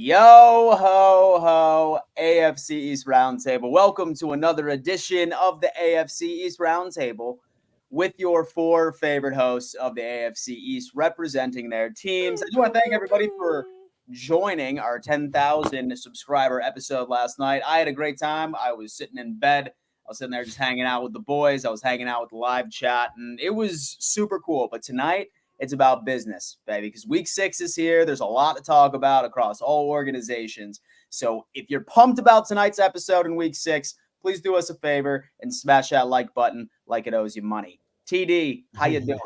Yo ho ho, AFC East Roundtable. Welcome to another edition of the AFC East Roundtable with your four favorite hosts of the AFC East representing their teams. I do want to thank everybody for joining our 10,000 subscriber episode last night. I had a great time. I was sitting in bed. I was sitting there just hanging out with the boys. I was hanging out with the live chat, and it was super cool. But tonight, it's about business, baby, because week 6 is here. There's a lot to talk about across all organizations. So if you're pumped about tonight's episode in week 6, please do us a favor and smash that like button like it owes you money. TD, how you doing?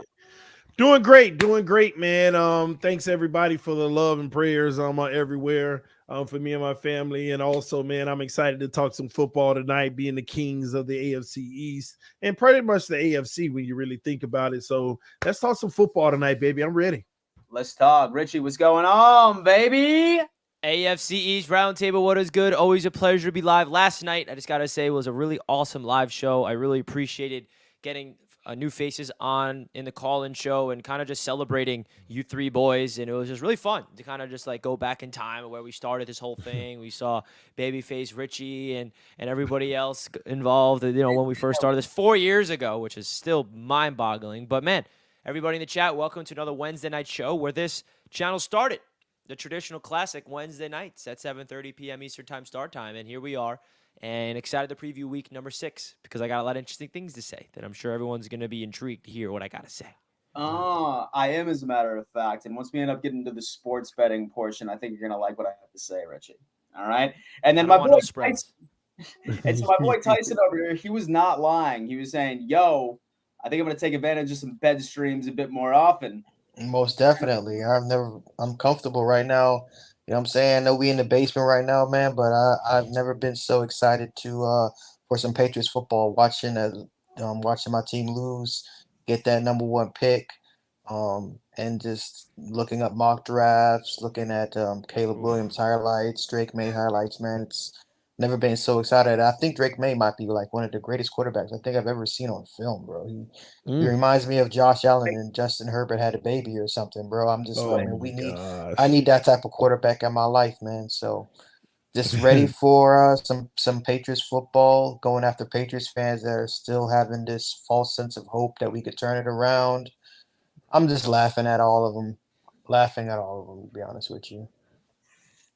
Doing great, man. Thanks everybody for the love and prayers everywhere for me and my family. And also, man, I'm excited to talk some football tonight, being the kings of the AFC East and pretty much the AFC when you really think about it. So let's talk some football tonight, baby. I'm ready. Let's talk. Richie, what's going on, baby? AFC East Roundtable, what is good? Always a pleasure to be live. Last night, I just got to say, was a really awesome live show. I really appreciated getting new faces on in the call-in show and kind of just celebrating you three boys. And it was just really fun to kind of just like go back in time where we started this whole thing. We saw Babyface Richie and everybody else involved, when we first started this 4 years ago, which is still mind-boggling. But, man, everybody in the chat, welcome to another Wednesday night show where this channel started. The traditional classic Wednesday nights at 7:30 p.m. Eastern Time start time. And here we are. And excited to preview week number 6 because I got a lot of interesting things to say that I'm sure everyone's going to be intrigued to hear what I got to say. I am, as a matter of fact. And once we end up getting to the sports betting portion, I think you're going to like what I have to say, Richie. All right? And then my boy Tyson, and so my boy Tyson over here, he was not lying. He was saying, yo, I think I'm going to take advantage of some bed streams a bit more often. Most definitely. I'm comfortable right now. You know what I'm saying? I know we in the basement right now, man, but I've never been so excited to for some Patriots football, watching my team lose, get that number 1 pick, and just looking up mock drafts, looking at Caleb Williams highlights, Drake May highlights, man. It's never been so excited. I think Drake May might be like one of the greatest quarterbacks I think I've ever seen on film, bro. He reminds me of Josh Allen and Justin Herbert had a baby or something, bro. I'm just I need that type of quarterback in my life, man. So just ready for some Patriots football, going after Patriots fans that are still having this false sense of hope that we could turn it around. I'm just laughing at all of them, to be honest with you.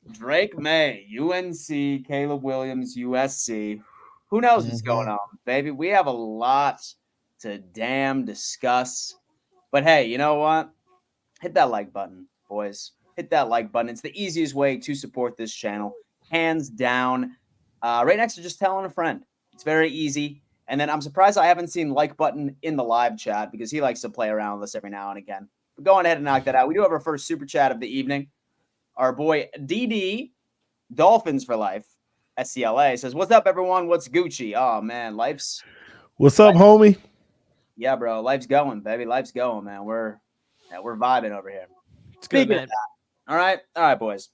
Drake May, UNC, Caleb Williams, USC. Who knows what's going on, baby? We have a lot to damn discuss. But hey, you know what? Hit that like button, boys. Hit that like button. It's the easiest way to support this channel, hands down. Right next to just telling a friend. It's very easy. And then I'm surprised I haven't seen like button in the live chat because he likes to play around with us every now and again. But go ahead and knock that out. We do have our first super chat of the evening. Our boy DD, Dolphins for life, SCLA, says, what's up, everyone? What's Gucci? Oh, man, What's up, homie? Yeah, bro, life's going, baby. Life's going, man. We're vibing over here. It's good, man. All right, boys.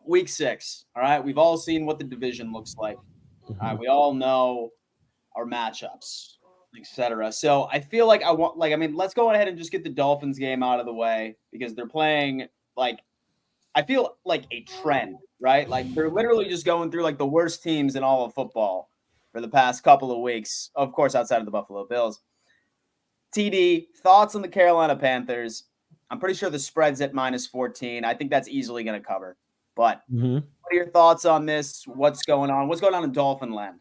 Week 6, all right? We've all seen what the division looks like. All right, we all know our matchups, etc. So I feel like let's go ahead and just get the Dolphins game out of the way because they're playing, I feel like a trend, right? Like they're literally just going through like the worst teams in all of football for the past couple of weeks, of course, outside of the Buffalo Bills. TD, thoughts on the Carolina Panthers? I'm pretty sure the spread's at -14. I think that's easily going to cover. But what are your thoughts on this? What's going on? What's going on in Dolphin land?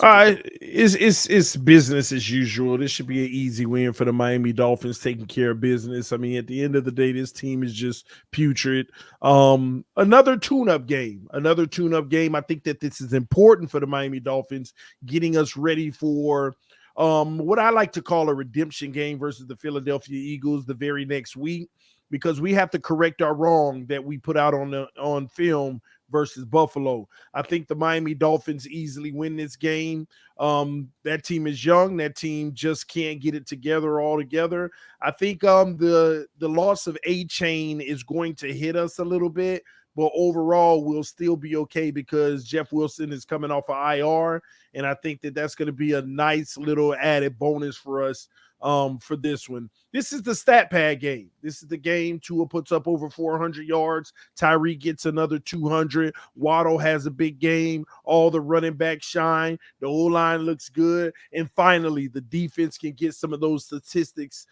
It's business as usual. This should be an easy win for the Miami Dolphins, taking care of business. I mean, at the end of the day, this team is just putrid. Another tune-up game. I think that this is important for the Miami Dolphins, getting us ready for what I like to call a redemption game versus the Philadelphia Eagles the very next week, because we have to correct our wrong that we put out on film versus Buffalo. I think the Miami Dolphins easily win this game. That team is young. That team just can't get it together altogether. I think the loss of A-Chain is going to hit us a little bit, but overall we'll still be okay because Jeff Wilson is coming off of IR, and I think that that's going to be a nice little added bonus for us for this one. This is the stat pad game. This is the game. Tua puts up over 400 yards. Tyreek gets another 200. Waddle has a big game. All the running backs shine. The O-line looks good. And finally, the defense can get some of those statistics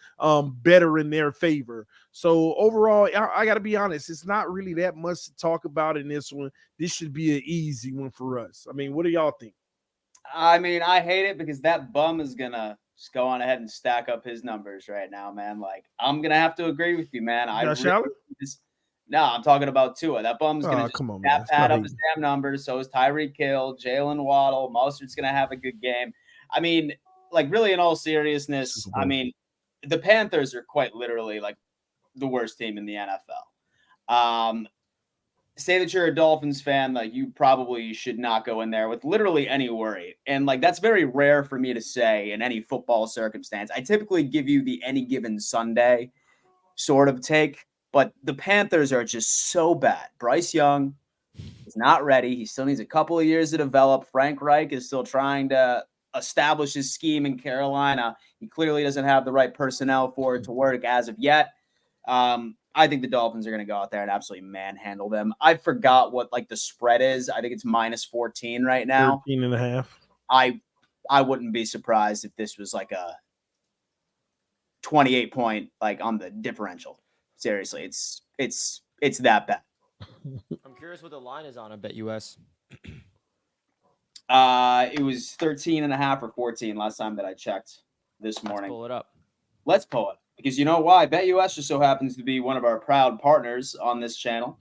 better in their favor. So overall, I got to be honest, it's not really that much to talk about in this one. This should be an easy one for us. I mean, what do y'all think? I mean, I hate it because that bum is going to just go on ahead and stack up his numbers right now, man. Like, I'm going to have to agree with you, man. No, I'm talking about Tua. That bum's going to pad up his damn numbers. So is Tyreek Hill, Jalen Waddle. Mostert's going to have a good game. I mean, like, really, in all seriousness, I mean, the Panthers are quite literally, like, the worst team in the NFL. Say that you're a Dolphins fan, like you probably should not go in there with literally any worry. And like that's very rare for me to say in any football circumstance. I typically give you the any given Sunday sort of take, but the Panthers are just so bad. Bryce Young is not ready. He still needs a couple of years to develop. Frank Reich is still trying to establish his scheme in Carolina. He clearly doesn't have the right personnel for it to work as of yet. I think the Dolphins are going to go out there and absolutely manhandle them. I forgot what like the spread is. I think it's -14 right now. 13.5. I wouldn't be surprised if this was like a 28 point like on the differential. Seriously, it's that bad. I'm curious what the line is on BetUS. It was 13.5 or 14 last time that I checked this morning. Let's pull it up. Let's pull it. Because you know why? BetUS just so happens to be one of our proud partners on this channel.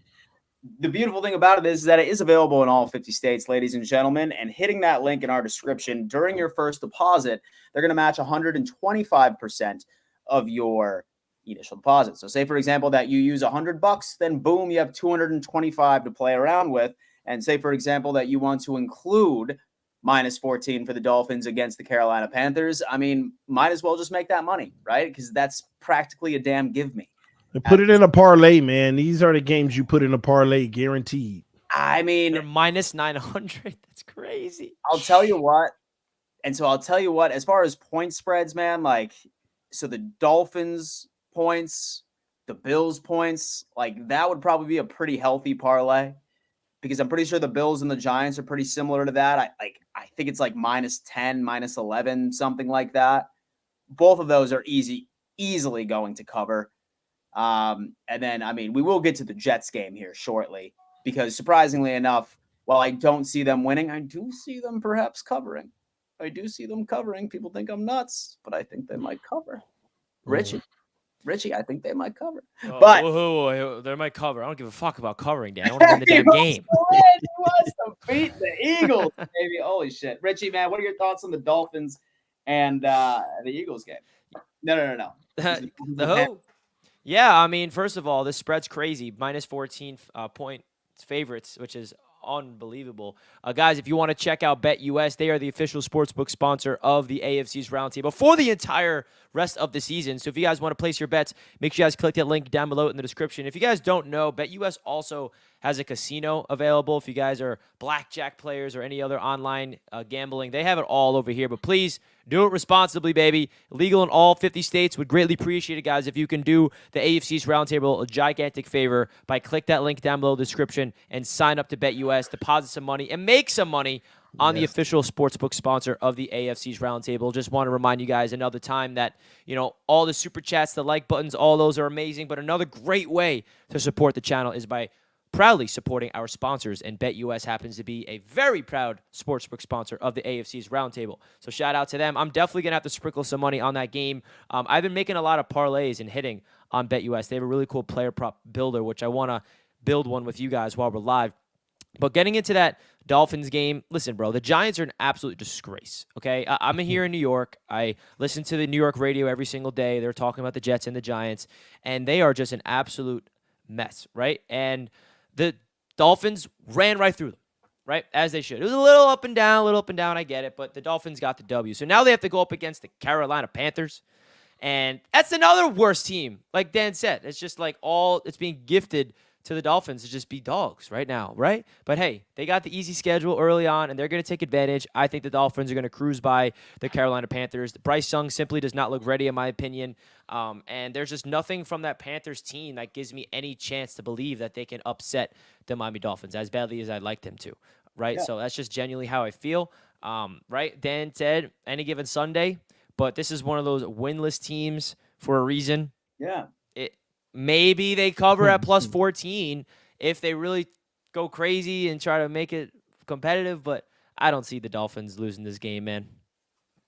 The beautiful thing about it is that it is available in all 50 states, ladies and gentlemen. And hitting that link in our description during your first deposit, they're going to match 125% of your initial deposit. So say, for example, that you use $100, then boom, you have 225 to play around with. And say, for example, that you want to include -14 for the Dolphins against the Carolina Panthers. I mean, might as well just make that money, right? Because that's practically a damn give me. And put it in a parlay, man. These are the games you put in a parlay, guaranteed. I mean, they're -900. That's crazy. I'll tell you what. And so I'll tell you what, as far as point spreads, man, like, so the Dolphins points, the Bills points, like that would probably be a pretty healthy parlay. Because I'm pretty sure the Bills and the Giants are pretty similar to that. I think it's like -10, -11, something like that. Both of those are easily going to cover. And then, I mean, we will get to the Jets game here shortly because surprisingly enough, while I don't see them winning, I do see them perhaps covering. I do see them covering. People think I'm nuts, but I think they might cover. Richie, I think they might cover. But they might cover. I don't give a fuck about covering, Dan. I want to win the damn game. He wants to beat the Eagles, baby. Holy shit. Richie, man, what are your thoughts on the Dolphins and the Eagles game? No. The who? Yeah, I mean, first of all, this spread's crazy. -14 point favorites, which is unbelievable. Guys, if you want to check out BetUS, they are the official sportsbook sponsor of the AFC's Roundtable for the entire rest of the season. So if you guys want to place your bets, make sure you guys click that link down below in the description. If you guys don't know, BetUS also has a casino available. If you guys are blackjack players or any other online gambling, they have it all over here. But please do it responsibly, baby. Legal in all 50 states. Would greatly appreciate it, guys, if you can do the AFC's Roundtable a gigantic favor by click that link down below the description and sign up to BetUS, deposit some money, and make some money on the official sportsbook sponsor of the AFC's Roundtable. Just want to remind you guys another time that, you know, all the super chats, the like buttons, all those are amazing. But another great way to support the channel is by proudly supporting our sponsors, and BetUS happens to be a very proud sportsbook sponsor of the AFC's Roundtable. So shout out to them. I'm definitely going to have to sprinkle some money on that game. I've been making a lot of parlays and hitting on BetUS. They have a really cool player prop builder, which I want to build one with you guys while we're live. But getting into that Dolphins game, listen, bro, the Giants are an absolute disgrace, okay? I'm here in New York. I listen to the New York radio every single day. They're talking about the Jets and the Giants, and they are just an absolute mess, right? And the Dolphins ran right through them, right, as they should. It was a little up and down, I get it, but the Dolphins got the W. So now they have to go up against the Carolina Panthers, and that's another worse team, like Dan said. It's just like it's being gifted to the Dolphins to just be dogs right now, right? But hey, they got the easy schedule early on, and they're going to take advantage. I think the Dolphins are going to cruise by the Carolina Panthers. Bryce Young simply does not look ready, in my opinion. And there's just nothing from that Panthers team that gives me any chance to believe that they can upset the Miami Dolphins as badly as I'd like them to, right? Yeah. So that's just genuinely how I feel, right? Dan said any given Sunday, but this is one of those winless teams for a reason. Yeah. Maybe they cover at plus 14 if they really go crazy and try to make it competitive, but I don't see the Dolphins losing this game, man.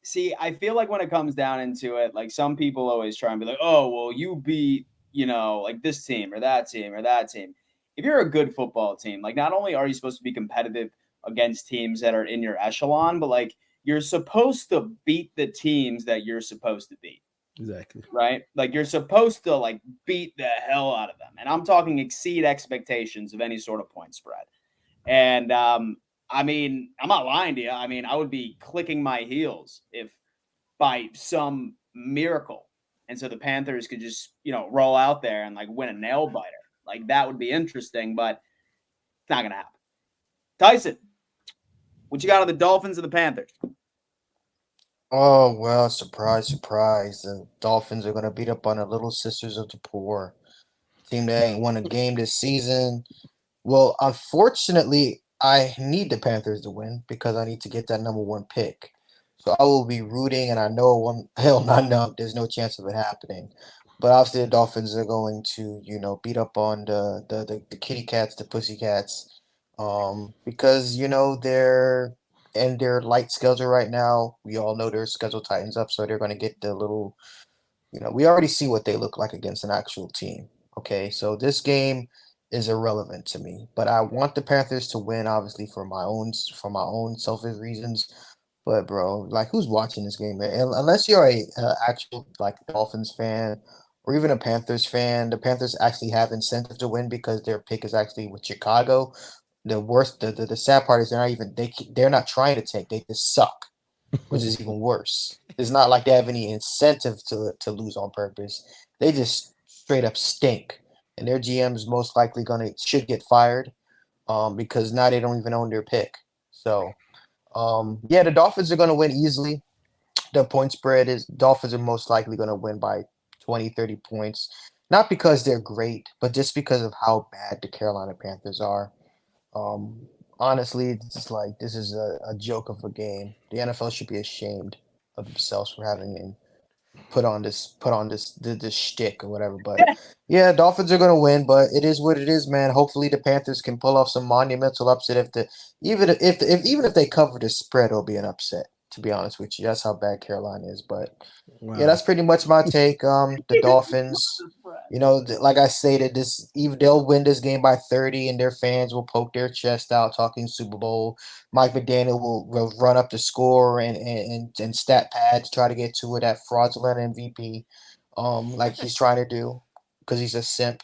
See, I feel like when it comes down into it, like some people always try and be like, oh, well, you beat, like this team or that team or that team. If you're a good football team, like not only are you supposed to be competitive against teams that are in your echelon, but like you're supposed to beat the teams that you're supposed to beat. Exactly. Right? Like you're supposed to like beat the hell out of them. And I'm talking exceed expectations of any sort of point spread. And I mean, I'm not lying to you. I mean, I would be clicking my heels if by some miracle. And so the Panthers could just, roll out there and like win a nail biter. Like that would be interesting, but it's not going to happen. Tyson, what you got on the Dolphins and the Panthers? Oh, well, surprise, surprise. The Dolphins are going to beat up on the little sisters of the poor. Team that ain't won a game this season. Well, unfortunately, I need the Panthers to win because I need to get that number 1 pick. So I will be rooting, and I know there's no chance of it happening. But obviously, the Dolphins are going to, beat up on the kitty cats, the pussy cats, because they're in their light schedule right now. We all know their schedule tightens up, so they're going to get the little, we already see what they look like against an actual team. Okay, so this game is irrelevant to me, but I want the Panthers to win, obviously for my own selfish reasons. But bro, like, who's watching this game, man? Unless you're a actual like Dolphins fan or even a Panthers fan, the Panthers actually have incentive to win because their pick is actually with Chicago. The sad part is they're not trying to tank; they just suck, which is even worse. It's not like they have any incentive to lose on purpose. They just straight up stink, and their GM's most likely should get fired, because now they don't even own their pick. So, yeah, the Dolphins are gonna win easily. The point spread is Dolphins are most likely gonna win by 20, 30 points. Not because they're great, but just because of how bad the Carolina Panthers are. Honestly, it's just like this is a joke of a game. The NFL should be ashamed of themselves for having put on this shtick or whatever. But yeah, Dolphins are gonna win, but it is what it is, man. Hopefully the Panthers can pull off some monumental upset. Even if they cover the spread, it'll be an upset. To be honest with you, that's how bad Carolina is. But yeah, that's pretty much my take. The Dolphins, like I stated, they'll win this game by 30, and their fans will poke their chest out talking Super Bowl. Mike McDaniel will run up the score and stat pads, try to get to it, that fraudulent MVP, like he's trying to do, because he's a simp.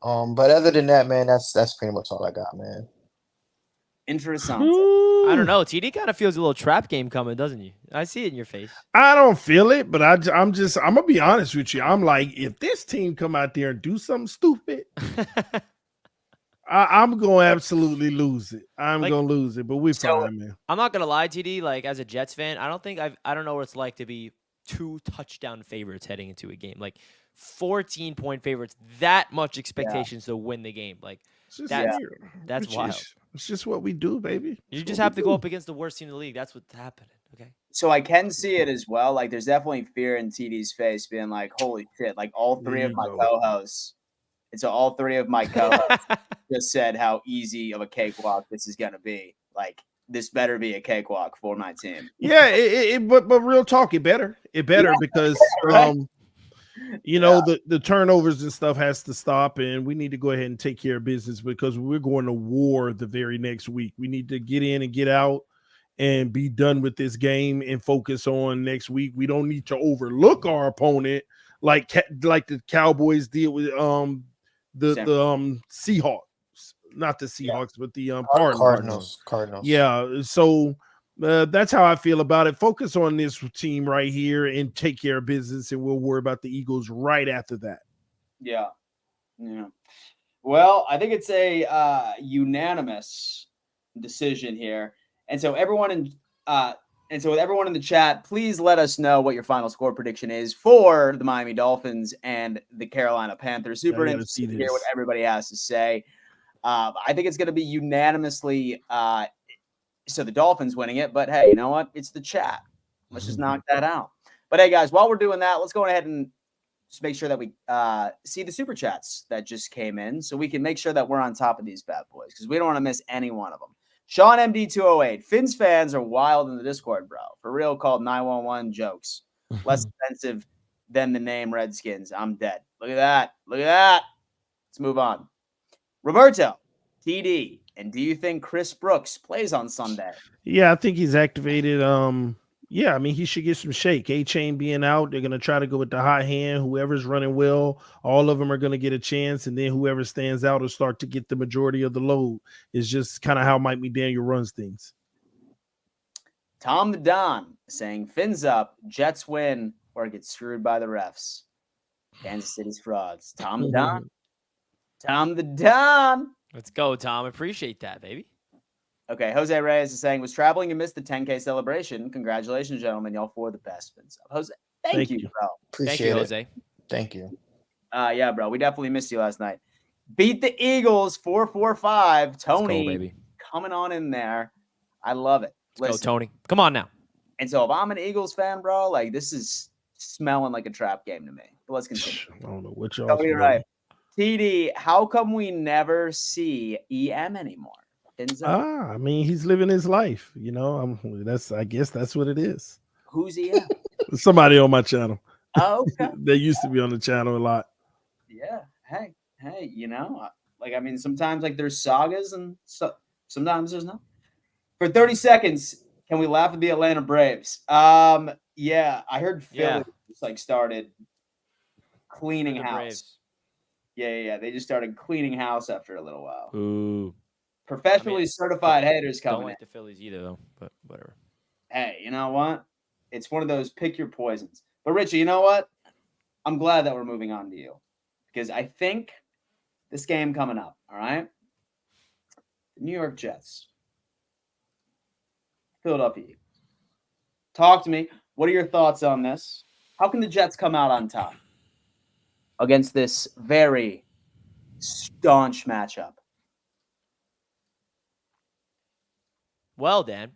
But other than that, man, that's pretty much all I got, man. Interesting. I don't know. TD kind of feels a little trap game coming, doesn't you? I see it in your face. I don't feel it, but I'm gonna be honest with you. I'm like, if this team come out there and do something stupid, I'm gonna absolutely lose it. I'm gonna lose it, but we're fine, man. I'm not gonna lie, TD. Like, as a Jets fan, I don't know what it's like to be 2 touchdown favorites heading into a game. Like 14-point favorites, that much expectations to win the game. Like that's wild. It's just what we do, baby. You just have to go up against the worst team in the league. That's what's happening. Okay. So I can see it as well. Like there's definitely fear in TD's face, being like, "Holy shit!" Like all 3 of my co-hosts. And so all 3 of my co-hosts just said how easy of a cakewalk this is gonna be. Like this better be a cakewalk for my team. Yeah, but real talk, it better because right. The turnovers and stuff has to stop, and we need to go ahead and take care of business because we're going to war the very next week. We need to get in and get out and be done with this game and focus on next week. We don't need to overlook our opponent like the Cowboys did with the Seahawks, not the Seahawks, but the Cardinals. Yeah, so that's how I feel about it. Focus on this team right here and take care of business, and we'll worry about the Eagles right after that. Yeah. Well, I think it's a unanimous decision here, and so everyone in with everyone in the chat, please let us know what your final score prediction is for the Miami Dolphins and the Carolina Panthers. Super I gotta interested see to hear what this. everybody has to say. I think it's going to be unanimously. So the Dolphins winning it, but hey, you know what? It's the chat. Let's just knock that out. But hey, guys, while we're doing that, let's go ahead and just make sure that we see the super chats that just came in so we can make sure that we're on top of these bad boys because we don't want to miss any one of them. Sean MD208, Finns fans are wild in the Discord, bro. For real, called 911 jokes. Less offensive than the name Redskins. I'm dead. Look at that. Look at that. Let's move on. Roberto, TD, and do you think Chris Brooks plays on Sunday? Yeah, I think he's activated. Yeah, I mean, he should get some shake. A-Chain being out, they're going to try to go with the hot hand. Whoever's running well, all of them are going to get a chance, and then whoever stands out will start to get the majority of the load. It's just kind of how Mike McDaniel runs things. Tom the Don saying, Fins up, Jets win, or get screwed by the refs. Kansas City's frauds. Tom the Don. Tom the Don. Let's go, Tom. Appreciate that, baby. Okay, Jose Reyes is saying, was traveling and missed the 10K celebration. Congratulations, gentlemen. Y'all for the best. Jose, thank you, bro. Appreciate it, it. Jose. Thank you. Yeah, bro. We definitely missed you last night. Beat the Eagles 4-4-5. Tony go, baby. Coming on in there. I love it. Let's go, Tony. Come on now. And so if I'm an Eagles fan, bro, like this is smelling like a trap game to me. But let's continue. I don't know what y'all. Tony, right. TD, how come we never see EM anymore? I mean, he's living his life. You know, I guess that's what it is. Who's EM? Somebody on my channel. Oh, okay. They used to be on the channel a lot. Yeah. Hey, you know, like, I mean, sometimes like there's sagas and sometimes there's not. For 30 seconds, can we laugh at the Atlanta Braves? Yeah, I heard Philly just like started cleaning house. Braves. Yeah. They just started cleaning house after a little while. Ooh. Professionally certified haters coming. Don't like the Phillies either, though. But whatever. Hey, you know what? It's one of those pick your poisons. But Richie, you know what? I'm glad that we're moving on to you because I think this game coming up. All right, the New York Jets, Philadelphia Eagles. Talk to me. What are your thoughts on this? How can the Jets come out on top against this very staunch matchup? Well, Dan,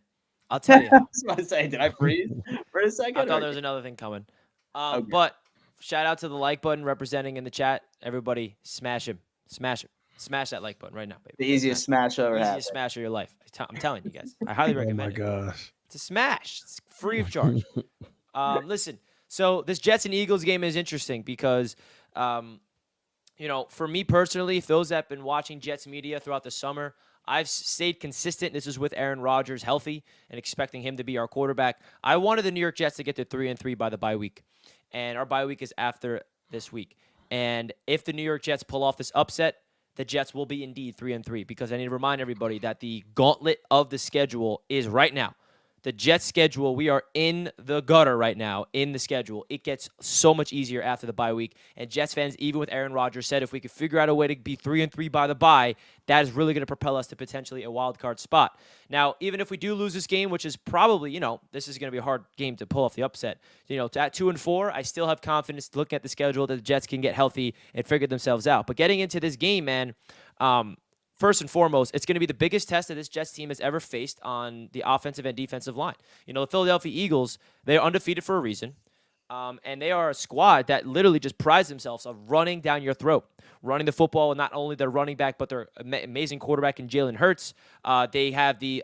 I'll tell you. I was about to say, did I freeze for a second? I thought there was another thing coming. Okay. But shout out to the like button representing in the chat. Everybody, smash him. Smash that like button right now, baby. The easiest smash ever had. Easiest smash of your life. I'm telling you guys. I highly recommend it. Oh, my gosh. It's a smash. It's free of charge. Listen, so this Jets and Eagles game is interesting because, you know, for me personally, if those that have been watching Jets media throughout the summer, I've stayed consistent. This is with Aaron Rodgers healthy and expecting him to be our quarterback. I wanted the New York Jets to get to 3-3 by the bye week, and our bye week is after this week. And if the New York Jets pull off this upset, the Jets will be indeed 3-3 because I need to remind everybody that the gauntlet of the schedule is right now. The Jets schedule, we are in the gutter right now in the schedule. It gets so much easier after the bye week. And Jets fans, even with Aaron Rodgers, said if we could figure out a way to be 3-3 by the bye, that is really going to propel us to potentially a wild card spot. Now, even if we do lose this game, which is probably, you know, this is going to be a hard game to pull off the upset. You know, at 2-4, I still have confidence looking at the schedule that the Jets can get healthy and figure themselves out. But getting into this game, man, first and foremost, it's going to be the biggest test that this Jets team has ever faced on the offensive and defensive line. You know, the Philadelphia Eagles, they're undefeated for a reason. And they are a squad that literally just prides themselves of running down your throat, running the football with not only their running back, but their amazing quarterback in Jalen Hurts. They have, the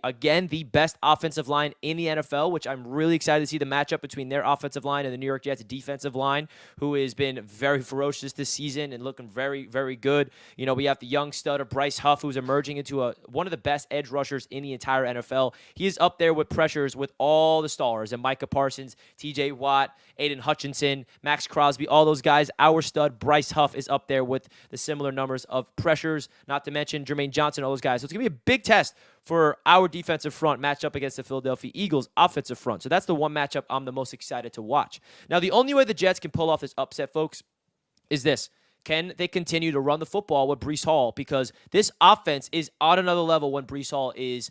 best offensive line in the NFL, which I'm really excited to see the matchup between their offensive line and the New York Jets defensive line, who has been very ferocious this season and looking very, very good. You know, we have the young stud of Bryce Huff, who's emerging into one of the best edge rushers in the entire NFL. He is up there with pressures with all the stars, and Micah Parsons, TJ Watt, Aiden Hutchinson, Max Crosby, all those guys. Our stud, Bryce Huff, is up there with the similar numbers of pressures, not to mention Jermaine Johnson, all those guys. So it's going to be a big test for our defensive front match up against the Philadelphia Eagles offensive front. So that's the one matchup I'm the most excited to watch. Now, the only way the Jets can pull off this upset, folks, is this. can they continue to run the football with Breece Hall? Because this offense is on another level when Breece Hall is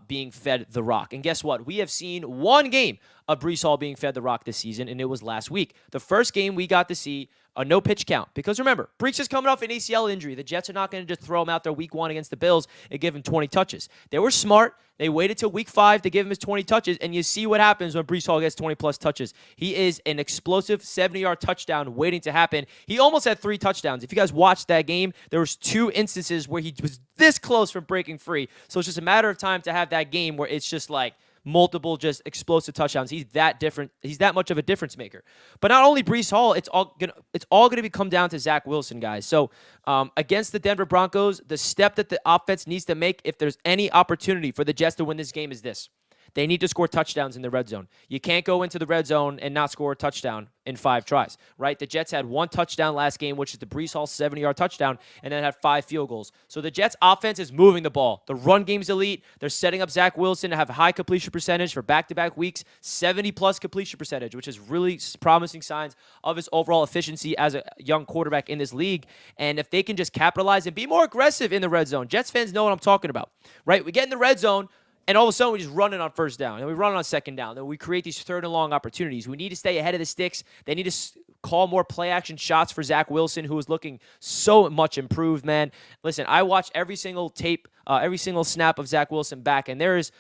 being fed the rock. And guess what? We have seen one game of Breece Hall being fed the rock this season, and it was last week. The first game we got to see a no pitch count. Because remember, Breece is coming off an ACL injury. The Jets are not going to just throw him out there week 1 against the Bills and give him 20 touches. They were smart. They waited till week 5 to give him his 20 touches, and you see what happens when Breece Hall gets 20-plus touches. He is an explosive 70-yard touchdown waiting to happen. He almost had 3 touchdowns. If you guys watched that game, there was 2 instances where he was this close from breaking free. So it's just a matter of time to have that game where it's just like multiple just explosive touchdowns. He's that different. He's that much of a difference maker. But not only Breece Hall, it's all gonna come down to Zach Wilson, guys. So against the Denver Broncos, the step that the offense needs to make if there's any opportunity for the Jets to win this game is this. They need to score touchdowns in the red zone. You can't go into the red zone and not score a touchdown in 5 tries, right? The Jets had 1 touchdown last game, which is the Breece Hall 70-yard touchdown, and then had 5 field goals. So the Jets' offense is moving the ball. The run game's elite. They're setting up Zach Wilson to have a high completion percentage for back-to-back weeks, 70-plus completion percentage, which is really promising signs of his overall efficiency as a young quarterback in this league. And if they can just capitalize and be more aggressive in the red zone, Jets fans know what I'm talking about, right? We get in the red zone, and all of a sudden, we just run it on first down, and we run it on second down. Then we create these third and long opportunities. We need to stay ahead of the sticks. They need to call more play-action shots for Zach Wilson, who is looking so much improved, man. Listen, I watched every single tape, every single snap of Zach Wilson back, and there is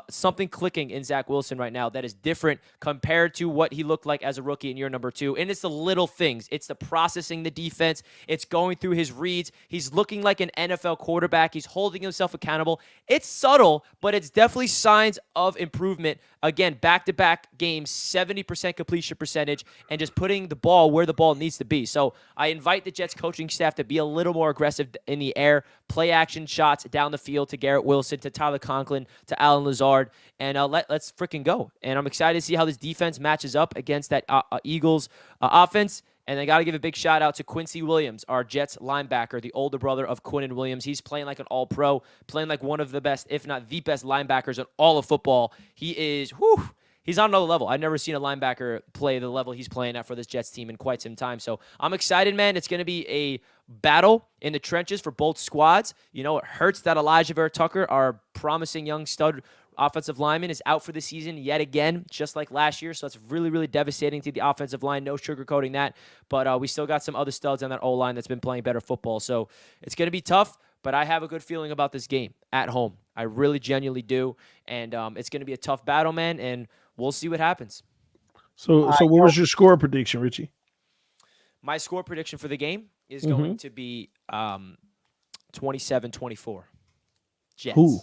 something clicking in Zach Wilson right now that is different compared to what he looked like as a rookie in year number 2. And it's the little things. It's the processing the defense. It's going through his reads. He's looking like an NFL quarterback. He's holding himself accountable. It's subtle, but it's definitely signs of improvement. Again, back-to-back games, 70% completion percentage, and just putting the ball where the ball needs to be. So I invite the Jets coaching staff to be a little more aggressive in the air, play action shots down the field to Garrett Wilson, to Tyler Conklin, to Alan Lazard, and let's freaking go. And I'm excited to see how this defense matches up against that Eagles offense. And I got to give a big shout out to Quincy Williams, our Jets linebacker, the older brother of Quinnen Williams. He's playing like an all-pro, playing like one of the best, if not the best linebackers in all of football. He is, he's on another level. I've never seen a linebacker play the level he's playing at for this Jets team in quite some time. So I'm excited, man. It's going to be a battle in the trenches for both squads. You know, it hurts that Elijah Vera-Tucker, our promising young stud offensive lineman, is out for the season yet again, just like last year. So it's really, really devastating to the offensive line. No sugarcoating that. But we still got some other studs on that O-line that's been playing better football. So it's going to be tough, but I have a good feeling about this game at home. I really genuinely do. And it's going to be a tough battle, man, and we'll see what happens. So what was your score prediction, Richie? My score prediction for the game is going to be 27-24. Jets. Who?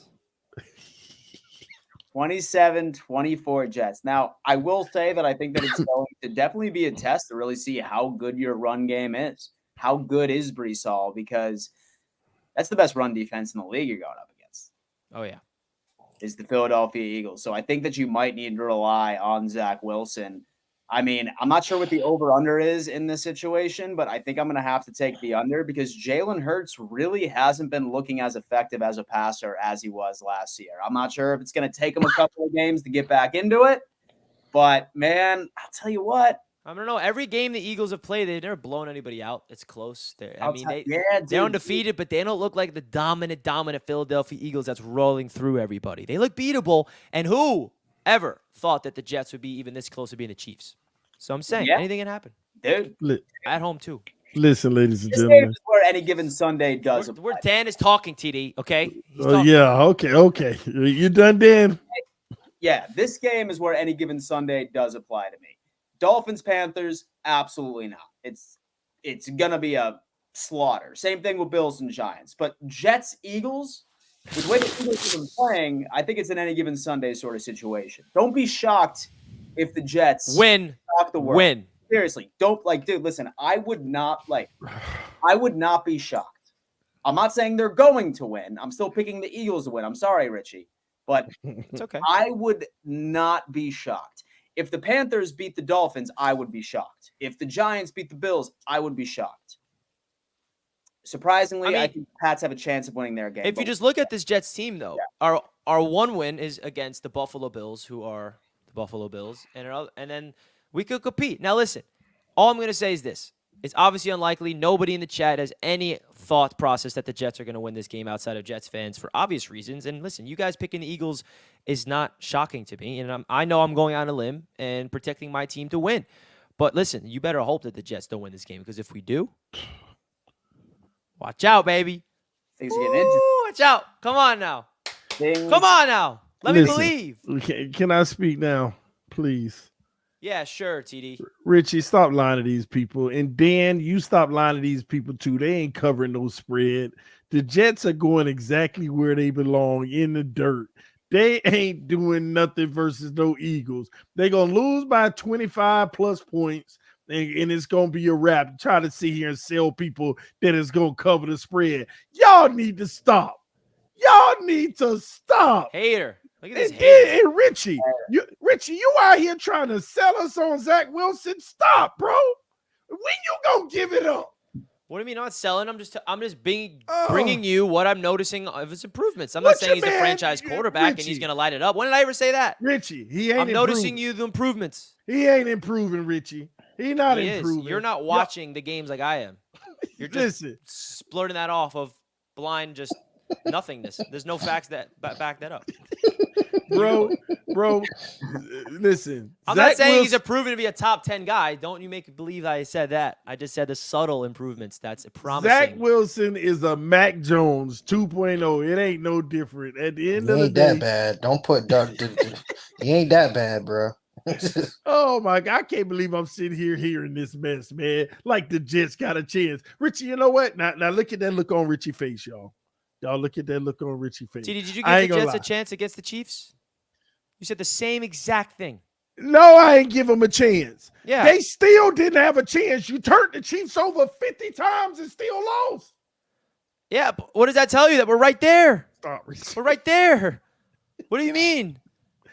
27-24 Jets. Now, I will say that I think that it's going to definitely be a test to really see how good your run game is. How good is Breece Hall? Because that's the best run defense in the league you're going up against. Oh, yeah. Is the Philadelphia Eagles. So I think that you might need to rely on Zach Wilson. I mean, I'm not sure what the over-under is in this situation, but I think I'm going to have to take the under because Jalen Hurts really hasn't been looking as effective as a passer as he was last year. I'm not sure if it's going to take him a couple of games to get back into it, but, man, I'll tell you what. I don't know. Every game the Eagles have played, they've never blown anybody out. It's close. They're undefeated, but they don't look like the dominant Philadelphia Eagles that's rolling through everybody. They look beatable, and who ever thought that the Jets would be even this close to being the Chiefs? So I'm saying anything can happen. Dude. At home, too. Listen, ladies and this gentlemen. game is where any given Sunday does apply. Where Dan is talking, TD, okay? Yeah, okay. You done, Dan? Yeah, this game is where any given Sunday does apply to me. Dolphins, Panthers, absolutely not. It's going to be a slaughter. Same thing with Bills and Giants. But Jets, Eagles, with the way the Eagles have been playing, I think it's an any given Sunday sort of situation. Don't be shocked if the Jets shock the world. Win. Seriously, dude, listen, I would not be shocked. I'm not saying they're going to win. I'm still picking the Eagles to win. I'm sorry, Richie, but it's okay. I would not be shocked. If the Panthers beat the Dolphins, I would be shocked. If the Giants beat the Bills, I would be shocked. Surprisingly, I think the Pats have a chance of winning their game. If you just look at this Jets team, though, our one win is against the Buffalo Bills, who are the Buffalo Bills, and then we could compete. Now, listen, all I'm going to say is this. It's obviously unlikely. Nobody in the chat has any thought process that the Jets are going to win this game outside of Jets fans for obvious reasons. And listen, you guys picking the Eagles is not shocking to me. And I know I'm going on a limb and protecting my team to win. But listen, you better hope that the Jets don't win this game, because if we do, watch out, baby. Things are getting interesting. Watch out. Come on now. Things- Come on now. Let me believe. Can I speak now, please? Yeah, sure, TD. Richie, stop lying to these people. And Dan, you stop lying to these people too. They ain't covering no spread. The Jets are going exactly where they belong, in the dirt. They ain't doing nothing versus no Eagles. They're going to lose by 25 plus points, and it's going to be a wrap. Try to sit here and sell people that it's going to cover the spread. Y'all need to stop. Y'all need to stop. Hater. Look at this And, hater. and Richie, you out here trying to sell us on Zach Wilson. Stop, bro. When you gonna give it up? What do you mean not selling? I'm just bringing you what I'm noticing of his improvements. I'm not What saying he's your a man- franchise quarterback and he's Richie. going to light it up. When did I ever say that? Richie, he ain't I'm noticing improving. you the improvements. He ain't improving, Richie. He not He is. improving. You're not watching the games like I am. You're just Listen, splurting that off of blind just nothingness. There's no facts that back that up. bro. Listen. I'm Zach not saying he's Wilson- proven to be a top 10 guy. Don't you make believe I said that. I just said the subtle improvements. That's promising. Zach Wilson is a Mac Jones 2.0. It ain't no different. At the end He of the ain't day, that bad. Don't put Doug. He ain't that bad, bro. oh my God, I can't believe I'm sitting here hearing this mess, man. Like the Jets got a chance. Richie, you know what? Now look at that look on Richie's face, y'all. Y'all look at that look on Richie's face. TD, did you I give ain't the gonna Jets a lie. chance against the Chiefs? You said the same exact thing. No, I ain't give them a chance. Yeah. They still didn't have a chance. You turned the Chiefs over 50 times and still lost. Yeah, but what does that tell you? That we're right there. Stop, Richie. We're right there. What do you mean?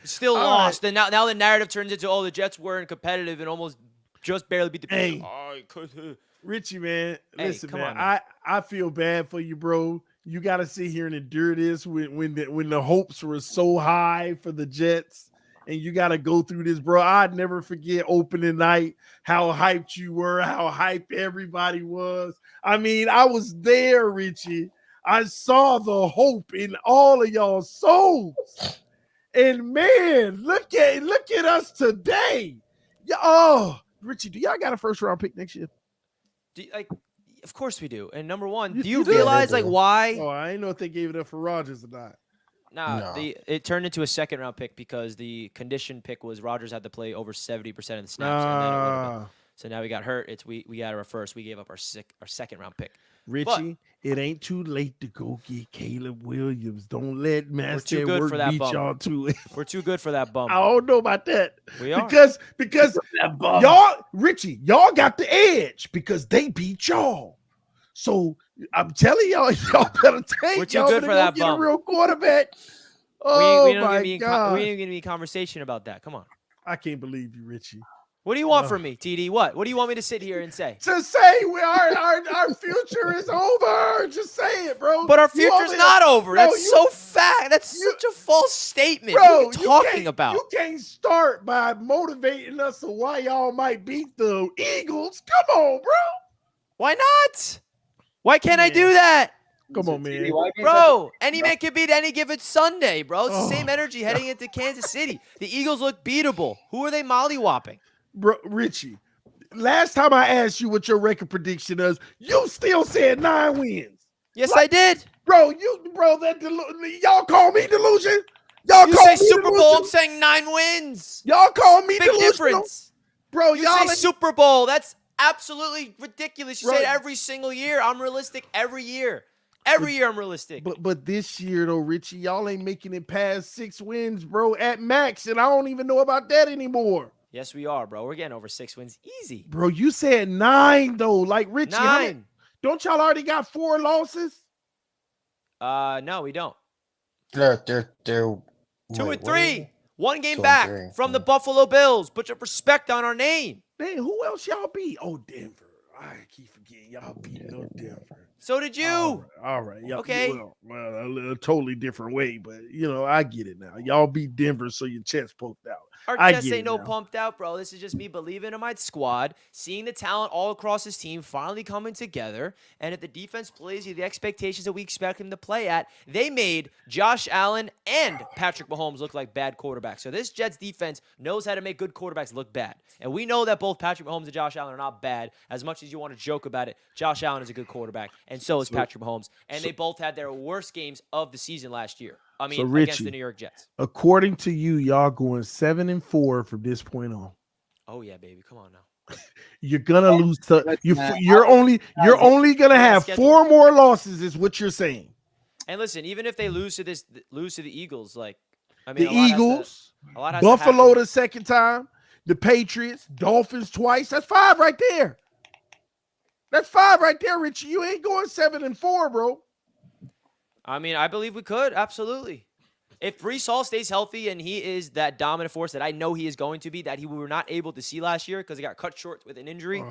Still All lost. And now the narrative turns into, oh, the Jets weren't competitive and almost just barely beat the Patriots. Hey. Oh, it could. Richie, man, Hey, listen, come man. on now. I feel bad for you, bro. You got to sit here and endure this when the hopes were so high for the Jets, and you got to go through this, bro. I'd never forget opening night, how hyped you were, how hyped everybody was. I mean, I was there, Richie. I saw the hope in all of y'all souls. And man, look at us today. Oh, Richie, do y'all got a first round pick next year? Of course we do. And number one, You- do you you do? realize Yeah, they do. why? Oh, I didn't know if they gave it up for Rodgers or not. Nah, No. it turned into a second round pick because the condition pick was Rodgers had to play over 70% of the snaps. And then it would have been. So now we got hurt. We got our first. We gave up our second round pick. Richie, it ain't too late to go get Caleb Williams. Don't let Master too good Work for that beat bum. y'all to it. We're too good for that bum. I don't know about that. We are. Because That bum. y'all, Richie, y'all got the edge because they beat y'all. So I'm telling y'all, y'all better take. We're too y'all good better for go that get bum. a real quarterback. we Oh ain't my gonna be God! we ain't gonna be in conversation about that. Come on. I can't believe you, Richie. What do you want from me, TD? What? What do you want me to sit here and say? To say our future is over. Just say it, bro. But our You future's over not over. Bro, That's you- so fact. That's you- such a false statement. Bro, what are you talking can't- about? You can't start by motivating us on why y'all might beat the Eagles. Come on, bro. Why not? Why can't I Man. do that? Come on, man. Bro, any man can beat any given Sunday, bro. It's the same Oh, energy heading into Kansas City. The Eagles look beatable. Who are they mollywhopping? Bro, Richie, last time I asked you what your record prediction is, you still said 9 wins. Yes, I did. Bro, y'all call me delusion? Y'all You call say me Super Bowl, delusional? I'm saying 9 wins. Y'all call me Big delusional? difference. Bro, You y'all say Super Bowl. That's absolutely ridiculous. You say it Bro. every single year. I'm realistic every year. Every year I'm realistic. But this year though, Richie, y'all ain't making it past 6 wins, bro, at max, and I don't even know about that anymore. Yes, we are, bro. We're getting over 6 wins easy. Bro, you said 9 though. Like Richie, how many- 9. don't y'all already got 4 losses? No, we don't. They're 2 wait, and what 3. is it? 1 game 2 and back 3. from the Buffalo Bills. Put your respect on our name. Man, who else y'all beat? Oh, Denver. I keep forgetting y'all beat no Denver. So did you. All right. Y'all, Okay. Well, a totally different way, but I get it now. Y'all beat Denver, so your chest poked out. Our I Jets get ain't it no now. pumped out, bro. This is just me believing in my squad, seeing the talent all across this team finally coming together. And if the defense plays you the expectations that we expect him to play at, they made Josh Allen and Patrick Mahomes look like bad quarterbacks. So this Jets defense knows how to make good quarterbacks look bad. And we know that both Patrick Mahomes and Josh Allen are not bad. As much as you want to joke about it, Josh Allen is a good quarterback, and so is Patrick Mahomes. And they both had their worst games of the season last year. I mean, against the Richie, New York Jets. according to you, y'all going 7-4 from this point on. Oh, yeah, baby. Come on now. You're gonna lose to Listen, you. man, You're only gonna We got a have schedule. 4 more losses, is what you're saying. And listen, even if they lose to the Eagles, like, I The mean, a Eagles, lot has to Buffalo happen. the second time, the Patriots, Dolphins twice. That's 5 right there. That's 5 right there, Richie. You ain't going 7-4, bro. I mean, I believe we could, absolutely. If Breece Hall stays healthy and he is that dominant force that I know he is going to be, that we were not able to see last year because he got cut short with an injury,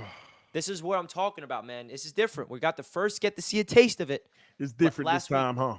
this is what I'm talking about, man. This is different. We got to get to see a taste of it. It's different this last week. time, huh?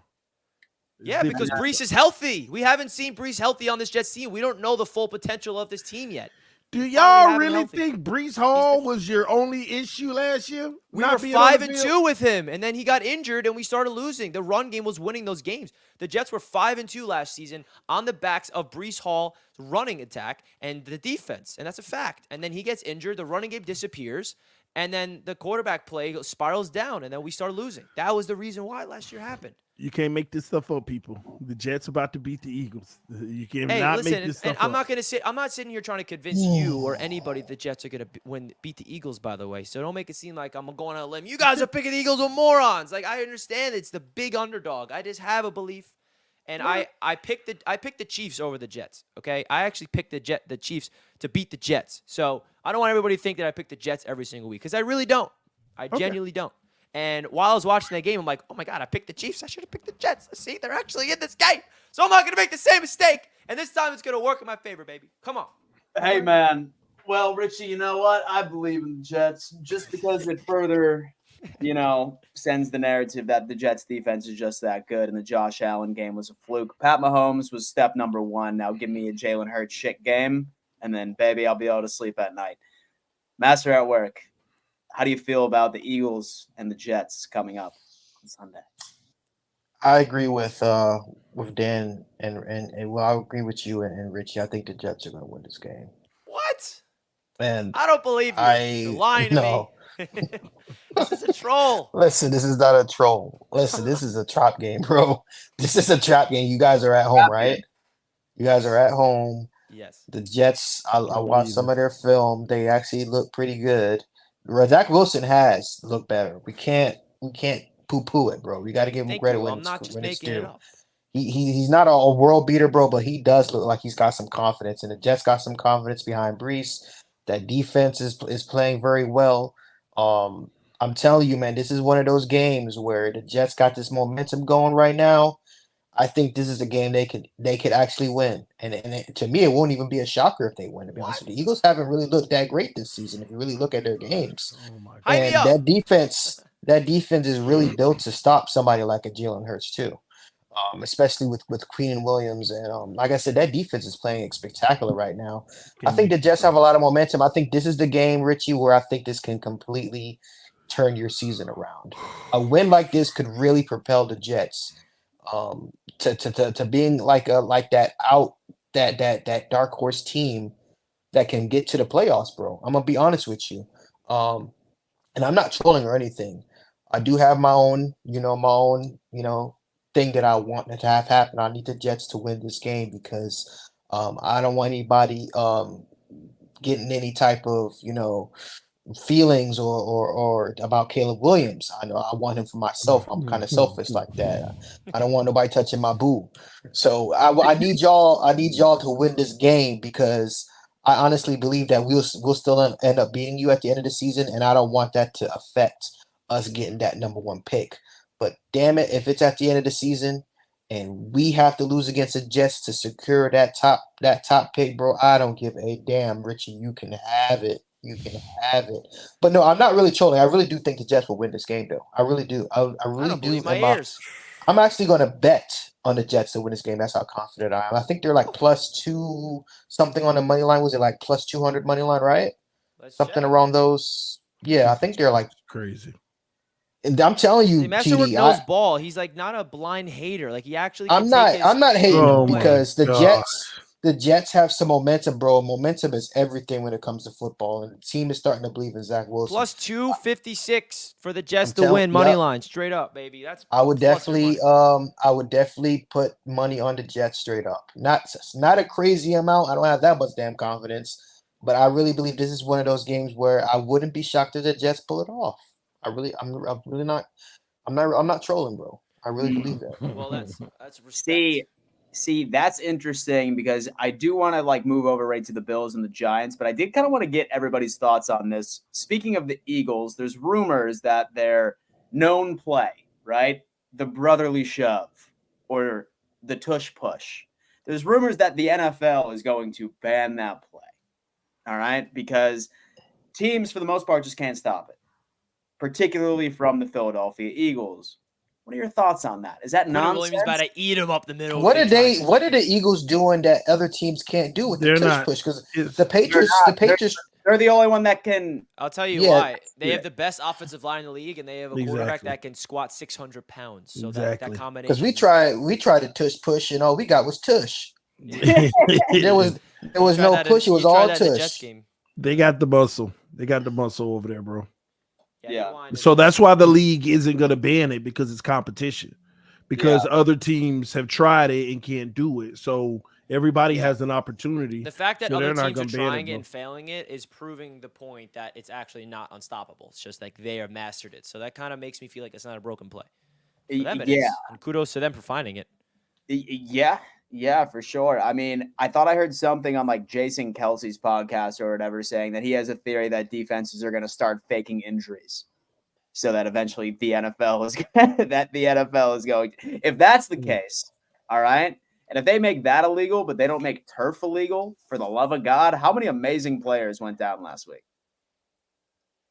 It's Yeah, different. because Breece is healthy. We haven't seen Breece healthy on this Jets team. We don't know the full potential of this team yet. Do Finally y'all have him really healthy. think Breece Hall was your only issue last year? We Not were being on the 5-2 field? with him, and then he got injured, and we started losing. The run game was winning those games. The Jets were 5-2 last season on the backs of Breece Hall's running attack and the defense, and that's a fact. And then he gets injured, the running game disappears, and then the quarterback play spirals down, and then we start losing. That was the reason why last year happened. You can't make this stuff up, people. The Jets about to beat the Eagles. You Hey, cannot listen, make this stuff and up. I'm not sitting here trying to convince you or anybody the Jets are going to beat the Eagles, by the way. So don't make it seem like I'm going on a limb. You guys are picking the Eagles with morons. Like, I understand it's the big underdog. I just have a belief. And I picked the Chiefs over the Jets, okay? I actually picked the Chiefs to beat the Jets. So I don't want everybody to think that I pick the Jets every single week because I really don't. I genuinely don't. And while I was watching that game, I'm like, oh, my God, I picked the Chiefs. I should have picked the Jets. See, they're actually in this game. So I'm not going to make the same mistake. And this time it's going to work in my favor, baby. Come on. Hey, man. Well, Richie, you know what? I believe in the Jets just because it further, sends the narrative that the Jets defense is just that good and the Josh Allen game was a fluke. Pat Mahomes was step number 1. Now give me a Jalen Hurts shit game, and then, baby, I'll be able to sleep at night. Master at work. How do you feel about the Eagles and the Jets coming up on Sunday? I agree with Dan and well, I agree with you and Richie. I think the Jets are going to win this game. What? And I don't believe you. You're lying to me. This is a troll. Listen, this is not a troll. Listen, this is a trap game, bro. This is a trap game. You guys are at home, right? You guys are at home. Yes. The Jets, I watched some of their film. They actually look pretty good. Zach Wilson has looked better. We can't poo-poo it, bro. We got to give him credit when I'm not just when it's making it due. up. He's not a world beater, bro, but he does look like he's got some confidence, and the Jets got some confidence behind Breece. That defense is playing very well. I'm telling you, man, this is one of those games where the Jets got this momentum going right now. I think this is a game they could actually win, and to me, it won't even be a shocker if they win. To be honest with you, the Eagles haven't really looked that great this season. If you really look at their games, Oh my God. Hype me and up. that defense is really built to stop somebody like a Jalen Hurts too, especially with Queen Williams, and like I said, that defense is playing spectacular right now. I think the Jets have a lot of momentum. I think this is the game, Richie, where I think this can completely turn your season around. A win like this could really propel the Jets to being like that dark horse team that can get to the playoffs, bro. I'm gonna be honest with you. And I'm not trolling or anything. I do have my own thing that I want to have happen. I need the Jets to win this game because I don't want anybody getting any type of, feelings or about Caleb Williams. I know I want him for myself. I'm kind of selfish like that. I don't want nobody touching my boo. So I need y'all to win this game because I honestly believe that we'll still end up beating you at the end of the season, and I don't want that to affect us getting that number 1 pick. But damn it, if it's at the end of the season and we have to lose against the Jets to secure that top pick, bro, I don't give a damn, Richie. You can have it. You can have it. But no, I'm not really trolling. I really do think the Jets will win this game, though. I really do. I really I don't do. believe my And ears. I'm actually going to bet on the Jets to win this game. That's how confident I am. I think they're like +2 something on the money line. Was it like +200 money line, right? Let's Something check. around those. Yeah, I think they're like. Crazy. And I'm telling you, Master Work TD, knows ball. He's like not a blind hater. Like he actually can I'm take his not hating team Oh away. my because the God. Jets have some momentum, bro. Momentum is everything when it comes to football, and the team is starting to believe in Zach Wilson. Plus 256 for the Jets I'm to telling- win money yep. line straight up, baby. That's I would plus money. definitely put money on the Jets straight up. Not a crazy amount. I don't have that much damn confidence, but I really believe this is one of those games where I wouldn't be shocked if the Jets pull it off. I'm really not. I'm not trolling, bro. I really believe that. Well, that's respect. See, that's interesting because I do want to like move over right to the Bills and the Giants, but I did kind of want to get everybody's thoughts on this. Speaking of the Eagles, there's rumors that their known play, right? The brotherly shove or the tush push. There's rumors that the NFL is going to ban that play. All right? Because teams, for the most part, just can't stop it, particularly from the Philadelphia Eagles. What are your thoughts on that? Is that nonsense? Williams about to eat him up the middle. What are the Eagles doing that other teams can't do with the tush push? Because the Patriots, they're the only one that can. I'll tell you why. They have the best offensive line in the league, and they have a quarterback that can squat 600 pounds. So that combination. Because we tried to tush push, and all we got was tush. there was no push. It was all tush. They got the muscle. They got the muscle over there, bro. Yeah. So that's why the league isn't going to ban it because it's competition. Because other teams have tried it and can't do it. So everybody has an opportunity. The fact that so other teams are trying it and failing it is proving the point that it's actually not unstoppable. It's just like they have mastered it. So that kind of makes me feel like it's not a broken play. For them it is. And kudos to them for finding it. Yeah, for sure. I mean, I thought I heard something on like Jason Kelsey's podcast or whatever saying that he has a theory that defenses are going to start faking injuries so that eventually the NFL is going. If that's the case, all right, and if they make that illegal, but they don't make turf illegal, for the love of God, how many amazing players went down last week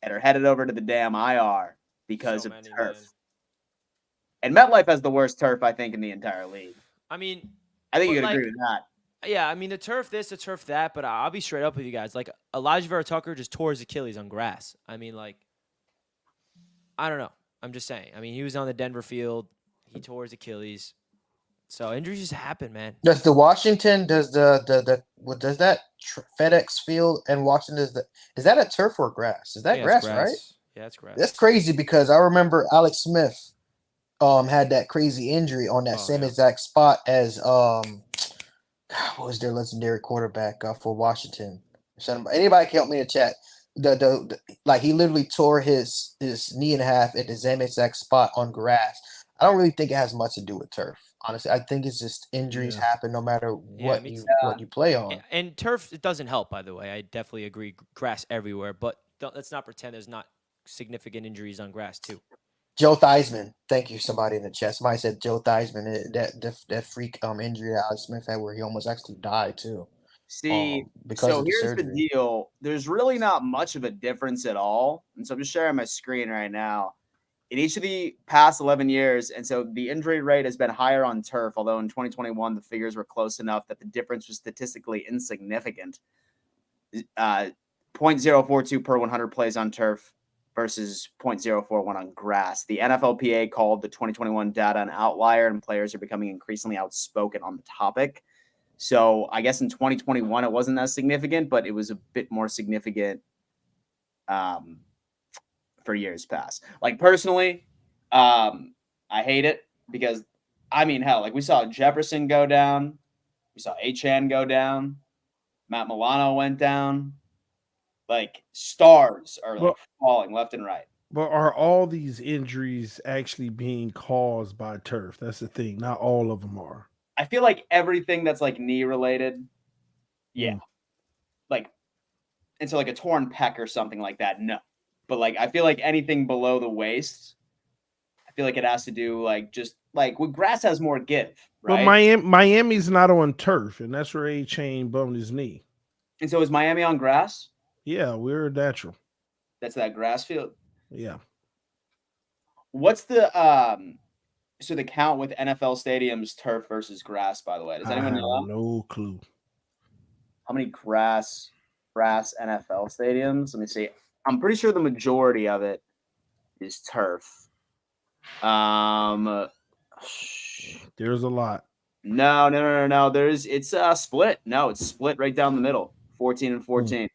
and are headed over to the damn IR because of turf? Man. And MetLife has the worst turf, I think, in the entire league. I mean, I think you could agree with that. Yeah, I mean, the turf this, the turf that, but I'll be straight up with you guys. Like, Elijah Vera Tucker just tore his Achilles on grass. I mean, like, I don't know. I'm just saying. I mean, he was on the Denver field. He tore his Achilles. So injuries just happen, man. Does the Washington, does that FedEx field and Washington, is that a turf or grass? Is that grass, right? Yeah, it's grass. That's crazy because I remember Alex Smith had that crazy injury on that same exact spot as what was their legendary quarterback for Washington? Anybody can help me in the chat. Like he literally tore his knee in half at the same exact spot on grass. I don't really think it has much to do with turf. Honestly, I think it's just injuries happen no matter what you play on. And turf, it doesn't help, by the way. I definitely agree. Grass everywhere, but let's not pretend there's not significant injuries on grass too. Joe Theismann, thank you. Somebody in the chat. Somebody said Joe Theismann. That freak injury that Alex Smith had, where he almost actually died too. See, so here's the deal. There's really not much of a difference at all, and so I'm just sharing my screen right now. In each of the past 11 years, and so the injury rate has been higher on turf, although in 2021 the figures were close enough that the difference was statistically insignificant. 0.042 per 100 plays on turf versus 0.041 on grass. The NFLPA called the 2021 data an outlier, and players are becoming increasingly outspoken on the topic. So I guess in 2021 it wasn't as significant, but it was a bit more significant for years past. Like personally, I hate it because, I mean, hell, like we saw Jefferson go down. We saw Achane go down. Matt Milano went down. Like stars are like falling left and right. But are all these injuries actually being caused by turf? That's the thing. Not all of them are. I feel like everything that's like knee related. Yeah. Like, and so like a torn pec or something like that. No. But like, I feel like anything below the waist, I feel like it has to do like just like with grass has more give, right? But Miami's not on turf, and that's where Achane bumped his knee. And so is Miami on grass? Yeah, we're natural. That's that grass field. Yeah. What's the So the count with NFL stadiums, turf versus grass, by the way. Does anyone know? No clue. How many grass NFL stadiums? Let me see. I'm pretty sure the majority of it is turf. There's a lot. No. It's split. No, it's split right down the middle. 14 and 14.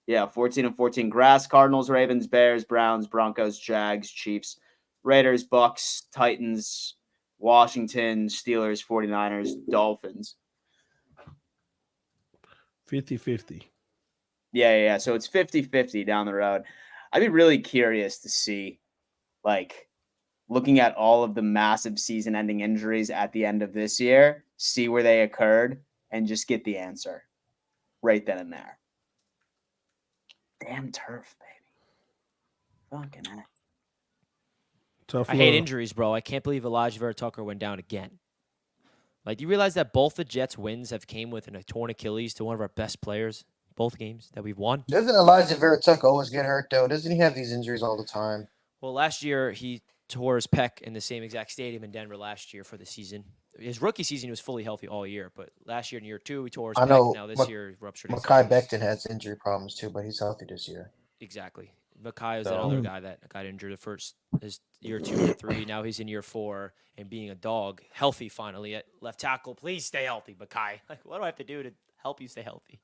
Yeah, 14 and 14. Grass, Cardinals, Ravens, Bears, Browns, Broncos, Jags, Chiefs, Raiders, Bucks, Titans, Washington, Steelers, 49ers, Dolphins. 50-50. Yeah. So it's 50-50 down the road. I'd be really curious to see, like, looking at all of the massive season-ending injuries at the end of this year, see where they occurred, and just get the answer right then and there. Damn turf, baby. Fucking heck. Tough I hate love. injuries, bro. I can't believe Elijah Vera Tucker went down again. Like, do you realize that both the Jets' wins have came with a torn Achilles to one of our best players? Both games that we've won. Doesn't Elijah Vera Tucker always get hurt though? Doesn't he have these injuries all the time? Well, last year he tore his pec in the same exact stadium in Denver last year for the season. His rookie season, he was fully healthy all year, but last year in year 2, he tore his I pec. know Now this year, he ruptured his Mekhi Achilles. Becton has injury problems too, but he's healthy this year. Exactly. Mekhi is So- another guy that got injured his year 2, year 3. Now he's in year 4 and being a dog, healthy finally at left tackle. Please stay healthy, Mekhi. Like, what do I have to do to help you stay healthy?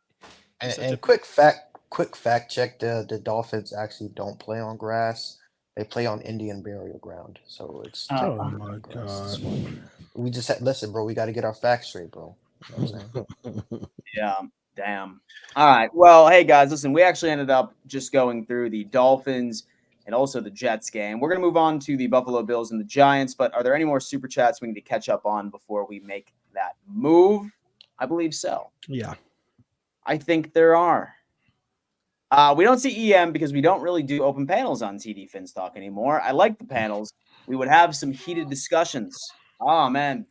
And quick fact check: the Dolphins actually don't play on grass; they play on Indian burial ground. So it's Oh technically my grass. God. We just listen, bro. We got to get our facts straight, bro. You know what I'm saying? Yeah, damn. All right. Well, hey, guys, listen, we actually ended up just going through the Dolphins and also the Jets game. We're going to move on to the Buffalo Bills and the Giants, but are there any more super chats we need to catch up on before we make that move? I believe so. Yeah. I think there are. We don't see EM because we don't really do open panels on TD Fins Talk anymore. I like the panels. We would have some heated discussions. Oh, man.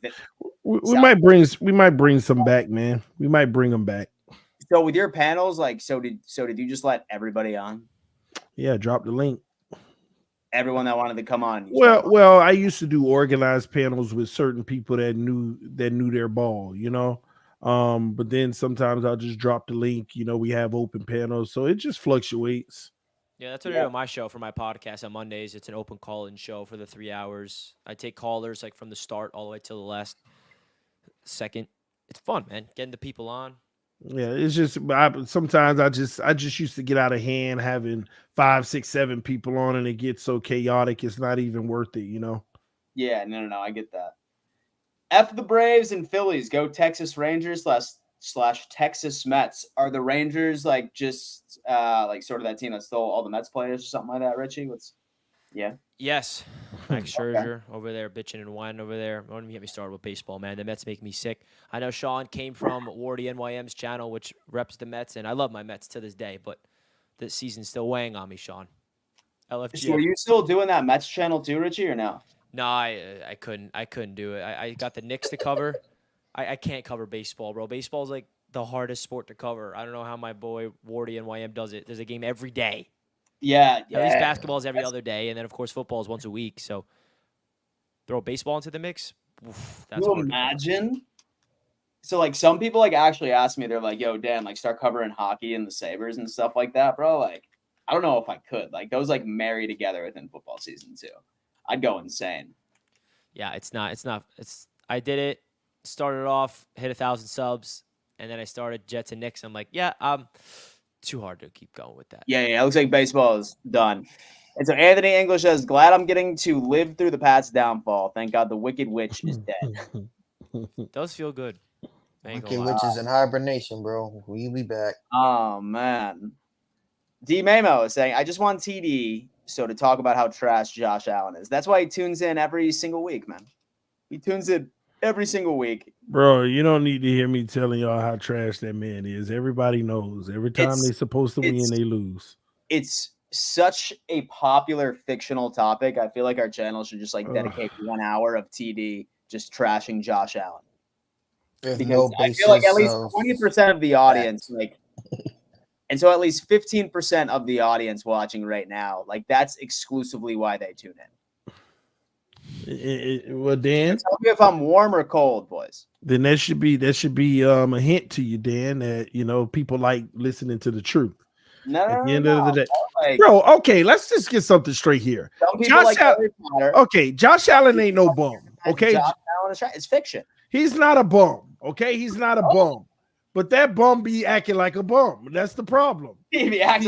We might bring some back, man. We might bring them back. So with your panels, like, so did you just let everybody on? Yeah, drop the link. Everyone that wanted to come on. Well, I used to do organized panels with certain people that knew their ball, you know. But then sometimes I'll just drop the link. You know, we have open panels, so it just fluctuates. Yeah, that's what I do on my show for my podcast on Mondays. It's an open call-in show for the 3 hours. I take callers like from the start all the way till the last second. It's fun, man. Getting the people on. Yeah, it's just sometimes I just used to get out of hand having 5, 6, 7 people on, and it gets so chaotic. It's not even worth it, you know. Yeah, no, I get that. F the Braves and Phillies. Go Texas Rangers / Texas Mets. Are the Rangers like just like sort of that team that stole all the Mets players or something like that, Richie? Yes. Max Scherzer over there bitching and whining over there. Don't even get me started with baseball, man. The Mets make me sick. I know Sean came from Wardy NYM's channel, which reps the Mets, and I love my Mets to this day, but this season's still weighing on me, Sean. LFG. So are you still doing that Mets channel too, Richie, or no? No, I couldn't do it. I got the Knicks to cover. I can't cover baseball, bro. Baseball's like the hardest sport to cover. I don't know how my boy Wardy NYM does it. There's a game every day. Yeah. At least basketball is every other day, and then of course football is once a week. So throw baseball into the mix. Oof, that's Can you hard to cover. imagine? So like some people like actually ask me, they're like, "Yo, Dan, like start covering hockey and the Sabres and stuff like that, bro." Like, I don't know if I could. Like those like marry together within football season too. I'd go insane. Yeah, it's not. I did it. Started off, hit 1,000 subs, and then I started Jets and Knicks. I'm like, yeah, too hard to keep going with that. Yeah. It looks like baseball is done. And so Anthony English says, "Glad I'm getting to live through the Pats' downfall. Thank God the Wicked Witch is dead." Does feel good. I ain't Okay, gonna lie. which is in hibernation, bro. We be back. Oh man. D Mamo is saying, "I just want TD so to talk about how trash Josh Allen is." That's why he tunes in every single week, man. He tunes in every single week. Bro, you don't need to hear me telling y'all how trash that man is. Everybody knows. Every time they're supposed to win, they lose. It's such a popular fictional topic. I feel like our channel should just like dedicate 1 hour of TD just trashing Josh Allen. There's Because no I basis feel like at least of 20% of the audience, like, and so at least 15% of the audience watching right now, like that's exclusively why they tune in. Well, Dan, Tell me if I'm warm or cold, boys. then that should be a hint to you, Dan, that people like listening to the truth. At the end of the day, Like, bro. Okay, let's just get something straight here. some people like Harry Potter. Okay, Josh Allen ain't no bum. Okay, Josh Allen is right. It's fiction. he's not a bum. Okay, he's not a bum. But that bum be acting like a bum. That's the problem. Josh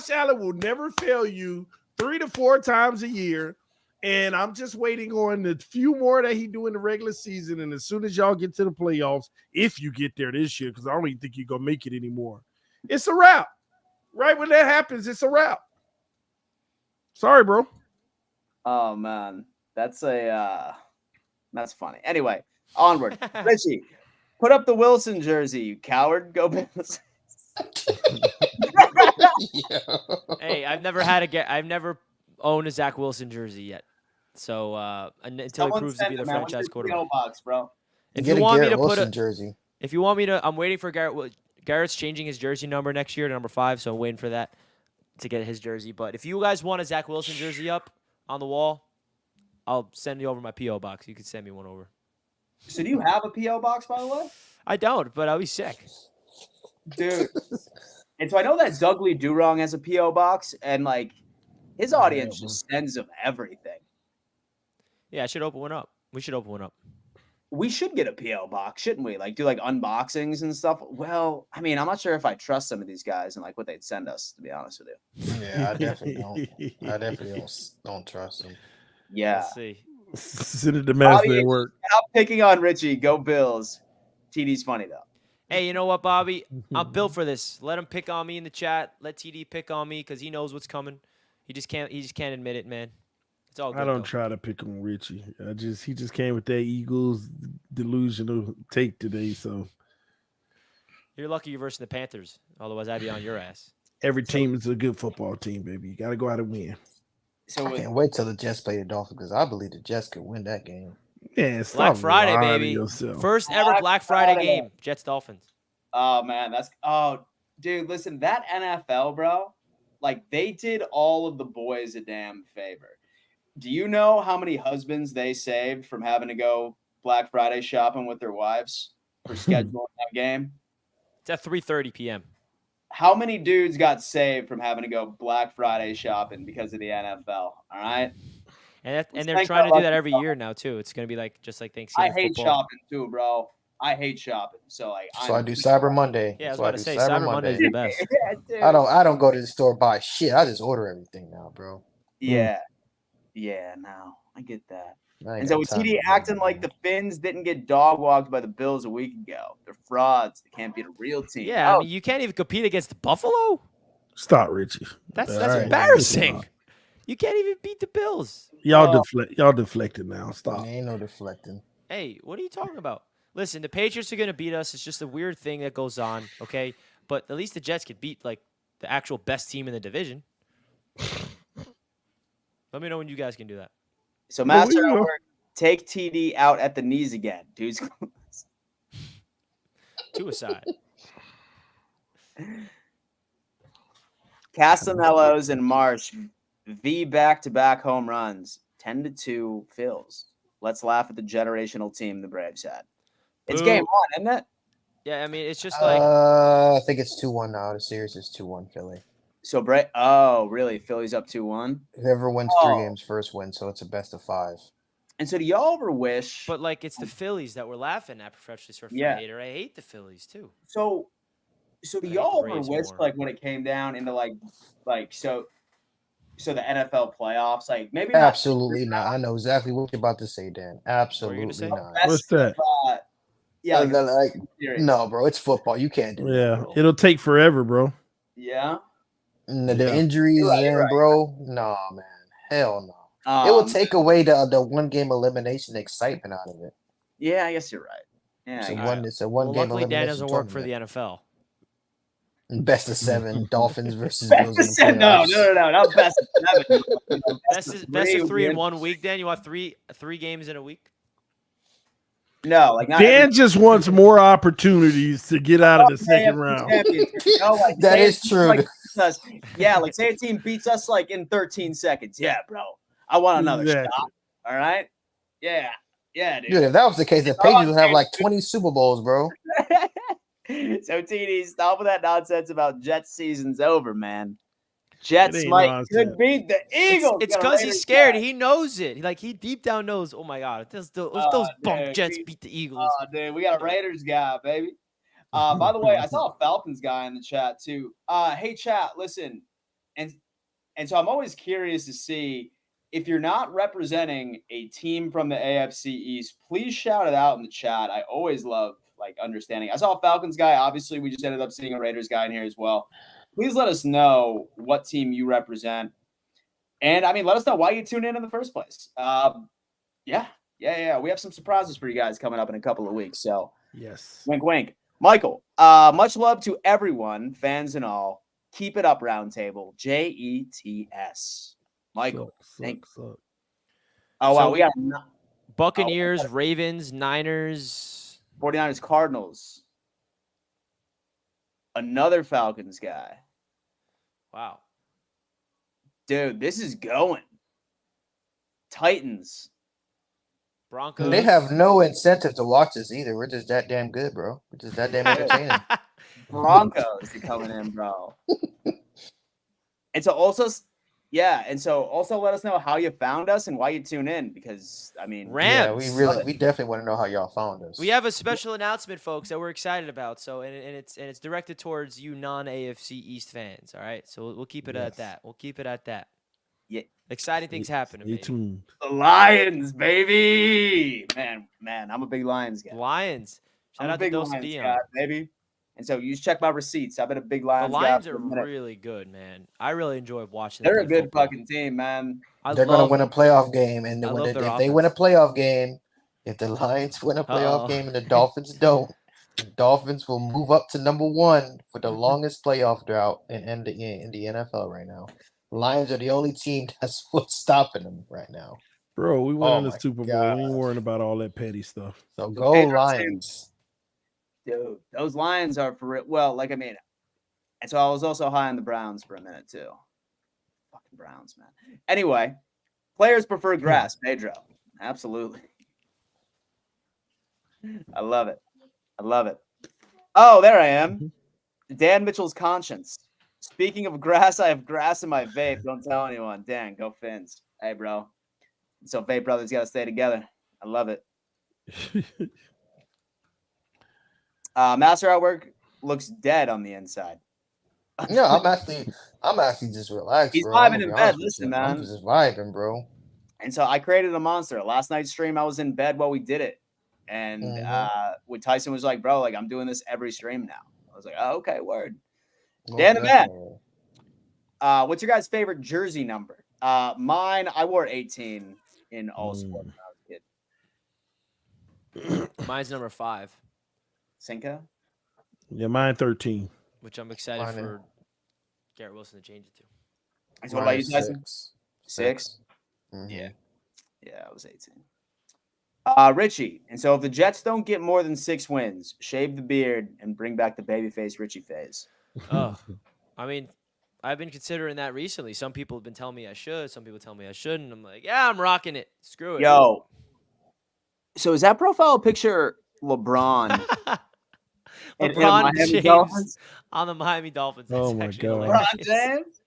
Allen will never fail you 3 to 4 times a year. And I'm just waiting on the few more that he do in the regular season. And as soon as y'all get to the playoffs, if you get there this year, because I don't even think you're going to make it anymore, it's a wrap. Right when that happens, it's a wrap. Sorry, bro. Oh, man. That's funny. Anyway, onward. Richie, put up the Wilson jersey, you coward. Go Bills. Hey, I've never owned a Zach Wilson jersey yet. So until he proves to be the franchise quarterback. Box, bro. If you want me to put a jersey, I'm waiting for Garrett. Garrett's changing his jersey number next year to number 5, so I'm waiting for that to get his jersey. But if you guys want a Zach Wilson jersey up on the wall, I'll send you over my P.O. box. You can send me one over. So do you have a P.O. box, by the way? I don't, but I'll be sick. Dude. And so I know that Dougley Durong has a P.O. box, and like his audience just sends him everything. Yeah, I should open one up. We should open one up. We should get a P.O. box, shouldn't we? Like do like unboxings and stuff. Well, I mean, I'm not sure if I trust some of these guys and like what they'd send us, to be honest with you. Yeah, I definitely don't trust them. Yeah. Let's see. Send it to Master at work. Stop picking on Richie. Go Bills. TD's funny though. Hey, you know what, Bobby? I'm built for this. Let him pick on me in the chat. Let TD pick on me because he knows what's coming. He just can't admit it, man. It's all good. I don't try to pick on Richie. He just came with that Eagles delusional take today. So you're lucky you're versus the Panthers. Otherwise, I'd be on your ass. Every team is a good football team, baby. You got to go out and win. So I can't wait till the Jets play the Dolphins because I believe the Jets could win that game. Yeah, Black Friday, baby. First ever Black Friday game. Jets Dolphins. Oh man, dude, listen, that NFL, bro, like they did all of the boys a damn favor. Do you know how many husbands they saved from having to go Black Friday shopping with their wives for scheduling that game? It's at 3:30 p.m. How many dudes got saved from having to go Black Friday shopping because of the NFL? All right. And they're trying to do that every year now too. It's gonna be like just like Thanksgiving. I hate shopping too, bro. I hate shopping. So I do Cyber Monday. Yeah, I was about to say Cyber Monday is the best. I don't go to the store buy shit. I just order everything now, bro. Yeah. Yeah, no, I get that. And so with TD acting like the Finns didn't get dog walked by the Bills a week ago. They're frauds. They can't beat a real team. Yeah, I mean, you can't even compete against Buffalo. Stop, Richie. That's embarrassing. You can't even beat the Bills. Y'all deflected now. Stop. There ain't no deflecting. Hey, what are you talking about? Listen, the Patriots are going to beat us. It's just a weird thing that goes on, okay? But at least the Jets could beat, like, the actual best team in the division. Let me know when you guys can do that. So, Master at work, take TD out at the knees again. Dude's close. Suicide. Castellanos and Marsh, V back-to-back home runs. 10-2 Phils. Let's laugh at the generational team the Braves had. It's game 1, isn't it? Yeah, I mean, it's just like... I think it's 2-1 now. The series is 2-1 Philly. So, oh, really? Philly's up 2-1? Whoever wins 3 games first wins, so it's a best of 5. And so do y'all ever wish... But, like, it's the Phillies that we're laughing at professionally surfing hater. I hate the Phillies, too. So do y'all ever wish, like, when it came down into, so the NFL playoffs, like, maybe not... Absolutely not. I know exactly what you're about to say, Dan. Absolutely not. What's that? No, bro, it's football. You can't do that, bro. It'll take forever, bro. Yeah? The injuries, bro. Nah, man. Hell no. It will take away the 1-game elimination excitement out of it. Yeah, I guess you're right. Yeah, it's a one game elimination. Luckily, Dan doesn't work for the NFL. Best of 7, Dolphins versus Bills. No, not best of 7. Best of 3 in 1 week, Dan. You want three games in a week? No, like not Dan just wants more opportunities to get out of the second round. That is true. Say a team beats us like in 13 seconds. Yeah, bro. I want another Exactly. shot. All right. Yeah. Yeah, dude. Dude, if that was the case, the It's all Patriots would have game. like 20 Super Bowls, bro. So TD, stop with that nonsense about Jets season's over, man. It Jets ain't might nonsense. could beat the Eagles. It's Got a because he's Raiders scared. guy. He knows it. He deep down knows. Oh my God, if those bump Dude, Jets beat the Eagles. dude, we got a Raiders guy, baby. By the way, I saw a Falcons guy in the chat too. Hey chat, listen, and so I'm always curious to see if you're not representing a team from the AFC East, please shout it out in the chat. I always love like understanding. I saw a Falcons guy. Obviously, we just ended up seeing a Raiders guy in here as well. Please let us know what team you represent. And I mean, let us know why you tune in the first place. Yeah. We have some surprises for you guys coming up in a couple of weeks. So, Yes. wink, wink. Michael, much love to everyone, fans and all. Keep it up, Roundtable. JETS. Michael, thanks. Oh, wow. So We got Buccaneers, Ravens, Niners. 49ers, Cardinals. Another Falcons guy. Wow. Dude, this is going. Titans. Broncos. They have no incentive to watch this either. We're just that damn good, bro. We're just that damn entertaining. Broncos are coming in, bro. And so also let us know how you found us and why you tune in, because I mean, Rams. Yeah, we definitely want to know how y'all found us. We have a special announcement, folks, that we're excited about. So and it's directed towards you non-AFC East fans. All right, so we'll keep it at that. We'll keep it at that. Yeah, exciting things happening. Stay tuned. The Lions, baby. Man, I'm a big Lions guy. Lions. Shout I'm a out big to Dos Lions Dion. guy, baby. And so you just check my receipts. I've been a big Lions guy. The Lions are really good, man. I really enjoy watching them. They're a good football. fucking team, man. They're going to win a playoff game, and if they win a playoff game, if the Lions win a playoff game and the Dolphins don't, the Dolphins will move up to number one for the longest playoff drought in the NFL right now. The Lions are the only team that's what's stopping them right now. Bro, we won in the Super Bowl. We ain't worrying about all that petty stuff. So go Lions. Dude, those Lions are for real. Well, like, I mean, and so I was also high on the Browns for a minute, too. Fucking Browns, man. Anyway, players prefer grass, Pedro. Absolutely. I love it. Oh, there I am. Dan Mitchell's conscience. Speaking of grass, I have grass in my vape. Don't tell anyone. Dan, go Fins. Hey, bro. So vape brothers got to stay together. I love it. Master Artwork looks dead on the inside. Yeah, I'm actually just relaxed. He's bro. vibing in bed. Listen, man. I'm just vibing, bro. And so I created a monster. Last night's stream, I was in bed while we did it. And when Tyson was like, bro, like, I'm doing this every stream now. I was like, oh, okay, word. Dan the man. What's your guys' favorite jersey number? Mine, I wore 18 in all sports when I was a kid. Mine's number 5. Cinco? Yeah, mine 13. Which I'm excited for Garrett Wilson to change it to. And so what about you, Tyson? 6? Mm-hmm. Yeah, I was 18. Richie. And so if the Jets don't get more than 6 wins, shave the beard and bring back the babyface Richie phase. Oh, I mean, I've been considering that recently. Some people have been telling me I should. Some people tell me I shouldn't. I'm like, yeah, I'm rocking it. Screw it. Yo. So is that profile picture LeBron? LeBron James Dolphins? On the Miami Dolphins. Oh, my God. LeBron James?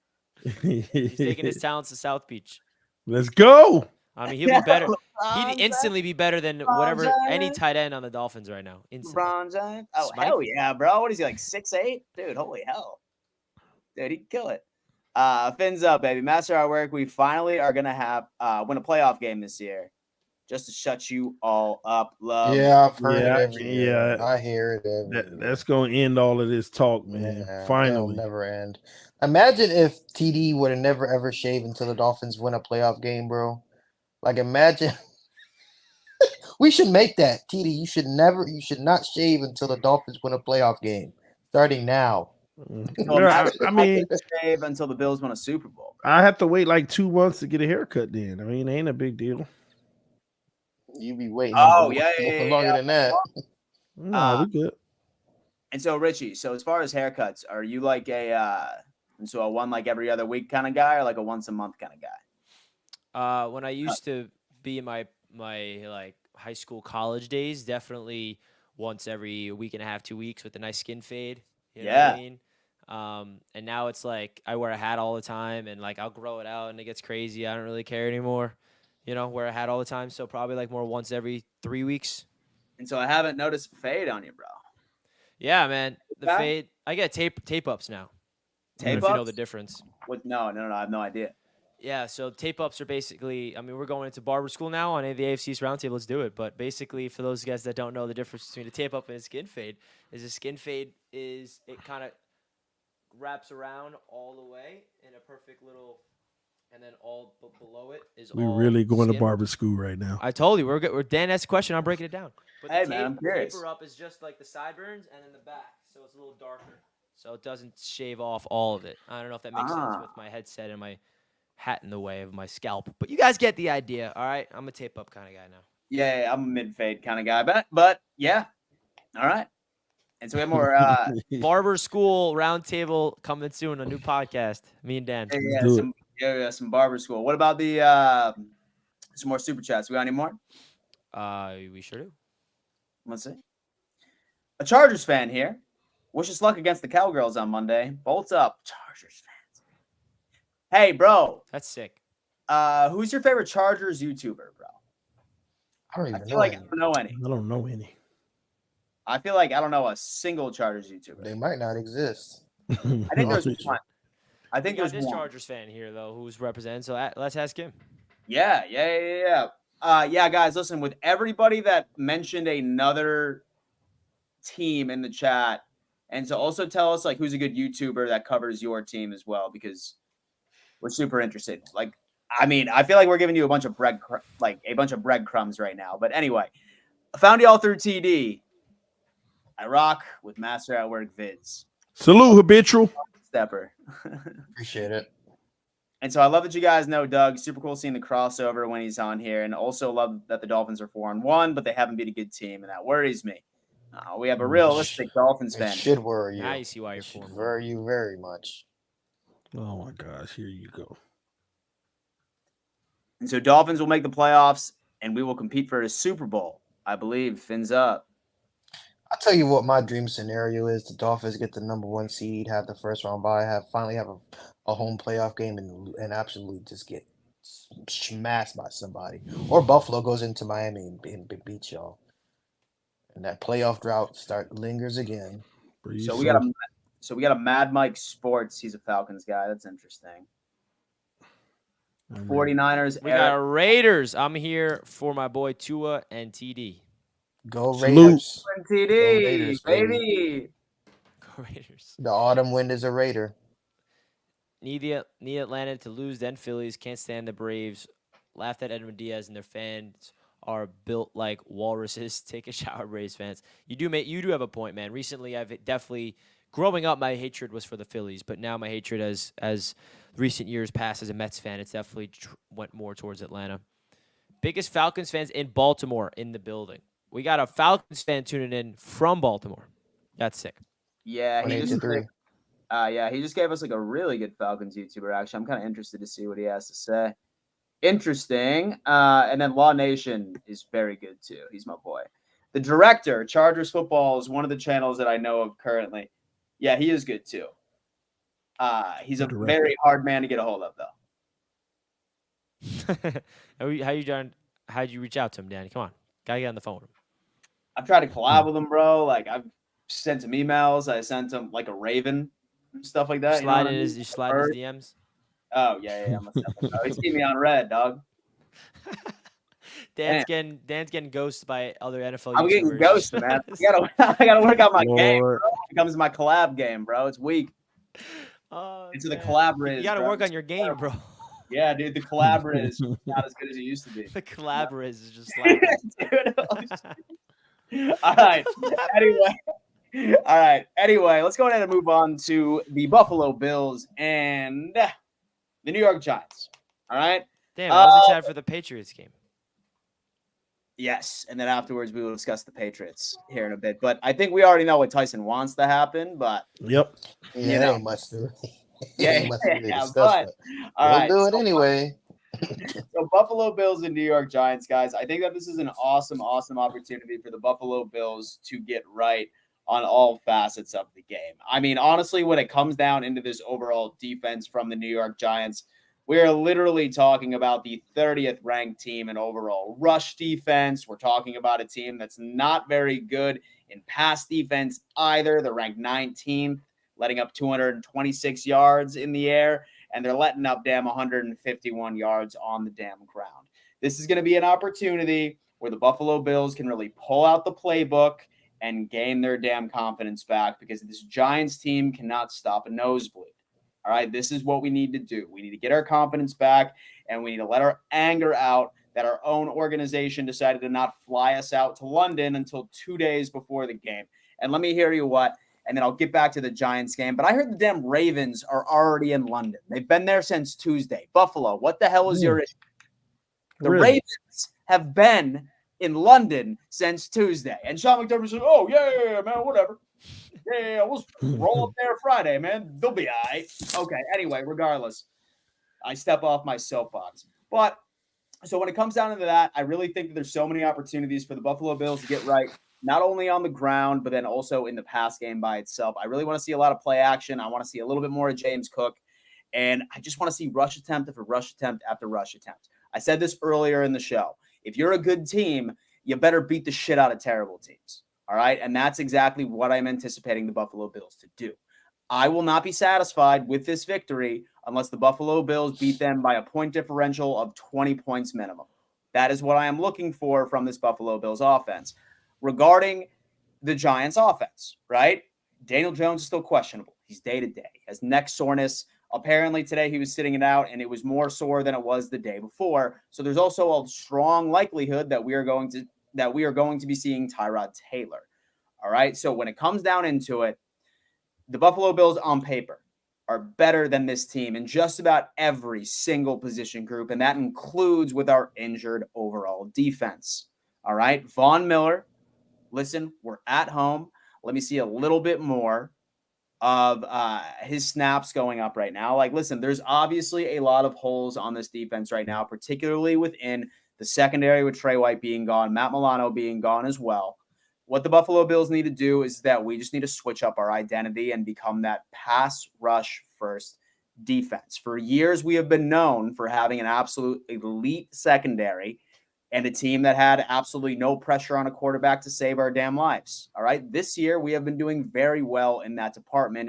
He's taking his talents to South Beach. Let's go. I mean, he'll be better. He'd instantly be better than whatever any tight end on the Dolphins right now. Instantly. LeBron James? Oh, hell yeah, bro. What is he, like 6'8"? Dude, holy hell. Dude, he'd kill it. Fins up, baby. Master Artwork. We finally are going to have win a playoff game this year. Just to shut you all up, love. Yeah, I've heard it every year. Yeah, I hear it every year. That's going to end all of this talk, man. Yeah, Finally. It'll never end. Imagine if TD would have never, ever shaved until the Dolphins win a playoff game, bro. Like, imagine. We should make that. TD, you should not shave until the Dolphins win a playoff game. Starting now. I mean, shave until the Bills win a Super Bowl. I have to wait like 2 months to get a haircut then. I mean, it ain't a big deal. You be waiting. Longer than that. No, we good. And so, Richie, as far as haircuts, are you like a one like every other week kind of guy, or like a once a month kind of When I used to be in my like high school, college days, definitely once every week and a half, 2 weeks with a nice skin fade. You know what I Yeah. mean? And now it's like I wear a hat all the time, and like I'll grow it out, and it gets crazy. I don't really care anymore. Wear a hat all the time, so probably like more once every 3 weeks. And so I haven't noticed a fade on you, bro. Yeah, man. The Okay. fade. I get tape ups now. I don't know Tape if you know ups? the difference. No, I have no idea. Yeah, so tape ups are basically, I mean, we're going into barber school now on the AFC East Roundtable. Let's do it. But basically, for those guys that don't know the difference between a tape up and a skin fade, a skin fade is it kind of wraps around all the way in a perfect little, and then all below it is We're all really going to skin. barber school right now. I told you, we're good. Dan asked a question. I'm breaking it down. But Hey, the man, I'm curious. taper up is just like the sideburns and then the back, so it's a little darker. So it doesn't shave off all of it. I don't know if that makes sense with my headset and my hat in the way of my scalp, but you guys get the idea. All right, I'm a tape up kind of guy now. Yeah, I'm a mid fade kind of guy, but yeah, all right. And so we have more barber school roundtable coming soon, a new podcast. Me and Dan. some barber school. What about the some more super chats? We got any more? We sure do. Let's see. A Chargers fan here. Wish us luck against the Cowgirls on Monday. Bolts up, Chargers fans. Hey, bro. That's sick. Who's your favorite Chargers YouTuber, bro? I don't even feel know like any. I don't know any. I don't know any. I feel like I don't know a single Chargers YouTuber. They might not exist. I think there's one. I think we got there's this one. Chargers fan here though, who's representing. So let's ask him. Yeah. Yeah, guys, listen. With everybody that mentioned another team in the chat, and to also tell us like who's a good YouTuber that covers your team as well, because we're super interested. Like, I mean, I feel like we're giving you a bunch of breadcrumbs right now. But anyway, I found y'all through TD. I rock with Master at Work Vids. Salute, habitual. Stepper. Appreciate it. And so I love that you guys know Doug. Super cool seeing the crossover when he's on here. And also love that the Dolphins are 4-1, but they haven't beat a good team, and that worries me. We have a realistic Dolphins fan. It should worry you. Now you see why you're It should 4-1. worry you very much. Oh my gosh, here you go. And so Dolphins will make the playoffs, and we will compete for a Super Bowl. I believe. Fins up. I'll tell you what my dream scenario is. The Dolphins get the #1 seed, have the first round bye, finally have a home playoff game and absolutely just get smashed by somebody. Or Buffalo goes into Miami and beats y'all. And that playoff drought lingers again. So we got a Mad Mike Sports. He's a Falcons guy. That's interesting. 49ers. We got Raiders. I'm here for my boy Tua and TD. Go Salute. Raiders. TD, Go Raiders, baby. Go Raiders. The autumn wind is a Raider. Need Atlanta to lose, then Phillies. Can't stand the Braves. Laughed at Edwin Diaz and their fans are built like walruses. Take a shower, Braves fans. You do have a point, man. Recently, I've definitely growing up, my hatred was for the Phillies, but now my hatred as recent years pass as a Mets fan, it's definitely went more towards Atlanta. Biggest Falcons fans in Baltimore in the building. We got a Falcons fan tuning in from Baltimore. That's sick. Yeah, he just 1-8-3. he just gave us like a really good Falcons YouTuber. Actually, I'm kind of interested to see what he has to say. Interesting. And then Law Nation is very good too. He's my boy. The director, Chargers football, is one of the channels that I know of currently. Yeah, he is good too. He's a very hard man to get a hold of, though. How'd you reach out to him, Danny? Come on, gotta get on the phone with him. I've tried to collab with him, bro. Like I've sent him emails. I sent him like a Raven, stuff like that. You slide his DMs. Oh yeah. He's keeping me on red, dog. Dan's getting ghosted by other NFL. I'm getting ghosted, man. I gotta work out my game, bro. It becomes my collab game, bro. It's weak. Into the collab You gotta work on your game, bro. Yeah, dude, the collab is not as good as it used to be. The collab is just like dude, All right. Anyway, let's go ahead and move on to the Buffalo Bills and the New York Giants. All right. Damn, I was excited for the Patriots game. Yes, and then afterwards we will discuss the Patriots here in a bit. But I think we already know what Tyson wants to happen. But yep, yeah, ain't much to but all right. we'll do it anyway. So Buffalo Bills and New York Giants, guys. I think that this is an awesome, awesome opportunity for the Buffalo Bills to get right on all facets of the game. I mean, honestly, when it comes down into this overall defense from the New York Giants, we are literally talking about the 30th ranked team in overall rush defense. We're talking about a team that's not very good in pass defense either. They're ranked 19th, letting up 226 yards in the air, and they're letting up 151 yards on the damn ground. This is going to be an opportunity where the Buffalo Bills can really pull out the playbook and gain their damn confidence back, because this Giants team cannot stop a nosebleed. All right, this is what we need to do. We need to get our confidence back, and we need to let our anger out that our own organization decided to not fly us out to London until 2 days before the game. And let me hear you what, and then I'll get back to the Giants game. But I heard the damn Ravens are already in London. They've been there since Tuesday. Buffalo, what the hell is your issue? The Ravens have been in London since Tuesday. And Sean McDermott said, oh, yeah, man, whatever. Yeah, we'll roll up there Friday, man. They'll be all right. Okay, anyway, regardless, I step off my soapbox. But so when it comes down to that, I really think that there's so many opportunities for the Buffalo Bills to get right, not only on the ground, but then also in the pass game by itself. I really want to see a lot of play action. I want to see a little bit more of James Cook. And I just want to see rush attempt after rush attempt after rush attempt. I said this earlier in the show. If you're a good team, you better beat the shit out of terrible teams. All right. And that's exactly what I'm anticipating the Buffalo Bills to do. I will not be satisfied with this victory unless the Buffalo Bills beat them by a point differential of 20 points minimum. That is what I am looking for from this Buffalo Bills offense. Regarding the Giants offense, right? Daniel Jones is still questionable. He's day to day. He has neck soreness. Apparently today he was sitting it out, and it was more sore than it was the day before. So there's also a strong likelihood that we are going to be seeing Tyrod Taylor. All right. So when it comes down into it, the Buffalo Bills on paper are better than this team in just about every single position group, and that includes with our injured overall defense. All right. Von Miller, listen, we're at home. Let me see a little bit more of his snaps going up right now. Like, listen, there's obviously a lot of holes on this defense right now, particularly within the secondary with Trey White being gone, Matt Milano being gone as well. What the Buffalo Bills need to do is that we just need to switch up our identity and become that pass rush first defense. For years, we have been known for having an absolute elite secondary and a team that had absolutely no pressure on a quarterback to save our damn lives. All right. This year, we have been doing very well in that department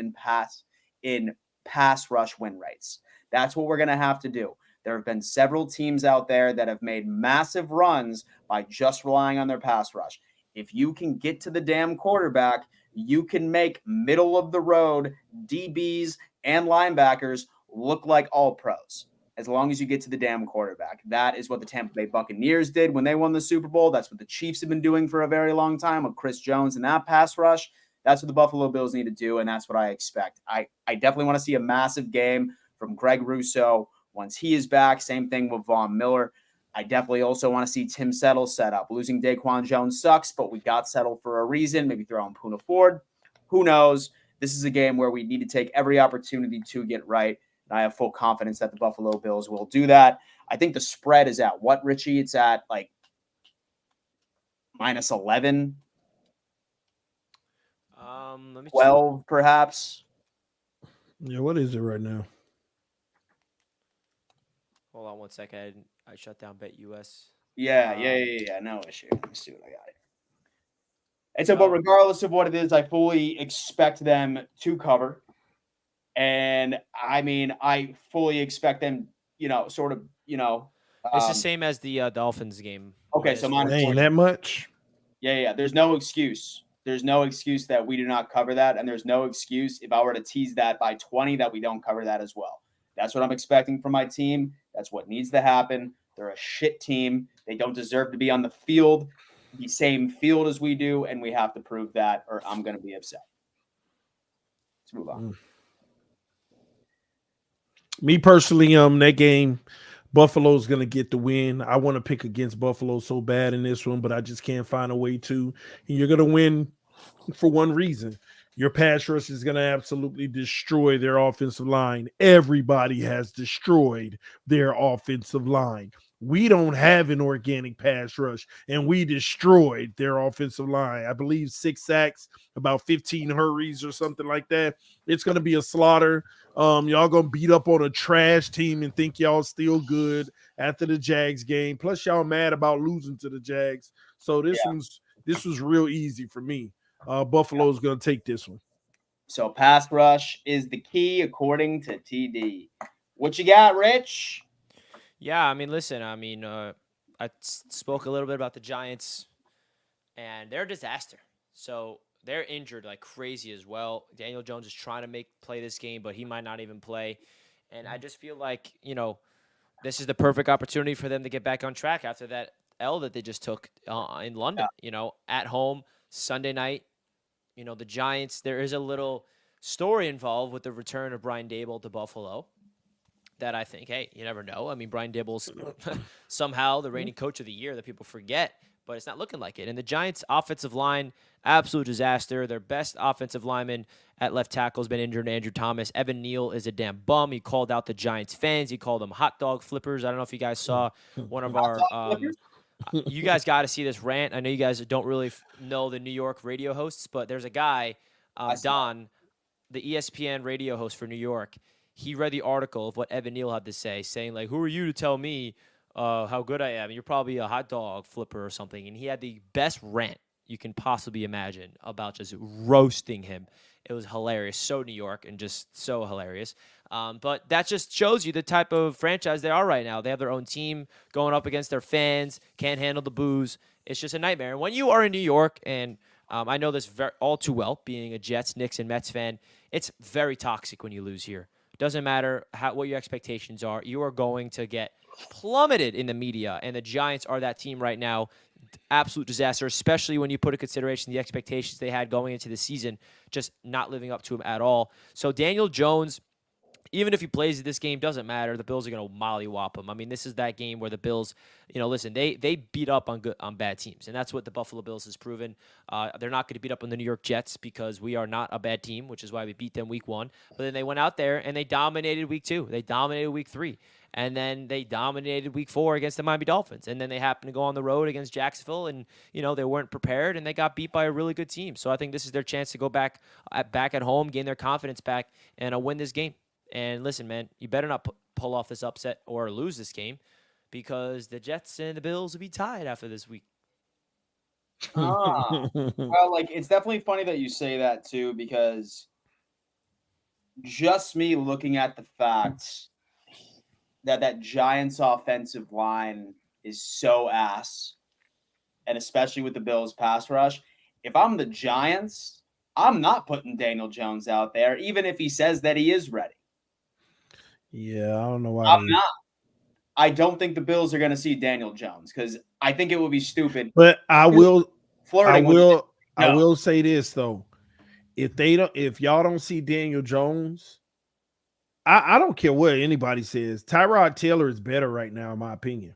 in pass rush win rates. That's what we're going to have to do. There have been several teams out there that have made massive runs by just relying on their pass rush. If you can get to the damn quarterback, you can make middle of the road DBs and linebackers look like all pros. As long as you get to the damn quarterback. That is what the Tampa Bay Buccaneers did when they won the Super Bowl. That's what the Chiefs have been doing for a very long time with Chris Jones and that pass rush. That's what the Buffalo Bills need to do, and that's what I expect. I definitely want to see a massive game from Greg Rousseau once he is back. Same thing with Von Miller. I definitely also want to see Tim Settle set up. Losing Daquan Jones sucks, but we got Settle for a reason. Maybe throw in Poona Ford. Who knows? This is a game where we need to take every opportunity to get right. I have full confidence that the Buffalo Bills will do that. I think the spread is at what, Richie? It's at like minus 11. Let me 12, perhaps. Yeah, what is it right now? hold on one second. I shut down BetUS. Yeah. No issue. Let me see what I got here. And so, but regardless of what it is, I fully expect them to cover. And I mean, I fully expect them, It's the same as the Dolphins game. Okay, so mine ain't that much. Yeah. There's no excuse. There's no excuse that we do not cover that. And there's no excuse if I were to tease that by 20 that we don't cover that as well. That's what I'm expecting from my team. That's what needs to happen. They're a shit team. They don't deserve to be on the field, the same field as we do. And we have to prove that or I'm going to be upset. Let's move on. Me personally, that game, Buffalo's going to get the win. I want to pick against Buffalo so bad in this one, but I just can't find a way to. And you're going to win for one reason. Your pass rush is going to absolutely destroy their offensive line. Everybody has destroyed their offensive line. We don't have an organic pass rush, and we destroyed their offensive line. I believe 6 sacks, about 15 hurries or something like that. It's going to be a slaughter. Y'all going to beat up on a trash team and think y'all still good after the Jags game. Plus, y'all mad about losing to the Jags. So this was real easy for me. Buffalo's going to take this one. So pass rush is the key, according to TD. What you got, Rich? Yeah, I mean, listen, I spoke a little bit about the Giants, and they're a disaster. So they're injured like crazy as well. Daniel Jones is trying to play this game, but he might not even play. And I just feel like, this is the perfect opportunity for them to get back on track after that L that they just took in London, at home, Sunday night. The Giants, there is a little story involved with the return of Brian Daboll to Buffalo that I think, hey, you never know. I mean, Brian Daboll's somehow the reigning coach of the year that people forget, but it's not looking like it. And the Giants' offensive line, absolute disaster. Their best offensive lineman at left tackle has been injured, Andrew Thomas. Evan Neal is a damn bum. He called out the Giants fans. He called them hot dog flippers. I don't know if you guys saw one of our you guys got to see this rant. I know you guys don't really know the New York radio hosts, but there's a guy, Don, the ESPN radio host for New York. He read the article of what Evan Neal had to say, saying, like, who are you to tell me how good I am? You're probably a hot dog flipper or something. And he had the best rant you can possibly imagine about just roasting him. It was hilarious. So New York and just so hilarious. But that just shows you the type of franchise they are right now. They have their own team going up against their fans, can't handle the booze. It's just a nightmare. And when you are in New York, and I know this all too well, being a Jets, Knicks, and Mets fan, it's very toxic when you lose here. Doesn't matter what your expectations are. You are going to get plummeted in the media, and the Giants are that team right now. Absolute disaster, especially when you put in consideration the expectations they had going into the season, just not living up to them at all. So Daniel Jones, even if he plays this game, doesn't matter. The Bills are going to mollywop him. I mean, this is that game where the Bills, listen, they beat up on bad teams, and that's what the Buffalo Bills has proven. They're not going to beat up on the New York Jets because we are not a bad team, which is why we beat them week 1. But then they went out there and they dominated week 2. They dominated week 3. And then they dominated week 4 against the Miami Dolphins. And then they happened to go on the road against Jacksonville, and, they weren't prepared, and they got beat by a really good team. So I think this is their chance to go back at home, gain their confidence back, and win this game. And listen, man, you better not pull off this upset or lose this game, because the Jets and the Bills will be tied after this week. Well, it's definitely funny that you say that too, because just me looking at the facts that Giants offensive line is so ass, and especially with the Bills pass rush, if I'm the Giants, I'm not putting Daniel Jones out there, even if he says that he is ready. Yeah, I don't know why. I'm not. I don't think the Bills are going to see Daniel Jones, because I think it would be stupid. But I will say this though: if y'all don't see Daniel Jones, I don't care what anybody says. Tyrod Taylor is better right now, in my opinion.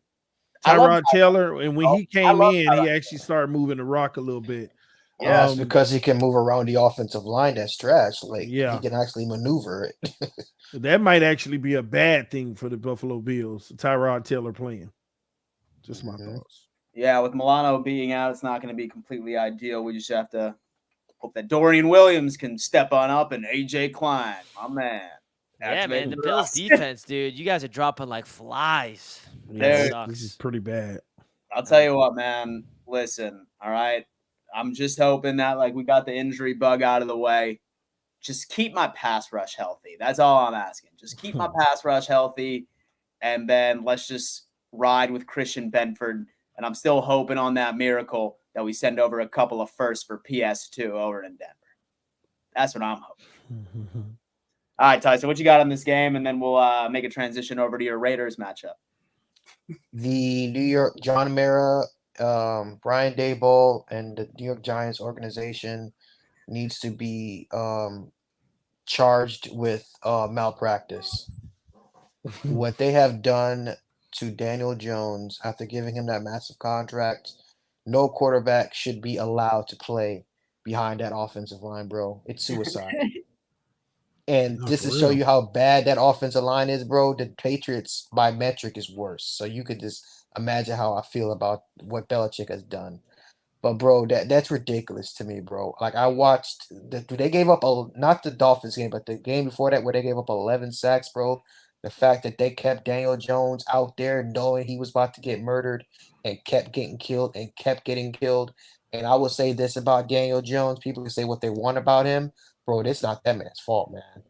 Tyrod Taylor, and when he came in, he actually started moving the rock a little bit. Yeah, it's because he can move around the offensive line that's trash. He can actually maneuver it. That might actually be a bad thing for the Buffalo Bills, Tyrod Taylor playing. Just my thoughts. Yeah, with Milano being out, it's not going to be completely ideal. We just have to hope that Dorian Williams can step on up, and A.J. Klein, my man. Yeah, man, the Bills defense, dude. You guys are dropping like flies. Yeah, this is pretty bad. I'll tell you what, man. Listen, all right? I'm just hoping that we got the injury bug out of the way. Just keep my pass rush healthy. That's all I'm asking. Just keep my pass rush healthy, and then let's just ride with Christian Benford. And I'm still hoping on that miracle that we send over a couple of firsts for PS2 over in Denver. That's what I'm hoping. All right, Tyson, what you got on this game? And then we'll make a transition over to your Raiders matchup. The New York John Mara, Brian Daboll, and the New York Giants organization needs to be charged with malpractice. What they have done to Daniel Jones after giving him that massive contract, no quarterback should be allowed to play behind that offensive line, bro. It's suicide. And No, just for to show real. you how bad that offensive line is, bro, the Patriots by metric is worse. So you could just imagine how I feel about what Belichick has done. But bro, that's ridiculous to me, bro. Like I watched they gave up not the Dolphins game, but the game before that where they gave up 11 sacks, bro. The fact that they kept Daniel Jones out there knowing he was about to get murdered and kept getting killed and kept getting killed. And I will say this about Daniel Jones, people can say what they want about him, bro. It's not that man's fault, man.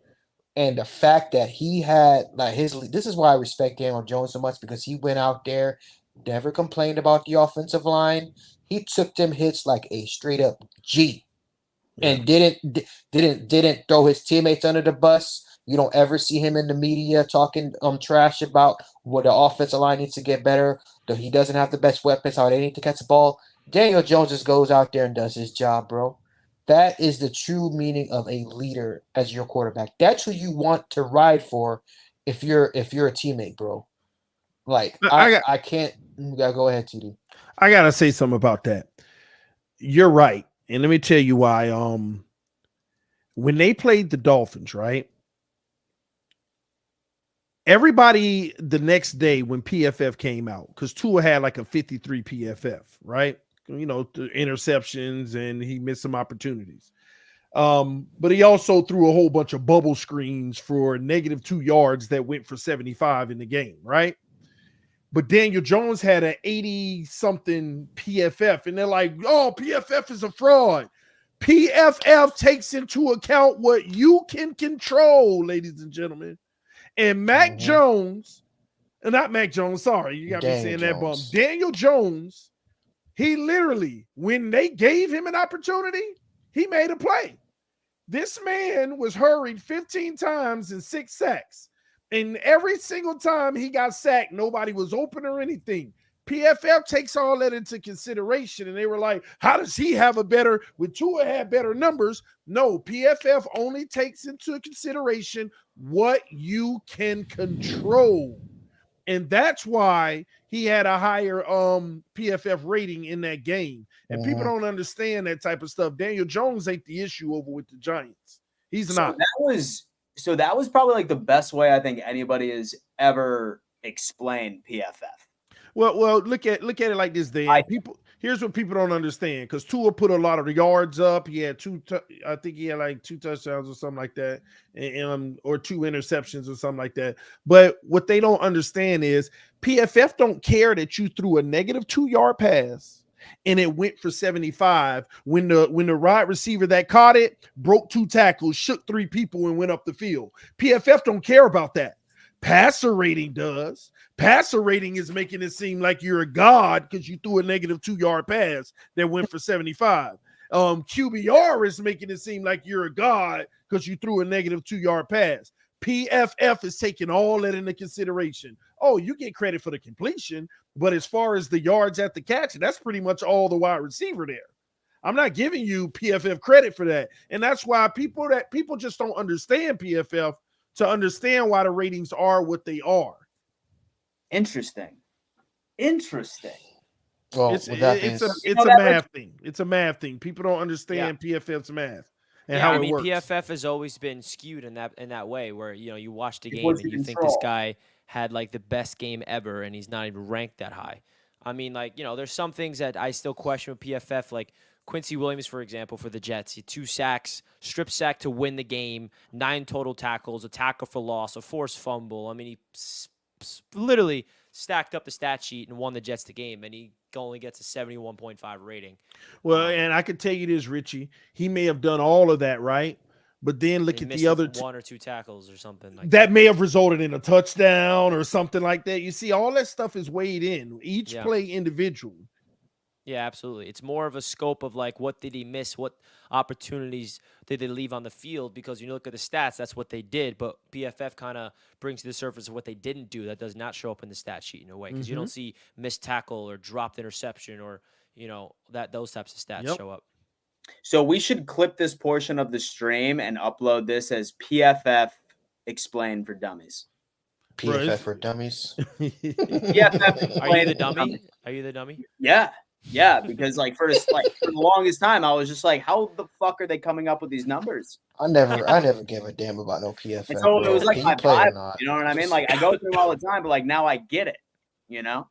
And the fact that he had like this is why I respect Daniel Jones so much because he went out there, never complained about the offensive line. He took them hits like a straight up G and didn't throw his teammates under the bus. You don't ever see him in the media talking trash about what the offensive line needs to get better. Though he doesn't have the best weapons, how they need to catch the ball. Daniel Jones just goes out there and does his job, bro. That is the true meaning of a leader as your quarterback. That's who you want to ride for if you're a teammate, bro. Like I can't go ahead, TD. I gotta say something about that. You're right, and let me tell you why. When they played the Dolphins, right? Everybody the next day when PFF came out, because Tua had like a 53 PFF, right? You know, the interceptions and he missed some opportunities. But he also threw a whole bunch of bubble screens for -2 yards that went for 75 in the game, right? But Daniel Jones had an 80-something PFF, and they're like, oh, PFF is a fraud. PFF takes into account what you can control, ladies and gentlemen. And Mac Jones, not Mac Jones, sorry, you got me saying that bum. Daniel Jones, he literally, when they gave him an opportunity, he made a play. This man was hurried 15 times and 6 sacks. And every single time he got sacked, nobody was open or anything. PFF takes all that into consideration, and they were like, how does he have a better, when Tua had better numbers? No, PFF only takes into consideration what you can control. And that's why he had a higher PFF rating in that game. And people don't understand that type of stuff. Daniel Jones ain't the issue over with the Giants. He's not. That was probably like the best way I think anybody has ever explained PFF. Well, look at it like this, Dan. Here's what people don't understand, because Tua put a lot of the yards up. He had I think he had like 2 touchdowns or something like that, and or 2 interceptions or something like that. But what they don't understand is PFF don't care that you threw a -2 yard pass and it went for 75 when the wide receiver that caught it broke 2 tackles, shook 3 people, and went up the field. PFF don't care about that. Passer rating does. Passer rating is making it seem like you're a god because you threw a -2 yard pass that went for 75. QBR is making it seem like you're a god because you threw a -2 yard pass. PFF is taking all that into consideration. Oh, you get credit for the completion, but as far as the yards at the catch, that's pretty much all the wide receiver there. I'm not giving you PFF credit for that. And that's why people just don't understand PFF to understand why the ratings are what they are. Interesting. Well, it's a math thing. It's a math thing. People don't understand PFF's math and how it works. PFF has always been skewed in that way, where you watch the game and you think this guy had like the best game ever, and he's not even ranked that high. I mean, like, there's some things that I still question with PFF, like Quincy Williams, for example, for the Jets. He had 2 sacks, strip sack to win the game, 9 total tackles, a tackle for loss, a forced fumble. I mean, he literally stacked up the stat sheet and won the Jets the game, and he only gets a 71.5 rating. Well, and I could tell you this, Richie. He may have done all of that, right? But then look at the other 1 or 2 tackles or something like that may have resulted in a touchdown or something like that. You see, all that stuff is weighed in. Each play individual. Yeah, absolutely. It's more of a scope of like, what did he miss? What opportunities did they leave on the field? Because you look at the stats, that's what they did. But PFF kind of brings to the surface of what they didn't do that does not show up in the stat sheet in a way. Because you don't see missed tackle or dropped interception or, those types of stats show up. So we should clip this portion of the stream and upload this as PFF explained for dummies. PFF for dummies. PFF Are you the dummy? Are you the dummy? Yeah. Yeah, because like for the longest time, I was just like, how the fuck are they coming up with these numbers? I never gave a damn about no PFF, And so it bro. was like Can my you play or Bible, not? you know what I mean? Like I go through them all the time, but like now I get it, you know?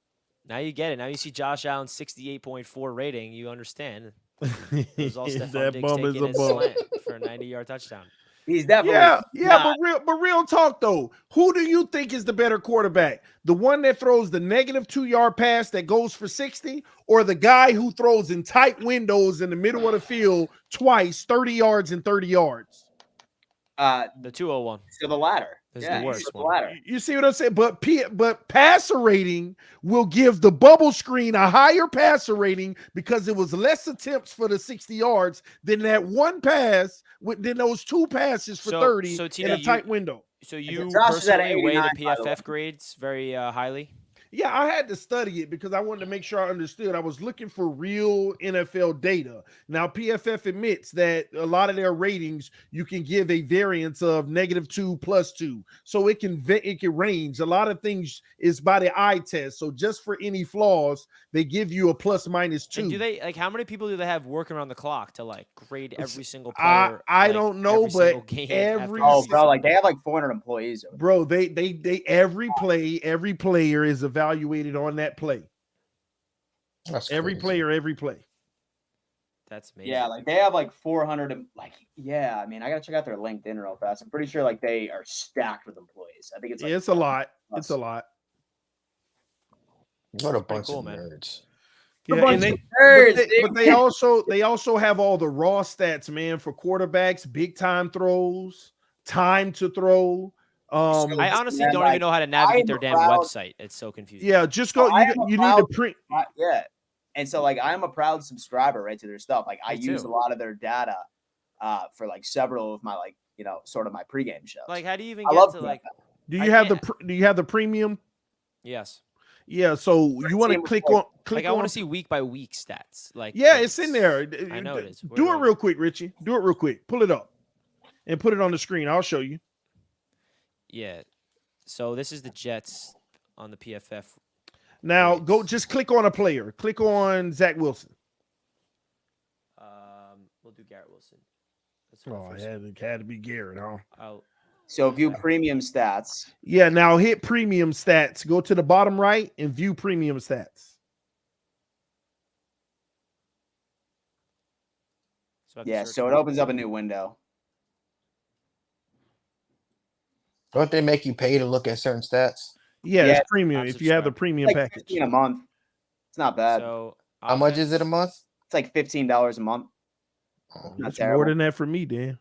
Now you get it. Now you see Josh Allen's 68.4 rating. You understand. It was all Stephon That Diggs bum is taking a his bum. slant for a 90-yard touchdown. He's definitely Yeah, not. but real talk though, who do you think is the better quarterback? The one that throws the negative 2-yard pass that goes for 60, or the guy who throws in tight windows in the middle of the field twice, 30 yards and 30 yards? The 201. So the latter. Is Yeah, the worst the one. latter. You see what I'm saying? But passer rating will give the bubble screen a higher passer rating because it was less attempts for the 60 yards than that one pass than those two passes for 30 in a tight window. So you Josh is at personally weigh the 89, by the way. PFF grades very highly? Yeah, I had to study it because I wanted to make sure I understood. I was looking for real NFL data. Now, PFF admits that a lot of their ratings, you can give a variance of -2 +2. So it can range. A lot of things is by the eye test. So just for any flaws, they give you a ±2. And do they how many people do they have working around the clock to like grade every single player? I don't know, but Oh, bro, like they have like 400 employees. Bro, they every player is evaluated on that play. That's every crazy. player, every play. That's amazing. Yeah, like they have like 400. Yeah, I mean, I gotta check out their LinkedIn real fast. I'm pretty sure like they are stacked with employees. I think it's like it's a lot. It's a lot. What a bunch cool, of man. nerds. Yeah, and they also have all the raw stats, man, for quarterbacks, big time throws, time to throw. I honestly don't even know how to navigate their damn website. It's so confusing. Yeah, just go. You need to print. Yeah, and so like I'm a proud subscriber, right, to their stuff. Like I Me use too. a lot of their data for like several of my like sort of my pregame shows. Like, how do you even I get love to that. like? Do you have the premium? Yes. Yeah, so you want to click on. Like, I want to see week by week stats. Like, yeah, it's in there. I know it is. Do it real quick, Richie. Do it real quick. Pull it up and put it on the screen. I'll show you. Yeah. So this is the Jets on the PFF. Now go. Just click on a player. Click on Zach Wilson. We'll do Garrett Wilson. It had to be Garrett, huh? So view premium stats. Yeah, now hit premium stats. Go to the bottom right and view premium stats. Yeah, so it opens up a new window. Don't they make you pay to look at certain stats? Yeah, it's premium. If you have the premium like package. $15 a month. It's not bad. So how much is it a month? It's like $15 a month. That's more than that for me, Dan.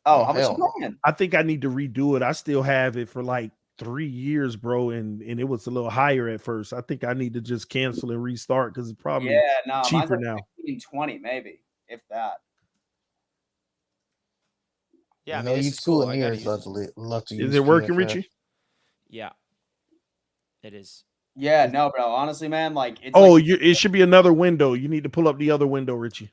Oh, how much you paying? I think I need to redo it. I still have it for like 3 years, bro, and it was a little higher at first. I think I need to just cancel and restart because it's probably cheaper like now. 15, 20 maybe, if that. Yeah, you cool in here. Love to use. Is it working, Richie? Yeah, it is. Yeah, no, bro. Honestly, man, like it's. It should be another window. You need to pull up the other window, Richie.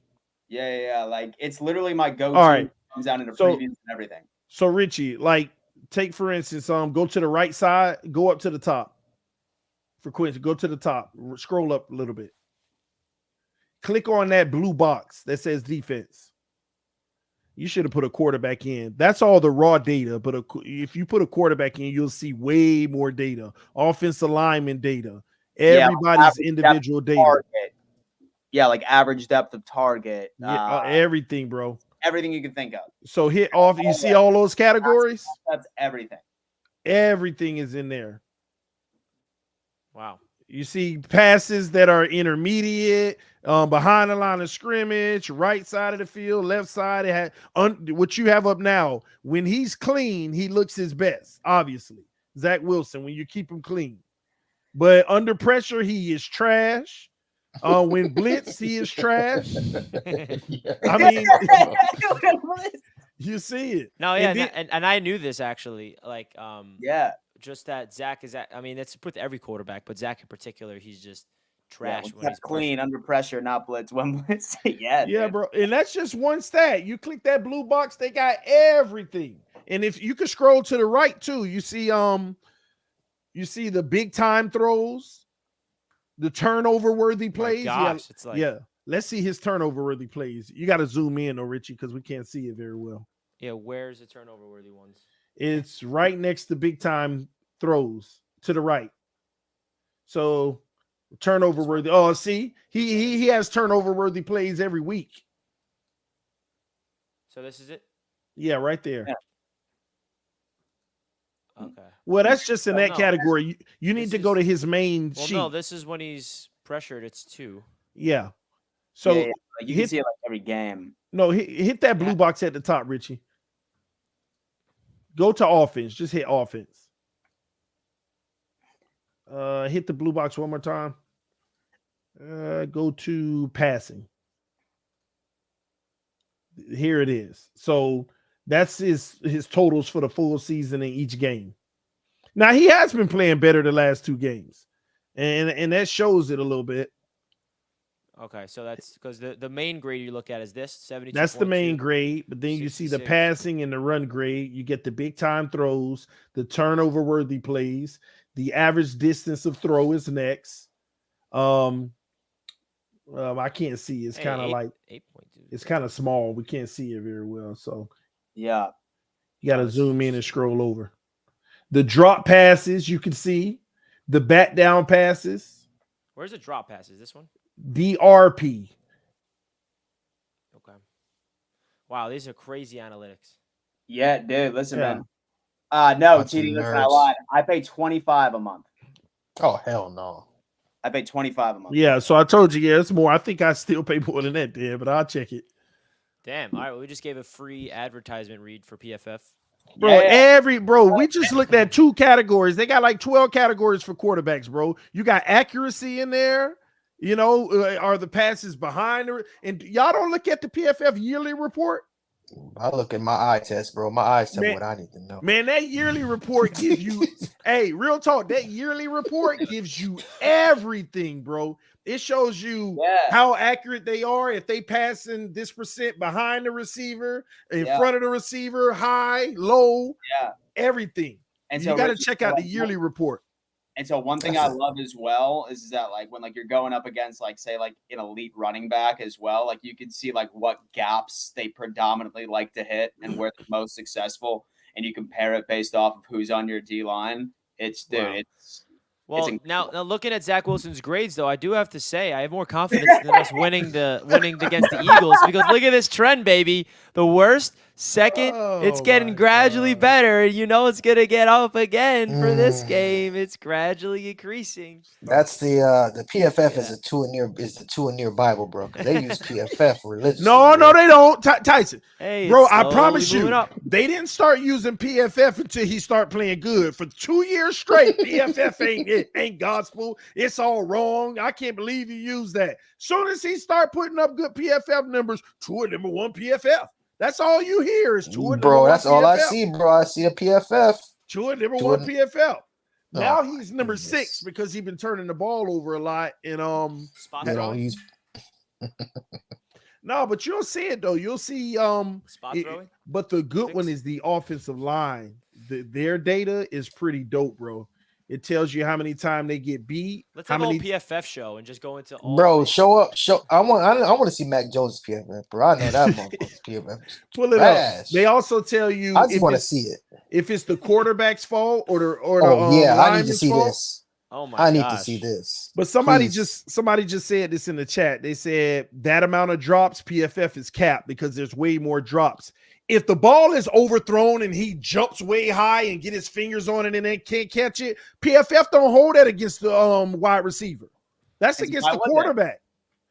Yeah. Like it's literally my go-to. All right. Comes down into previews and everything. So Richie, like, take for instance, go to the right side, go up to the top. For Quincy, go to the top, scroll up a little bit. Click on that blue box that says defense. You should have put a quarterback in. That's all the raw data. But if you put a quarterback in, you'll see way more data. Offensive lineman data. Everybody's individual data. Target. Yeah, like average depth of target. Yeah, everything, bro. Everything you can think of. So hit off. You see all those categories? That's everything. Everything is in there. Wow. You see passes that are intermediate, behind the line of scrimmage, right side of the field, left side. What you have up now. When he's clean, he looks his best, obviously. Zach Wilson, when you keep him clean. But under pressure, he is trash. When blitz, he is trash. I mean, you see it. No, yeah, and I knew this actually. Like, yeah. Just that Zach is I mean, it's with every quarterback, but Zach in particular, he's just trash when he's clean, under pressure, not blitz. When blitz, yeah, bro. And that's just one stat. You click that blue box, they got everything. And if you can scroll to the right too, you see the big time throws. The turnover worthy My plays. gosh, it's like Yeah. Let's see his turnover worthy plays. You got to zoom in, though, Richie, because we can't see it very well. yeah. Where's the turnover worthy ones? It's right next to big time throws to the right. So turnover worthy. Oh, see, he has turnover worthy plays every week. So this is it. Yeah, right there. Yeah. Okay. Well, that's just in that no. category. You need This to go is- to his main Well, sheet. no, this is when he's pressured. It's 2. Yeah. So yeah. Like, you can hit- see it like every game. no, hit that blue box at the top, Richie. Go to offense. Just hit offense. Hit the blue box one more time. Go to passing. Here it is. So that's his totals for the full season in each game. Now he has been playing better the last 2 games, and that shows it a little bit. Okay, so that's because the main grade you look at is this 72. That's the main grade, but then you see the 66. passing and the run grade. You get the big time throws, the turnover worthy plays, the average distance of throw is next. I can't see. It's kind of like 8.2. it's kind of small. We can't see it very well, so Yeah. you got to zoom in and scroll over. The drop passes you can see, the back down passes, Where's the drop passes? This one. DRP. Okay. Wow, these are crazy analytics. Yeah, dude. Listen, Yeah. man. No, Bunch of TD, listen, I nerds. lied. I pay $25 a month. Oh hell no. I pay $25 a month. Yeah, so I told you, yeah, it's more. I think I still pay more than that, there, but I'll check it. Damn. All right, well, we just gave a free advertisement read for PFF. Bro, Yeah. we just looked at 2 categories. They got like 12 categories for quarterbacks, bro. You got accuracy in there. Are the passes behind her? And y'all don't look at the PFF yearly report? I look at my eye test, bro. My eyes tell me Man- what I need to know. Man, that yearly report gives you, hey, real talk, that yearly report gives you everything, bro. It shows you how accurate they are, if they passing this percent behind the receiver, in front of the receiver, high, low, everything. And You so got to Richie, check out the yearly report. And so one thing I love as well is that like when like you're going up against like say like an elite running back as well, like you can see like what gaps they predominantly like to hit and where they're most successful, and you compare it based off of who's on your D line. It's Well, now looking at Zach Wilson's grades, though, I do have to say I have more confidence than us winning against the Eagles, because look at this trend, baby. The worst, second, it's getting gradually better. It's gonna get up again for this game. It's gradually increasing. That's the PFF is the 2 and near Bible, bro. Because they use PFF religiously. No, they don't. Tyson, Hey, bro, it's I slowly promise you, moving up. they didn't start using PFF until he started playing good. For 2 years straight, PFF ain't gospel. It's all wrong. I can't believe you use that. Soon as he start putting up good PFF numbers, 2 and number 1 PFF. That's all you hear is 2 and number 1 Bro, that's PFF. all I see, bro. I see a PFF. 2 and number 1 PFF. Now Oh, he's number goodness. 6 because he's been turning the ball over a lot. And Spot They don't throwing. use no, but you'll see it though. You'll see Spot throwing. but the good one Picks? is the offensive line. Their data is pretty dope, bro. It tells you how many times they get beat. Let's how have a many whole PFF show and just go into all. Bro, the- show up. I want to see Mac Jones' PFF, bro. I know that motherfucker's PFF. pull it Trash. up. They also tell you I just want to see it. if it's the quarterback's fault or the Yeah, I need to lineman's see fault. this. Oh my! I need to gosh. see this. But somebody Please. just said this in the chat. They said that amount of drops, PFF is capped because there's way more drops. If the ball is overthrown and he jumps way high and get his fingers on it and then can't catch it, PFF don't hold that against the wide receiver. That's against the quarterback.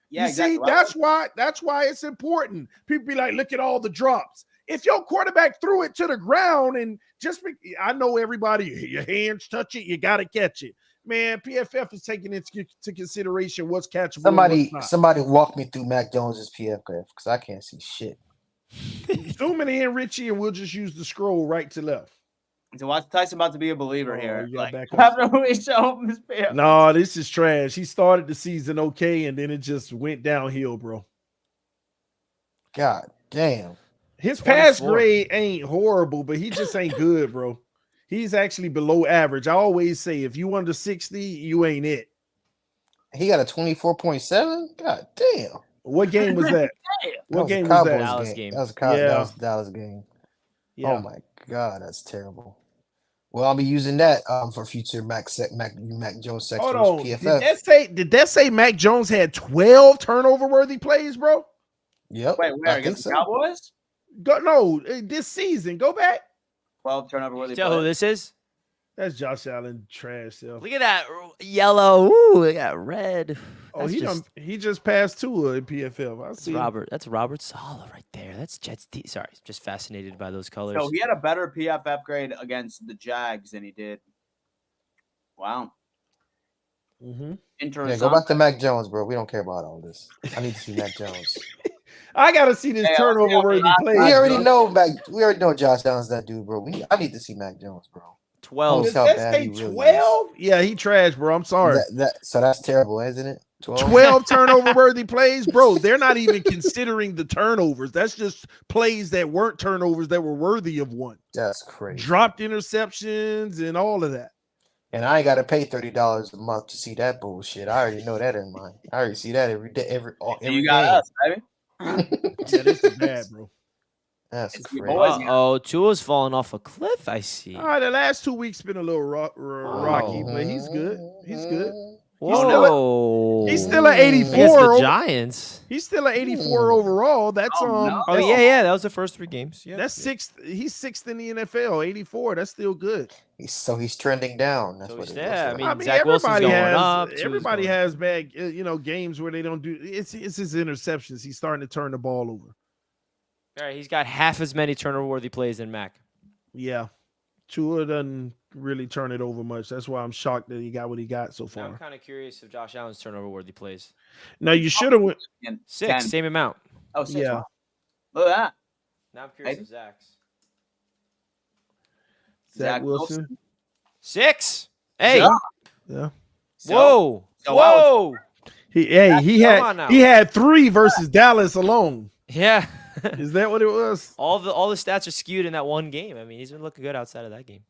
Yeah, you exactly. see, that's why it's important. People be like, look at all the drops. If your quarterback threw it to the ground and I know everybody, your hands touch it, you got to catch it. Man, PFF is taking into consideration what's catchable. Somebody walk me through Mac Jones's PFF because I can't see shit. Zoom it in, Richie, and we'll just use the scroll right to left. So watch Tyson about to be a believer here. You got back after we show him his PFF. No, this is trash. He started the season okay, and then it just went downhill, bro. God damn. His pass grade ain't horrible, but he just ain't good, bro. He's actually below average. I always say if you under 60, you ain't it. He got a 24.7. God damn. What game was that? What was a game was that? Cowboys Dallas game. That was Yeah. a Dallas game. Yeah. Oh my God, that's terrible. Well, I'll be using that for future Mac Jones sections. Hold on. PFF. Did that say Mac Jones had 12 turnover worthy plays, bro? Yep. Wait, where? I think Against the so. Cowboys? No, this season. Go back. 12 turnover worthy Tell who plays. this is? That's Josh Allen trash self. Look at that yellow. Ooh, look at that red. Oh, That's he just passed Tua in PFF. I see. That's Robert Saleh right there. That's Jets. Sorry, just fascinated by those colors. So he had a better PFF grade against the Jags than he did. Wow. Mm-hmm. Interesting. Yeah, go back to Mac Jones, bro. We don't care about all this. I need to see Mac Jones. I gotta see this turnover worthy plays. We already know Josh Allen's that dude, bro. I need to see Mac Jones, bro. 12. Does how that bad say he really 12? Yeah, he trash, bro. I'm sorry. So that's terrible, isn't it? 12 turnover worthy plays, bro. They're not even considering the turnovers. That's just plays that weren't turnovers that were worthy of one. That's crazy. Dropped interceptions and all of that. And I ain't got to pay $30 a month to see that bullshit. I already know that in mind. I already see that every day, every you got game. us, baby. Yeah, this is bad, bro. That's It's crazy. boys. Oh, Tua's falling off a cliff. I see. All right, the last 2 weeks been a little rocky, but he's good. He's good. Whoa. He's still at 84. Against the Giants. He's still at 84 overall. That's no. Oh yeah, that was the first 3 games. Yeah, That's sixth. He's sixth in the NFL. 84. That's still good. He's trending down. That's So what he's it there. looks I like. mean, Zach Wilson's everybody going has up, Tua's everybody going- has bad games where they don't do. It's his interceptions. He's starting to turn the ball over. All right, he's got half as many turnover-worthy plays than Mac. Yeah, Tua doesn't really turn it over much. That's why I'm shocked that he got what he got so Now I'm far. kind of curious of Josh Allen's turnover-worthy plays. Now you should have went. 6, 10. same amount. Oh, 6. Yeah. Wow. Look at that. Now I'm curious Maybe. of Zach's. Zach Wilson. 6. Hey. Yeah. Yeah. Whoa. So Whoa. He Come on now. had 3 versus Dallas alone. Yeah. Is that what it was? all the stats are skewed in that one game. I mean, he's been looking good outside of that game.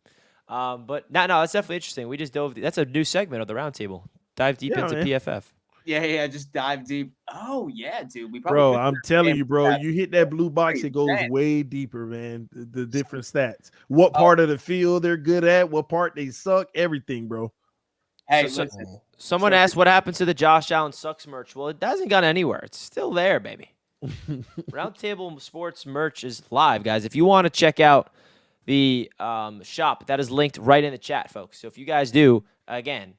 But no, that's definitely interesting. We just dove. That's a new segment of the roundtable. Dive deep into man. PFF. Yeah, just dive deep. Oh, yeah, dude. We probably Bro, could- I'm telling you, bro, you hit that blue box, it goes Insane. way deeper, man. The different stats. What part of the field they're good at, what part they suck, everything, bro. Hey, So- listen. Someone So- asked what happened to the Josh Allen sucks merch. Well, it hasn't gone anywhere. It's still there, baby. Roundtable Sports merch is live, guys. If you want to check out the shop, that is linked right in the chat, folks. So if you guys do, again,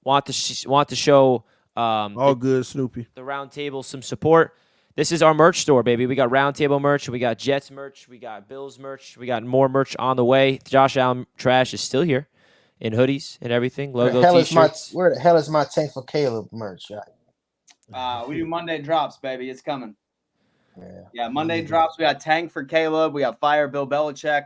want to show All good, Snoopy. the Roundtable some support, this is our merch store, baby. We got Roundtable merch, we got Jets merch, we got Bills merch, we got more merch on the way. Josh Allen trash is still here in hoodies and everything, logo T-shirts. Where the hell is my Tank for Caleb merch? We do Monday drops, baby. It's coming. Yeah, Monday Mhm. drops. We got Tank for Caleb. We got Fire Bill Belichick.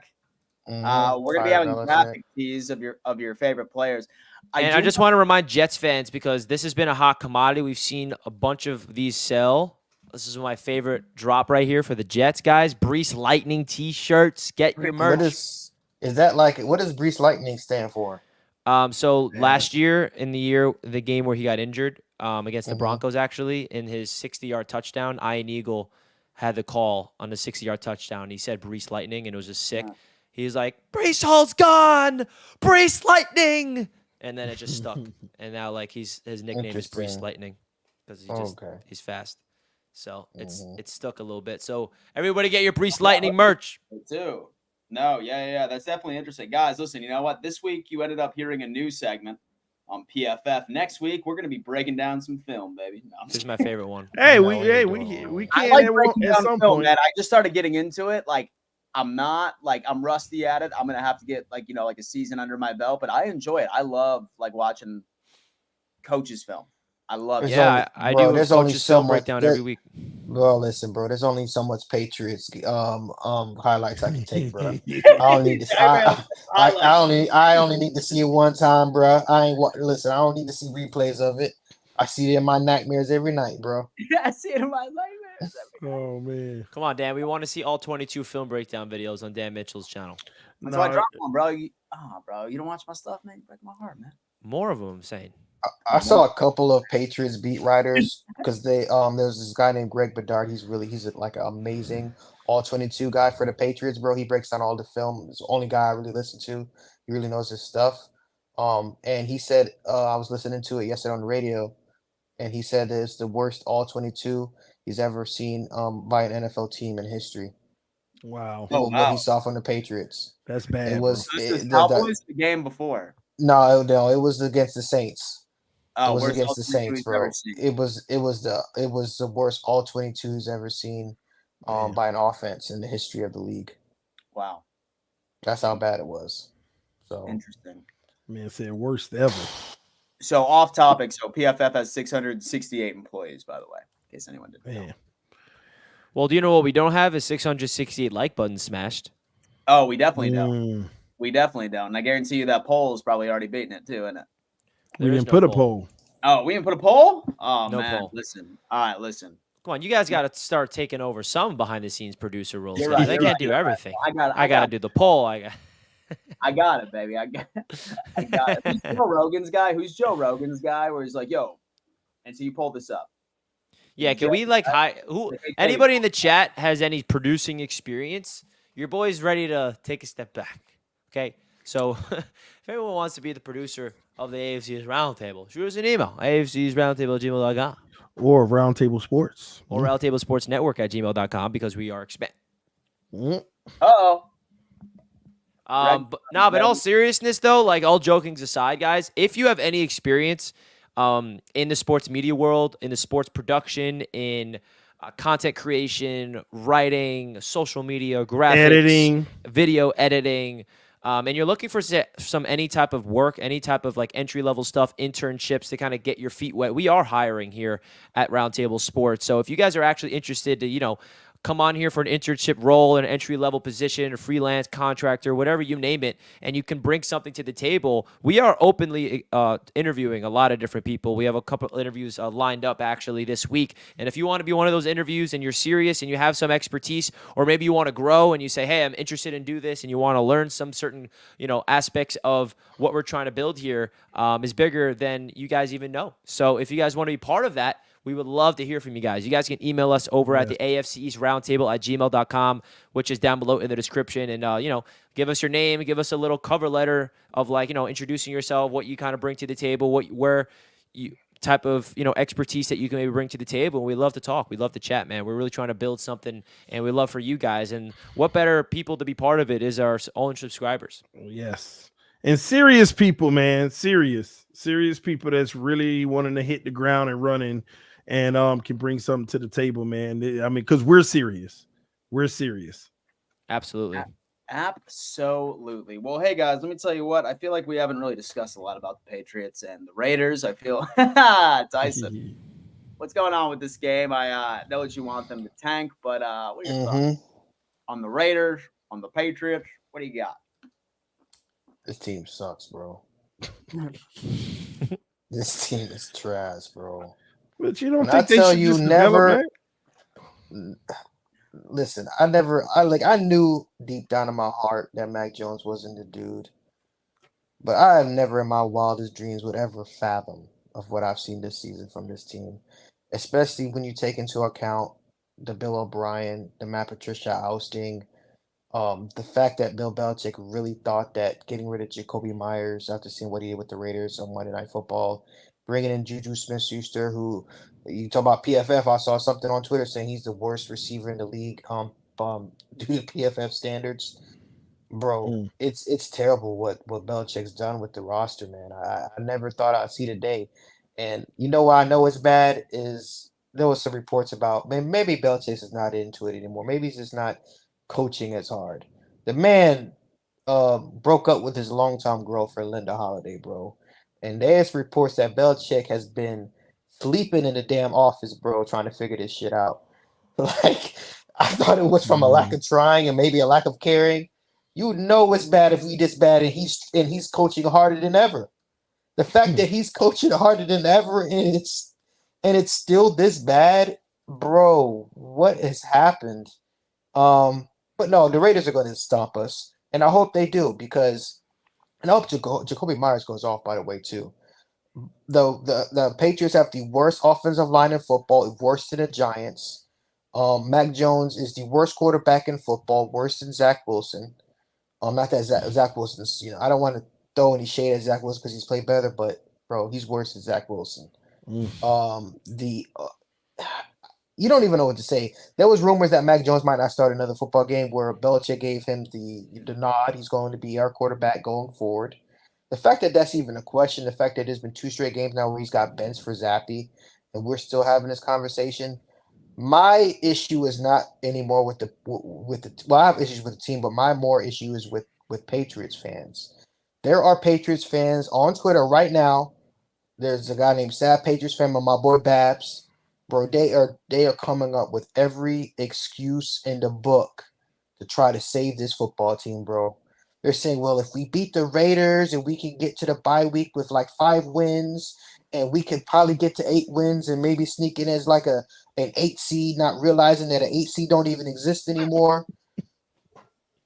We're gonna be having graphic tees of your favorite players. I just want to remind Jets fans, because this has been a hot commodity. We've seen a bunch of these sell. This is my favorite drop right here for the Jets, guys. Brees Lightning T-shirts. Get your merch. What is that like? What does Brees Lightning stand for? So Yeah. last year, in the game where he got injured against the Mhm. Broncos, actually, in his 60-yard touchdown, Ian Eagle had the call on the 60-yard touchdown. He said Brees Lightning, and it was just sick. Yeah. He was like, Brees Hall's gone! Brees Lightning! And then it just stuck. And now, like, his nickname is Brees Interesting. Lightning because he's fast. So it's stuck a little bit. So everybody get your Brees Lightning merch. Me too. No, yeah. That's definitely interesting. Guys, listen, you know what? This week you ended up hearing a new segment on PFF. Next week, we're going to be breaking down some film, baby. No, I'm This is just my favorite one. Hey, No, we I can't like breaking at down some film, point. man. I just started getting into it. Like, I'm rusty at it. I'm going to have to get, like a season under my belt, but I enjoy it. I love, watching coaches' film. I love it. There's Yeah, I do. there's only Coach's so film much breakdown every week. Well, listen, bro. There's only so much Patriots highlights I can take, bro. I don't need to. I only need to see it one time, bro. Listen. I don't need to see replays of it. I see it in my nightmares every night, bro. Yeah, I see it in my nightmares. Oh man. Come on, Dan. We want to see all 22 film breakdown videos on Dan Mitchell's channel. That's why I dropped one, bro. Bro, you don't watch my stuff, man. You break my heart, man. More of them, I'm saying. I saw a couple of Patriots beat writers because there's this guy named Greg Bedard. He's like an amazing all 22 guy for the Patriots, bro. He breaks down all the film. It's the only guy I really listen to. He really knows his stuff. And he said I was listening to it yesterday on the radio, and he said that it's the worst all 22 he's ever seen by an NFL team in history. Wow. Oh, What he wow. saw from the Patriots. That's It bad, was So this was the Cowboys the game before. no, it was against the Saints. It Oh, was worst against the all-22 Saints, he's ever bro. seen. It was the worst all 22 he's ever seen Man. by an offense in the history of the league. Wow. That's how bad it was. So Interesting. Man said worst ever. So off topic. So PFF has 668 employees, by the way, in case anyone didn't know. Man. Well, do you know what we don't have is 668 like buttons smashed. Oh, we definitely don't. Mm. We definitely don't. And I guarantee you that poll is probably already beating it too, isn't it? We There is didn't no put a poll. poll. Oh, we didn't put a poll? Oh, No man. poll. Listen. All right, listen. Come on, you guys got to start taking over some behind the scenes producer roles. You're guys. right, They you're can't right, do you're right. everything. I got to do the poll. I got it, baby. I got it. Who's Joe Rogan's guy? Who's Joe Rogan's guy? Where he's like, yo, and so you pull this up. Yeah, can Joe, we like Hey, anybody in the chat has any producing experience? Your boy's ready to take a step back. Okay, so if anyone wants to be the producer of the AFC's Roundtable, shoot us an email, afcsroundtable@gmail.com Or Roundtable Sports. or roundtablesportsnetwork@gmail.com because we are expanding. Mm. Uh-oh. But in all seriousness, though, like all jokings aside, guys, if you have any experience in the sports media world, in the sports production, in content creation, writing, social media, graphics, Editing. video editing, and you're looking for some any type of work, any type of like entry level stuff, internships to kind of get your feet wet, we are hiring here at Roundtable Sports. So if you guys are actually interested to, come on here for an internship role, an entry-level position, a freelance contractor, whatever you name it, and you can bring something to the table. We are openly interviewing a lot of different people. We have a couple of interviews lined up actually this week. And if you want to be one of those interviews and you're serious and you have some expertise, or maybe you want to grow and you say, hey, I'm interested in do this, and you want to learn some certain, aspects of what we're trying to build here is bigger than you guys even know. So if you guys want to be part of that, we would love to hear from you guys. You guys can email us over at the AFC East Roundtable at gmail.com, which is down below in the description. And, give us your name, give us a little cover letter of introducing yourself, what you kind of bring to the table, where you type of, expertise that you can maybe bring to the table. And we love to talk. We love to chat, man. We're really trying to build something, and we love for you guys. And what better people to be part of it is our own subscribers. Yes. And serious people, man. Serious people that's really wanting to hit the ground and running and can bring something to the table, man. I mean, because we're serious. Absolutely. Absolutely. Well, hey guys, let me tell you what. I feel like we haven't really discussed a lot about the Patriots and the Raiders. I feel Tyson. What's going on with this game? I know that you want them to tank, but what are your thoughts on the Raiders, on the Patriots? What do you got? This team sucks, bro. This team is trash, bro. But you don't And think I they tell should you, just never. develop, Listen, I knew deep down in my heart that Mac Jones wasn't the dude, but I have never in my wildest dreams would ever fathom of what I've seen this season from this team, especially when you take into account the Bill O'Brien, the Matt Patricia ousting, the fact that Bill Belichick really thought that getting rid of Jacoby Myers after seeing what he did with the Raiders on Monday Night Football, bringing in Juju Smith-Schuster, who you talk about PFF. I saw something on Twitter saying he's the worst receiver in the league due to PFF standards. Bro, it's terrible what Belichick's done with the roster, man. I never thought I'd see the day. And you know why I know it's bad is there was some reports about maybe Belichick is not into it anymore. Maybe he's just not coaching as hard. The man broke up with his longtime girlfriend, Linda Holiday, bro. And there's reports that Belichick has been sleeping in the damn office, bro, trying to figure this shit out. Like, I thought it was from a lack of trying and maybe a lack of caring. You know it's bad if we this bad and he's coaching harder than ever. The fact that he's coaching harder than ever and it's still this bad, bro, what has happened? But no, the Raiders are going to stomp us, and I hope they do and I hope Jacoby Myers goes off, by the way, too. The Patriots have the worst offensive line in football, worse than the Giants. Mac Jones is the worst quarterback in football, worse than Zach Wilson. Not that Zach Wilson's, I don't want to throw any shade at Zach Wilson because he's played better, but bro, he's worse than Zach Wilson. The You don't even know what to say. There was rumors that Mac Jones might not start another football game where Belichick gave him the nod. He's going to be our quarterback going forward. The fact that that's even a question, the fact that there's been 2 straight games now where he's got benched for Zappy, and we're still having this conversation. My issue is not anymore with the well, I have issues with the team, but my more issue is with Patriots fans. There are Patriots fans on Twitter right now. There's a guy named Sad Patriots fan, my boy Babs. Bro, they are coming up with every excuse in the book to try to save this football team, bro. They're saying, well, if we beat the Raiders and we can get to the bye week with like 5 wins, and we can probably get to 8 wins and maybe sneak in as like an 8 seed, not realizing that an 8 seed don't even exist anymore.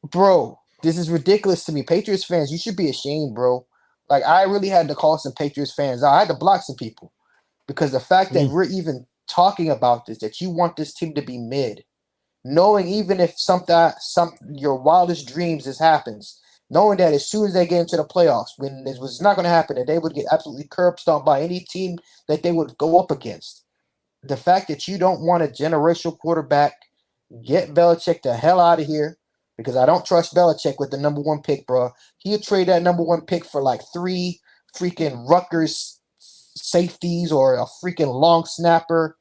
Bro, this is ridiculous to me. Patriots fans, you should be ashamed, bro. Like, I really had to call some Patriots fans out. I had to block some people because the fact that we're even talking about this, that you want this team to be mid, knowing even if your wildest dreams this happens, knowing that as soon as they get into the playoffs, when this was not going to happen, that they would get absolutely curb stomped by any team that they would go up against. The fact that you don't want a generational quarterback, get Belichick the hell out of here, because I don't trust Belichick with the number 1 pick, bro. He'll trade that number 1 pick for like 3 freaking Rutgers safeties or a freaking long snapper.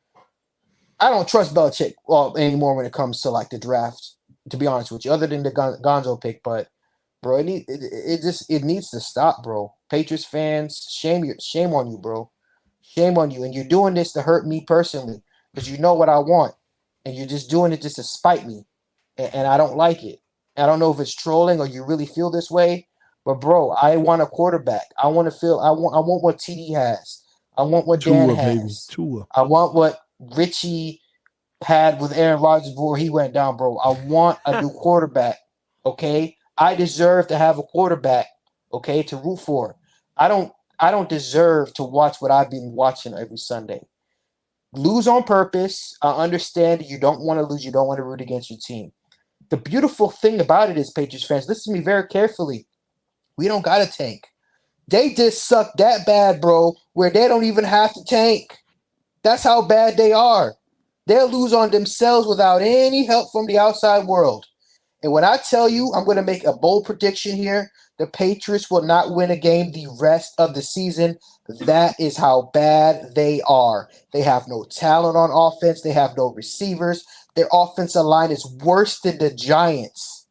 I don't trust Belichick anymore when it comes to like the draft, to be honest with you, other than the Gonzo pick. But bro, it needs to stop, bro. Patriots fans, shame on you, bro. Shame on you. And you're doing this to hurt me personally because you know what I want, and you're just doing it just to spite me, and I don't like it. I don't know if it's trolling or you really feel this way, but bro, I want a quarterback. I want what TD has. I want what Dan has. Tua. I want what Richie had with Aaron Rodgers before he went down, bro. I want a new quarterback. Okay, I deserve to have a quarterback. Okay, to root for. I don't deserve to watch what I've been watching every Sunday. Lose on purpose. I understand you don't want to lose. You don't want to root against your team. The beautiful thing about it is, Patriots fans, listen to me very carefully. We don't got to tank. They just suck that bad, bro, where they don't even have to tank. That's how bad they are. They'll lose on themselves without any help from the outside world. And when I tell you, I'm going to make a bold prediction here, the Patriots will not win a game the rest of the season. That is how bad they are. They have no talent on offense. They have no receivers. Their offensive line is worse than the Giants.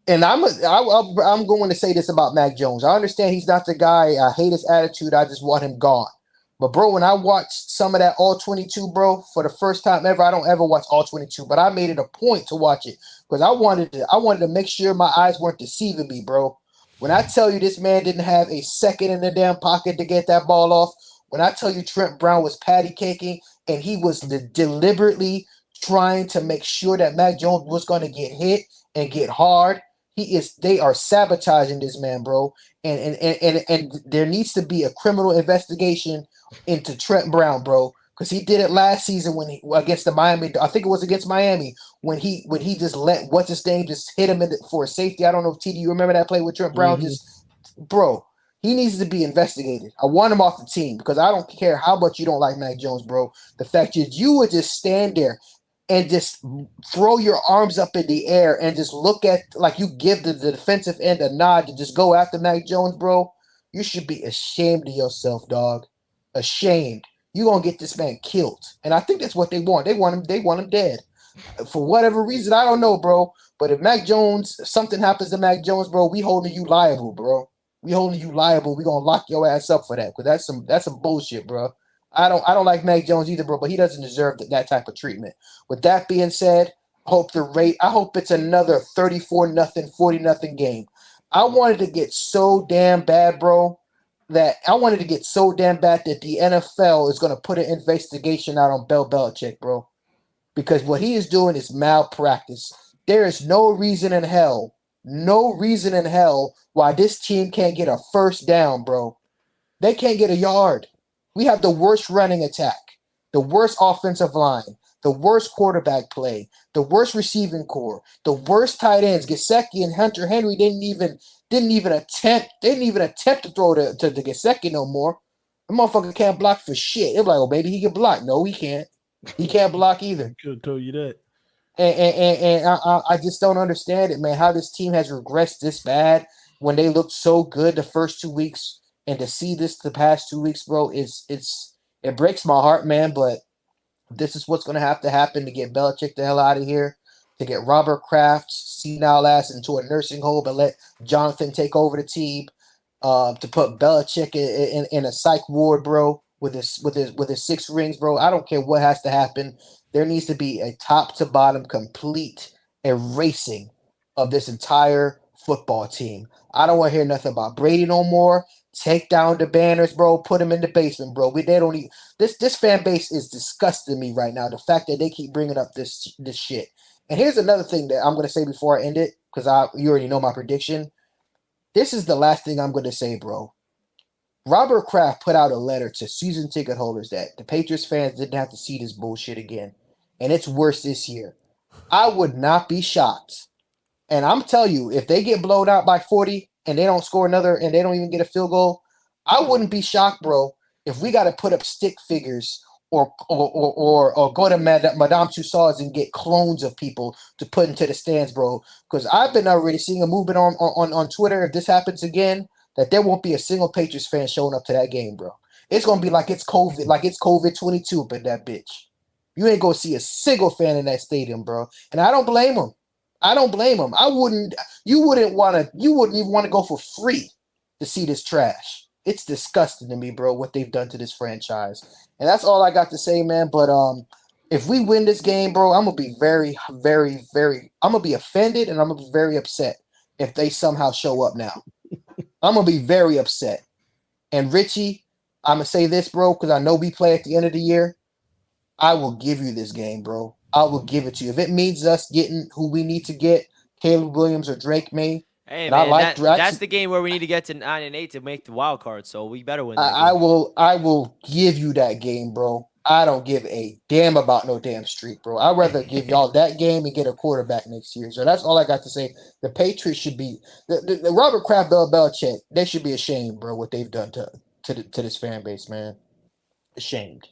And I'm going to say this about Mac Jones. I understand he's not the guy. I hate his attitude. I just want him gone. But, bro, when I watched some of that All 22, bro, for the first time ever, I don't ever watch All 22, but I made it a point to watch it because I wanted to make sure my eyes weren't deceiving me, bro. When I tell you this man didn't have a second in the damn pocket to get that ball off, when I tell you Trent Brown was patty caking and he was deliberately trying to make sure that Mac Jones was going to get hit and get hard, they are sabotaging this man, bro. And there needs to be a criminal investigation into Trent Brown, bro, because he did it last season against the Miami. I think it was against Miami when he just let what's his name just hit him for a safety. I don't know if TD, you remember that play with Trent Brown? Bro, he needs to be investigated. I want him off the team because I don't care how much you don't like Mac Jones, bro. The fact is you would just stand there and just throw your arms up in the air and just look at, like, you give the defensive end a nod to just go after Mac Jones, bro. You should be ashamed of yourself, dog. Ashamed. You're going to get this man killed. And I think that's what they want. They want him dead. For whatever reason, I don't know, bro. But if something happens to Mac Jones, bro, we holding you liable, bro. We holding you liable. We going to lock your ass up for that. Because that's some bullshit, bro. I don't like Mac Jones either, bro, but he doesn't deserve that type of treatment. With that being said, I hope it's another 34-0, 40-0 game. I wanted to get so damn bad, bro, that the NFL is going to put an investigation out on Bill Belichick, bro, because what he is doing is malpractice. There is no reason in hell why this team can't get a first down, bro. They can't get a yard. We have the worst running attack, the worst offensive line, the worst quarterback play, the worst receiving core, the worst tight ends. Gesicki and Hunter Henry didn't even attempt to throw to Gesicki no more. The motherfucker can't block for shit. They're like, oh baby, he can block. No, he can't. He can't block either. Could have told you that. And I just don't understand it, man. How this team has regressed this bad when they looked so good the first 2 weeks, and to see this the past 2 weeks, bro, it breaks my heart, man. But this is what's going to have to happen to get Belichick the hell out of here, to get Robert Kraft's senile ass into a nursing home and let Jonathan take over the team, to put Belichick in a psych ward, bro, with his 6 rings, bro. I don't care what has to happen. There needs to be a top to bottom complete erasing of this entire football team. I don't want to hear nothing about Brady no more. Take down the banners, bro. Put them in the basement, bro. They don't even, this fan base is disgusting me right now. The fact that they keep bringing up this shit. And here's another thing that I'm gonna say before I end it, because you already know my prediction. This is the last thing I'm gonna say, bro. Robert Kraft put out a letter to season ticket holders that the Patriots fans didn't have to see this bullshit again, and it's worse this year. I would not be shocked. And I'm telling you, if they get blown out by 40 and they don't score another and they don't even get a field goal, I wouldn't be shocked, bro, if we got to put up stick figures or go to Madame Tussauds and get clones of people to put into the stands, bro. Because I've been already seeing a movement on Twitter. If this happens again, that there won't be a single Patriots fan showing up to that game, bro. It's gonna be like it's COVID 22 up in that bitch. You ain't gonna see a single fan in that stadium, bro. And I don't blame them. You wouldn't even want to go for free to see this trash. It's disgusting to me, bro, what they've done to this franchise. And that's all I got to say, man. But if we win this game, bro, I'm gonna be very, very, very, I'm gonna be offended and I'm gonna be very upset if they somehow show up now. I'm gonna be very upset. And Richie, I'm gonna say this, bro, because I know we play at the end of the year. I will give you this game, bro. I will give it to you. If it means us getting who we need to get, Caleb Williams or Drake May. Hey, man, that's the game where we need to get to 9-8 to make the wild card, so we better win that game. I will give you that game, bro. I don't give a damn about no damn streak, bro. I'd rather give y'all that game and get a quarterback next year. So that's all I got to say. The Patriots should be the Robert Kraft, Belichick. They should be ashamed, bro, what they've done to this fan base, man. Ashamed.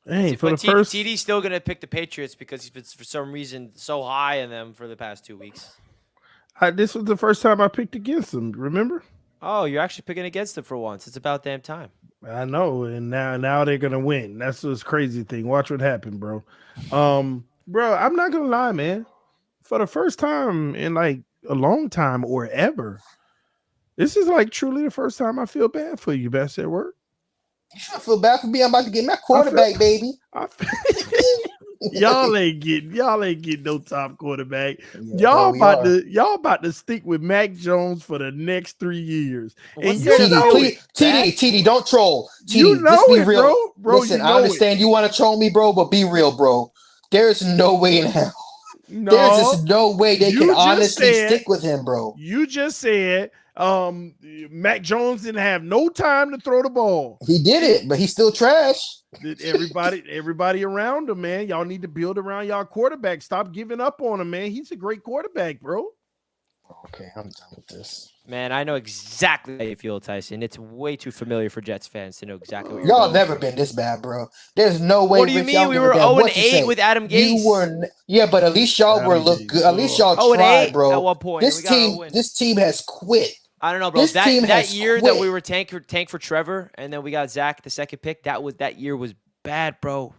Hey, but TD's still gonna pick the Patriots because he's been for some reason so high in them for the past 2 weeks. This was the first time I picked against them. Remember? Oh, you're actually picking against them for once. It's about damn time. I know, and now they're gonna win. That's this crazy thing. Watch what happened, bro. Bro, I'm not gonna lie, man. For the first time in like a long time or ever, this is like truly the first time I feel bad for you, best at work. You should feel bad for me. I'm about to get my quarterback, baby. Y'all ain't getting no top quarterback. Yeah, y'all about to stick with Mac Jones for the next 3 years. And TD, don't troll. TD, you know just be it, real. bro. Listen, I understand you want to troll me, bro, but be real, bro. There's no way in hell. No, there's just no way they can honestly stick with him, bro. You just said Mac Jones didn't have no time to throw the ball. He did it, but he's still trash. Everybody around him, man. Y'all need to build around y'all quarterback. Stop giving up on him, man. He's a great quarterback, bro. Okay, I'm done with this. Man, I know exactly how you feel, Tyson. It's way too familiar for Jets fans to know exactly what you're Y'all never been this bad, bro. There's no way. What do you mean? We were 0-8 with Adam Gase. Yeah, but at least y'all look good. At least y'all tried, bro. At one point, this team has quit. I don't know, bro. That year that we were tank for Trevor, and then we got Zach the second pick. That year was bad, bro.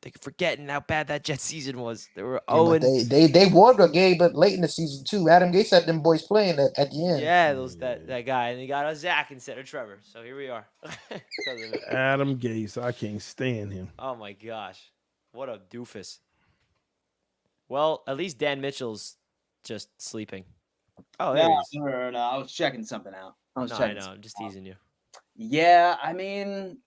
They're forgetting how bad that Jets season was. They were they won a game, but late in the season too. Adam Gase had them boys playing at the end. Yeah, that guy, and he got a Zach instead of Trevor. So here we are. Adam Gase, I can't stand him. Oh my gosh, what a doofus. Well, at least Dan Mitchell's just sleeping. Oh, there he is. No, I was checking something out. I know. I'm just teasing you. Yeah, I mean,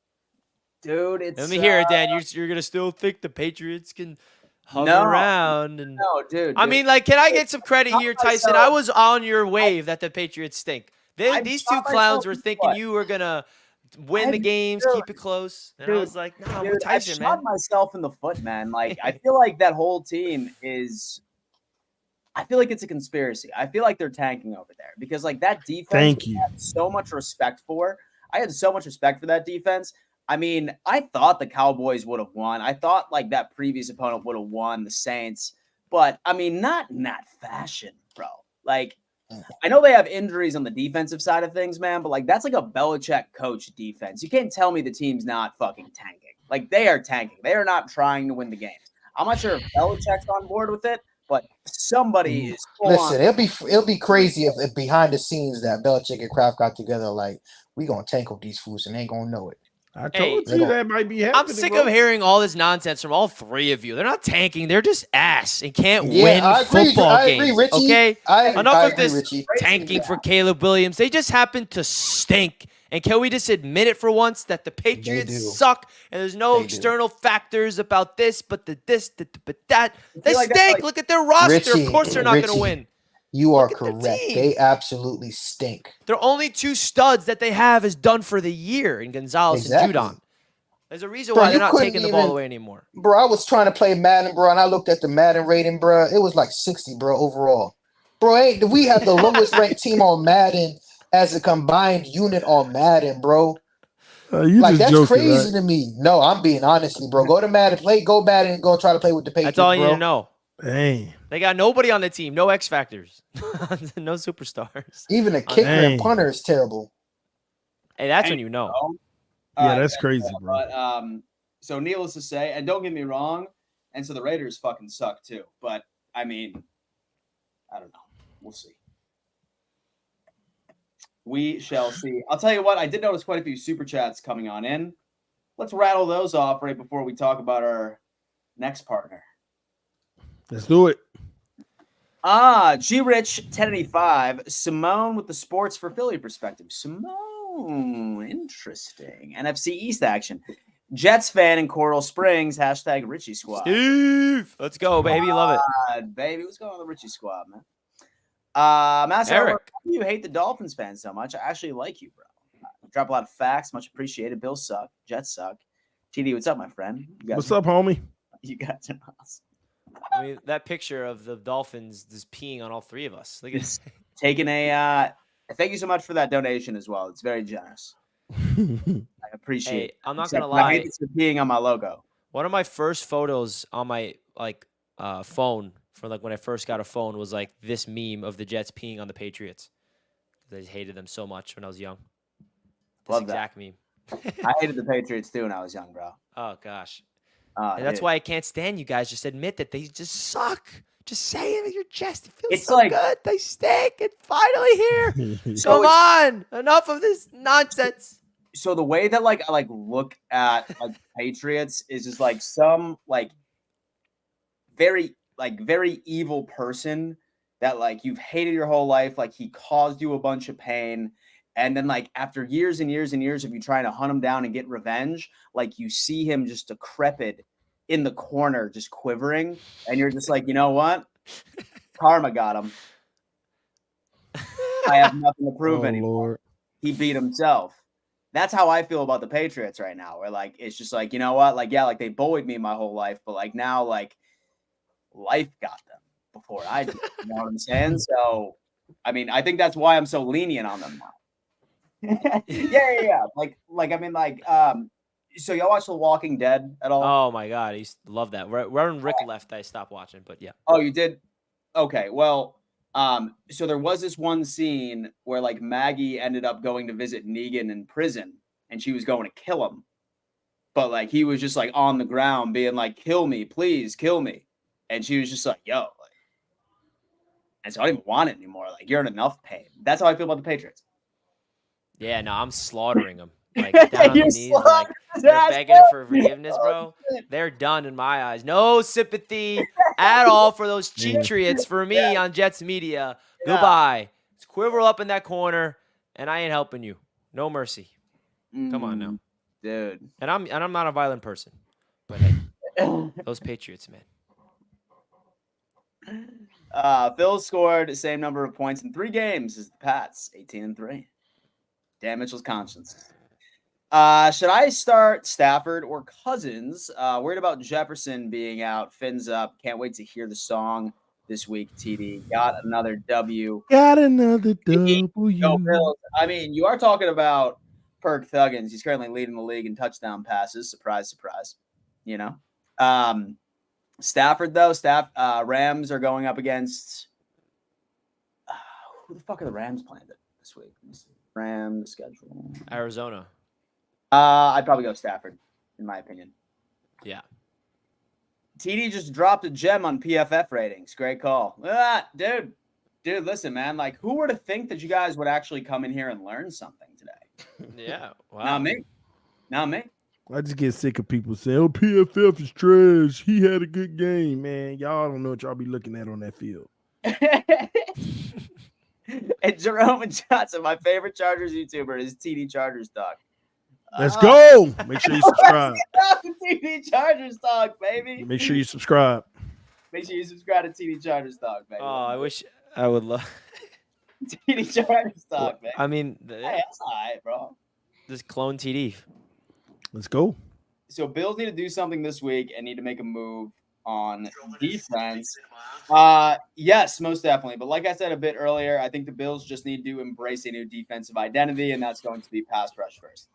dude, it's. Let me hear it, Dan. You're gonna still think the Patriots can hover around and. No, dude. I mean, like, can I get some credit here, Tyson? I was on your wave that the Patriots stink. These two clowns were thinking you were gonna win the games, keep it close. And I was like, nah, we're Tyson, I shot myself in the foot, man. Like, I feel like that whole team is. I feel like it's a conspiracy. I feel like they're tanking over there because, like, that defense. Thank you. I had so much respect for. I had so much respect for that defense. I mean, I thought the Cowboys would have won. I thought like that previous opponent would have won, the Saints. But I mean, not in that fashion, bro. Like, I know they have injuries on the defensive side of things, man, but like that's like a Belichick coach defense. You can't tell me the team's not fucking tanking. Like, they are tanking. They are not trying to win the games. I'm not sure if Belichick's on board with it, but somebody is. Listen, it'll be crazy if behind the scenes that Belichick and Kraft got together like, we gonna tank up these fools and they ain't gonna know it. I told you that might be happening. I'm sick of hearing all this nonsense from all three of you. They're not tanking. They're just ass and can't win football games. Richie. Okay? Enough of this Richie. tanking for Caleb Williams. They just happen to stink. And can we just admit it for once that the Patriots suck and there's no external factors about this, but but that. They stink. Look at their roster. Richie, of course they're not going to win. You are correct. They absolutely stink. Their only two studs that they have is done for the year in Gonzalez and Judon. There's a reason why they're not taking the ball away anymore. Bro, I was trying to play Madden, bro, and I looked at the Madden rating, bro. It was like 60, bro, overall. Bro, we have the lowest ranked team on Madden as a combined unit on Madden, bro. Like, that's joking, crazy to me. No, I'm being honestly, bro. Go to Madden, go Madden, and go try to play with the Patriots. That's all you need to know. Dang. They got nobody on the team. No X factors. No superstars. Even a kicker and punter is terrible. Hey, that's when you know. Yeah, that's crazy, bro. But so needless to say, and don't get me wrong, and so the Raiders fucking suck too. But I mean, I don't know. We'll see. We shall see. I'll tell you what, I did notice quite a few super chats coming on in. Let's rattle those off right before we talk about our next partner. Let's do it. G Rich 1085. Simone with the sports for Philly perspective. Simone, interesting. NFC East action. Jets fan in Coral Springs. # Richie Squad. Steve, let's go, baby. Love it. Baby, what's going on with the Richie Squad, man? Master Eric, why do you hate the Dolphins fans so much? I actually like you, bro. Drop a lot of facts. Much appreciated. Bills suck. Jets suck. TD, what's up, my friend? What's up, homie? You guys are awesome. I mean, that picture of the Dolphins just peeing on all three of us. Look at this. Taking a thank you so much for that donation as well. It's very generous. I appreciate it. I'm not going to lie. I hate it's peeing on my logo. One of my first photos on my phone for when I first got a phone was like this meme of the Jets peeing on the Patriots. I hated them so much when I was young. This exact meme. I hated the Patriots too when I was young, bro. Oh gosh. And that's why I can't stand you guys. Just admit that they just suck. Just say it in your chest. It feels so good. They stink. It's finally here. Come on. Enough of this nonsense. So the way that I look at Patriots is just like some very evil person that you've hated your whole life. He caused you a bunch of pain. And then after years and years and years of you trying to hunt him down and get revenge, you see him just decrepit in the corner, just quivering. And you're just like, you know what? Karma got him. I have nothing to prove anymore. Lord. He beat himself. That's how I feel about the Patriots right now. Where it's just you know what? They bullied me my whole life, but now life got them before I did. You know what I'm saying? So, I mean, I think that's why I'm so lenient on them now. yeah. So y'all watch The Walking Dead at all? Oh my God, I used to love that. Right when Rick left, I stopped watching, but yeah. Oh, you did? Okay, well, so there was this one scene where Maggie ended up going to visit Negan in prison, and she was going to kill him, but he was just on the ground being kill me, please, kill me, and she was just yo, and so I don't even want it anymore. You're in enough pain. That's how I feel about the Patriots. Yeah, no, I'm slaughtering them. Down on the knees, they're begging for forgiveness, bro. They're done in my eyes. No sympathy at all for those Patriots for me on Jets Media. Yeah. Goodbye. It's quiver up in that corner, and I ain't helping you. No mercy. Come on now, dude. And I'm not a violent person, but hey, those Patriots, man. Phil scored the same number of points in 3 games as the Pats, 18-3. Dan Mitchell's conscience. Should I start Stafford or Cousins? Worried about Jefferson being out. Fins up. Can't wait to hear the song this week, TD. Got another W. Got another W. Go Bills. I mean, you are talking about Perk Thuggins. He's currently leading the league in touchdown passes. Surprise, surprise. You know? Stafford, though. Rams are going up against who the fuck are the Rams playing this week? Let me see. Rams schedule. Arizona. I'd probably go Stafford, in my opinion. Yeah. TD just dropped a gem on PFF ratings. Great call. Dude, listen, man. Like, who were to think that you guys would actually come in here and learn something today? Yeah. Wow. Not me. I just get sick of people saying, "Oh, PFF is trash. He had a good game, man." Y'all don't know what y'all be looking at on that field. And Jerome and Johnson, my favorite Chargers YouTuber is TD Chargers Dog. Let's go. Make sure you subscribe. TD Chargers Dog, baby. Make sure you subscribe. Make sure you subscribe to TD Chargers Dog, baby. Oh, I wish I would love TD Chargers Dog, baby. I mean, Hey, that's all right, bro. Just clone TD. Let's go. So Bills need to do something this week and need to make a move on defense. Yes, most definitely. But like I said a bit earlier, I think the Bills just need to embrace a new defensive identity, and that's going to be pass rush first.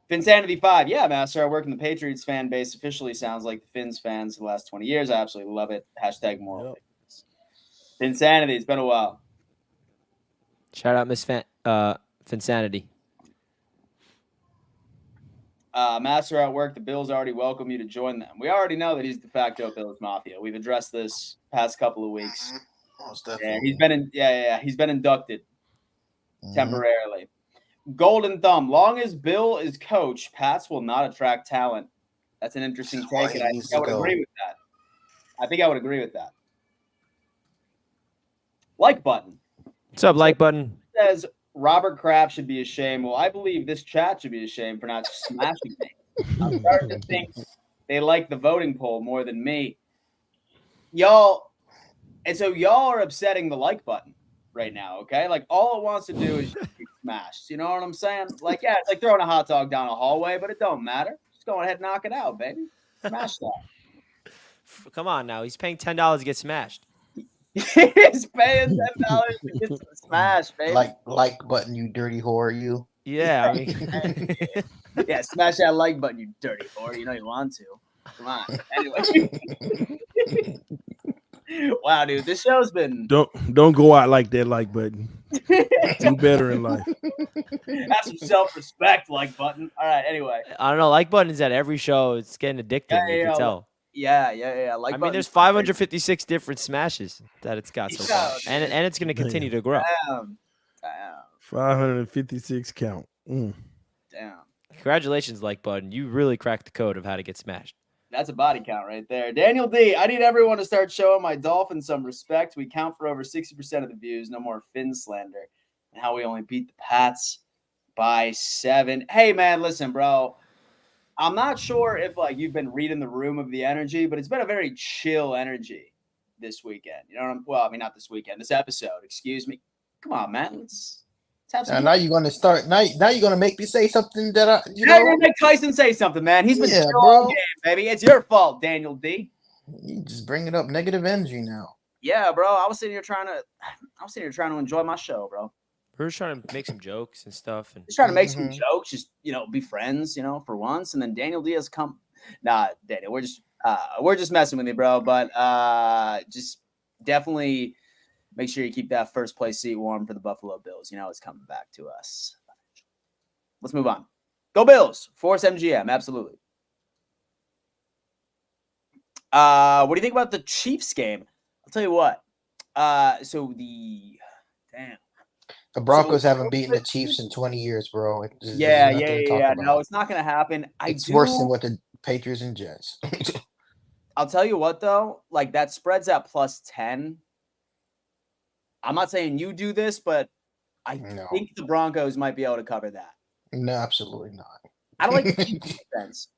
Finsanity 5. Yeah, Master, I work in the Patriots fan base. Officially sounds like the Fins fans for the last 20 years. I absolutely love it. Hashtag moral. Yep. Finsanity. It's been a while. Shout out Miss Finsanity. Master at work, the Bills already welcome you to join them. We already know that he's de facto Bills Mafia. We've addressed this past couple of weeks. Yeah, he's been inducted temporarily. Golden Thumb. Long as Bill is coach, Pats will not attract talent. That's an interesting take, and I think I would agree with that. Like button. What's up, like button? It says Robert Kraft should be ashamed. Well, I believe this chat should be ashamed for not smashing me. I'm starting to think they like the voting poll more than me. Y'all are upsetting the like button right now, okay? Like, all it wants to do is just be smashed. You know what I'm saying? Like, yeah, it's like throwing a hot dog down a hallway, but it don't matter. Just go ahead and knock it out, baby. Smash that. Come on now. He's paying $10 to get smashed. He's paying $10 to get smashed, baby. Like button, you dirty whore, you. Yeah, I mean, yeah, smash that like button, you dirty whore. You know you want to. Come on. Anyway. Wow, dude, this show's been. Don't go out like that, like button. Do better in life. Have some self-respect, like button. All right. Anyway, I don't know. Like button's at every show. It's getting addicting. You can tell. Yeah. Like, I mean, there's 556 different smashes that it's got so far, and it's going to continue to grow. Damn. 556 count. Damn. Congratulations, like button. You really cracked the code of how to get smashed. That's a body count right there. Daniel D, I need everyone to start showing my Dolphins some respect. We count for over 60% of the views. No more Finn slander. And how we only beat the Pats by 7. Hey, man, listen, bro. I'm not sure if you've been reading the room of the energy, but it's been a very chill energy this weekend. You know what I mean, not this weekend. This episode, excuse me. Come on, man. Let's have some. Now you're gonna start. Now you're gonna make me say something that you're gonna make Tyson say something, man. He's been chill all game, baby. It's your fault, Daniel D. You just bringing up negative energy now. Yeah, bro. I was sitting here trying to enjoy my show, bro. We're just trying to make some jokes and stuff, and just trying to make some jokes, just be friends, for once. And then Daniel Diaz come. Nah, Daniel, we're just messing with you, bro. But just definitely make sure you keep that first place seat warm for the Buffalo Bills. It's coming back to us. Let's move on. Go Bills. Force MGM. Absolutely. What do you think about the Chiefs game? I'll tell you what. The Broncos haven't beaten the Chiefs in 20 years, bro. Yeah. No, it's not going to happen. It's worse than what the Patriots and Jets. I'll tell you what, though. That spread's at +10. I'm not saying you do this, but I think the Broncos might be able to cover that. No, absolutely not. I don't like the Chiefs defense.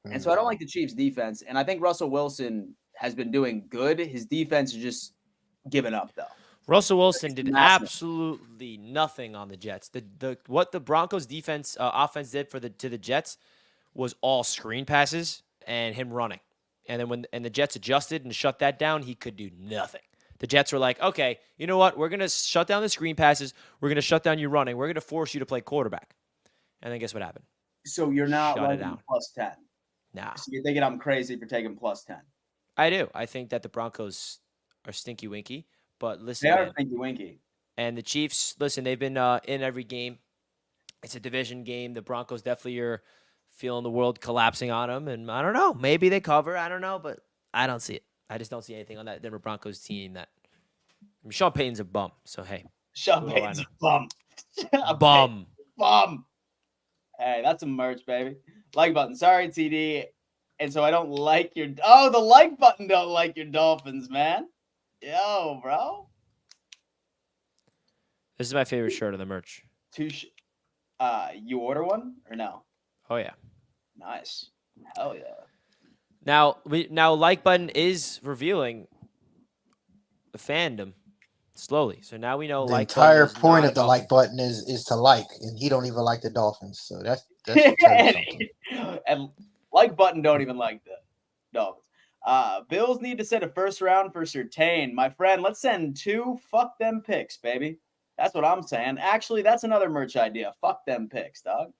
And so I don't like the Chiefs defense. And I think Russell Wilson has been doing good. His defense is just giving up, though. Russell Wilson did massive. absolutely nothing on the Jets. What the Broncos defense offense did to the Jets was all screen passes and him running. And then when the Jets adjusted and shut that down, he could do nothing. The Jets were like, okay, you know what? We're going to shut down the screen passes. We're going to shut down you running. We're going to force you to play quarterback. And then guess what happened? So you're not Shut it liking down. plus 10. Nah, So you're thinking I'm crazy for taking plus 10. I do. I think that the Broncos are stinky winky. But listen, They are man, thinky winky. and the Chiefs, listen, they've been in every game. It's a division game. The Broncos definitely are feeling the world collapsing on them. And I don't know. Maybe they cover. I don't know. But I don't see it. I just don't see anything on that Denver Broncos team that – I mean, Sean Payton's a bum. So, hey. Sean Who do I Payton's know? a bum. A bum. Bum. Hey, that's a merch, baby. Like button. Sorry, TD. And so I don't like your – oh, the like button don't like your Dolphins, man. Yo, bro. This is my favorite shirt of the merch. Tush. You order one or no? Oh, yeah. Nice. Hell yeah. Now like button is revealing the fandom slowly. So now we know The like entire button is point not of the a like Dolphin. button is to like, and he don't even like the Dolphins. So that's should tell you something. And like button don't even like the Dolphins. Bills need to send a first round for Surtain. My friend, let's send 2. Fuck them picks, baby. That's what I'm saying. Actually, that's another merch idea. Fuck them picks, dog.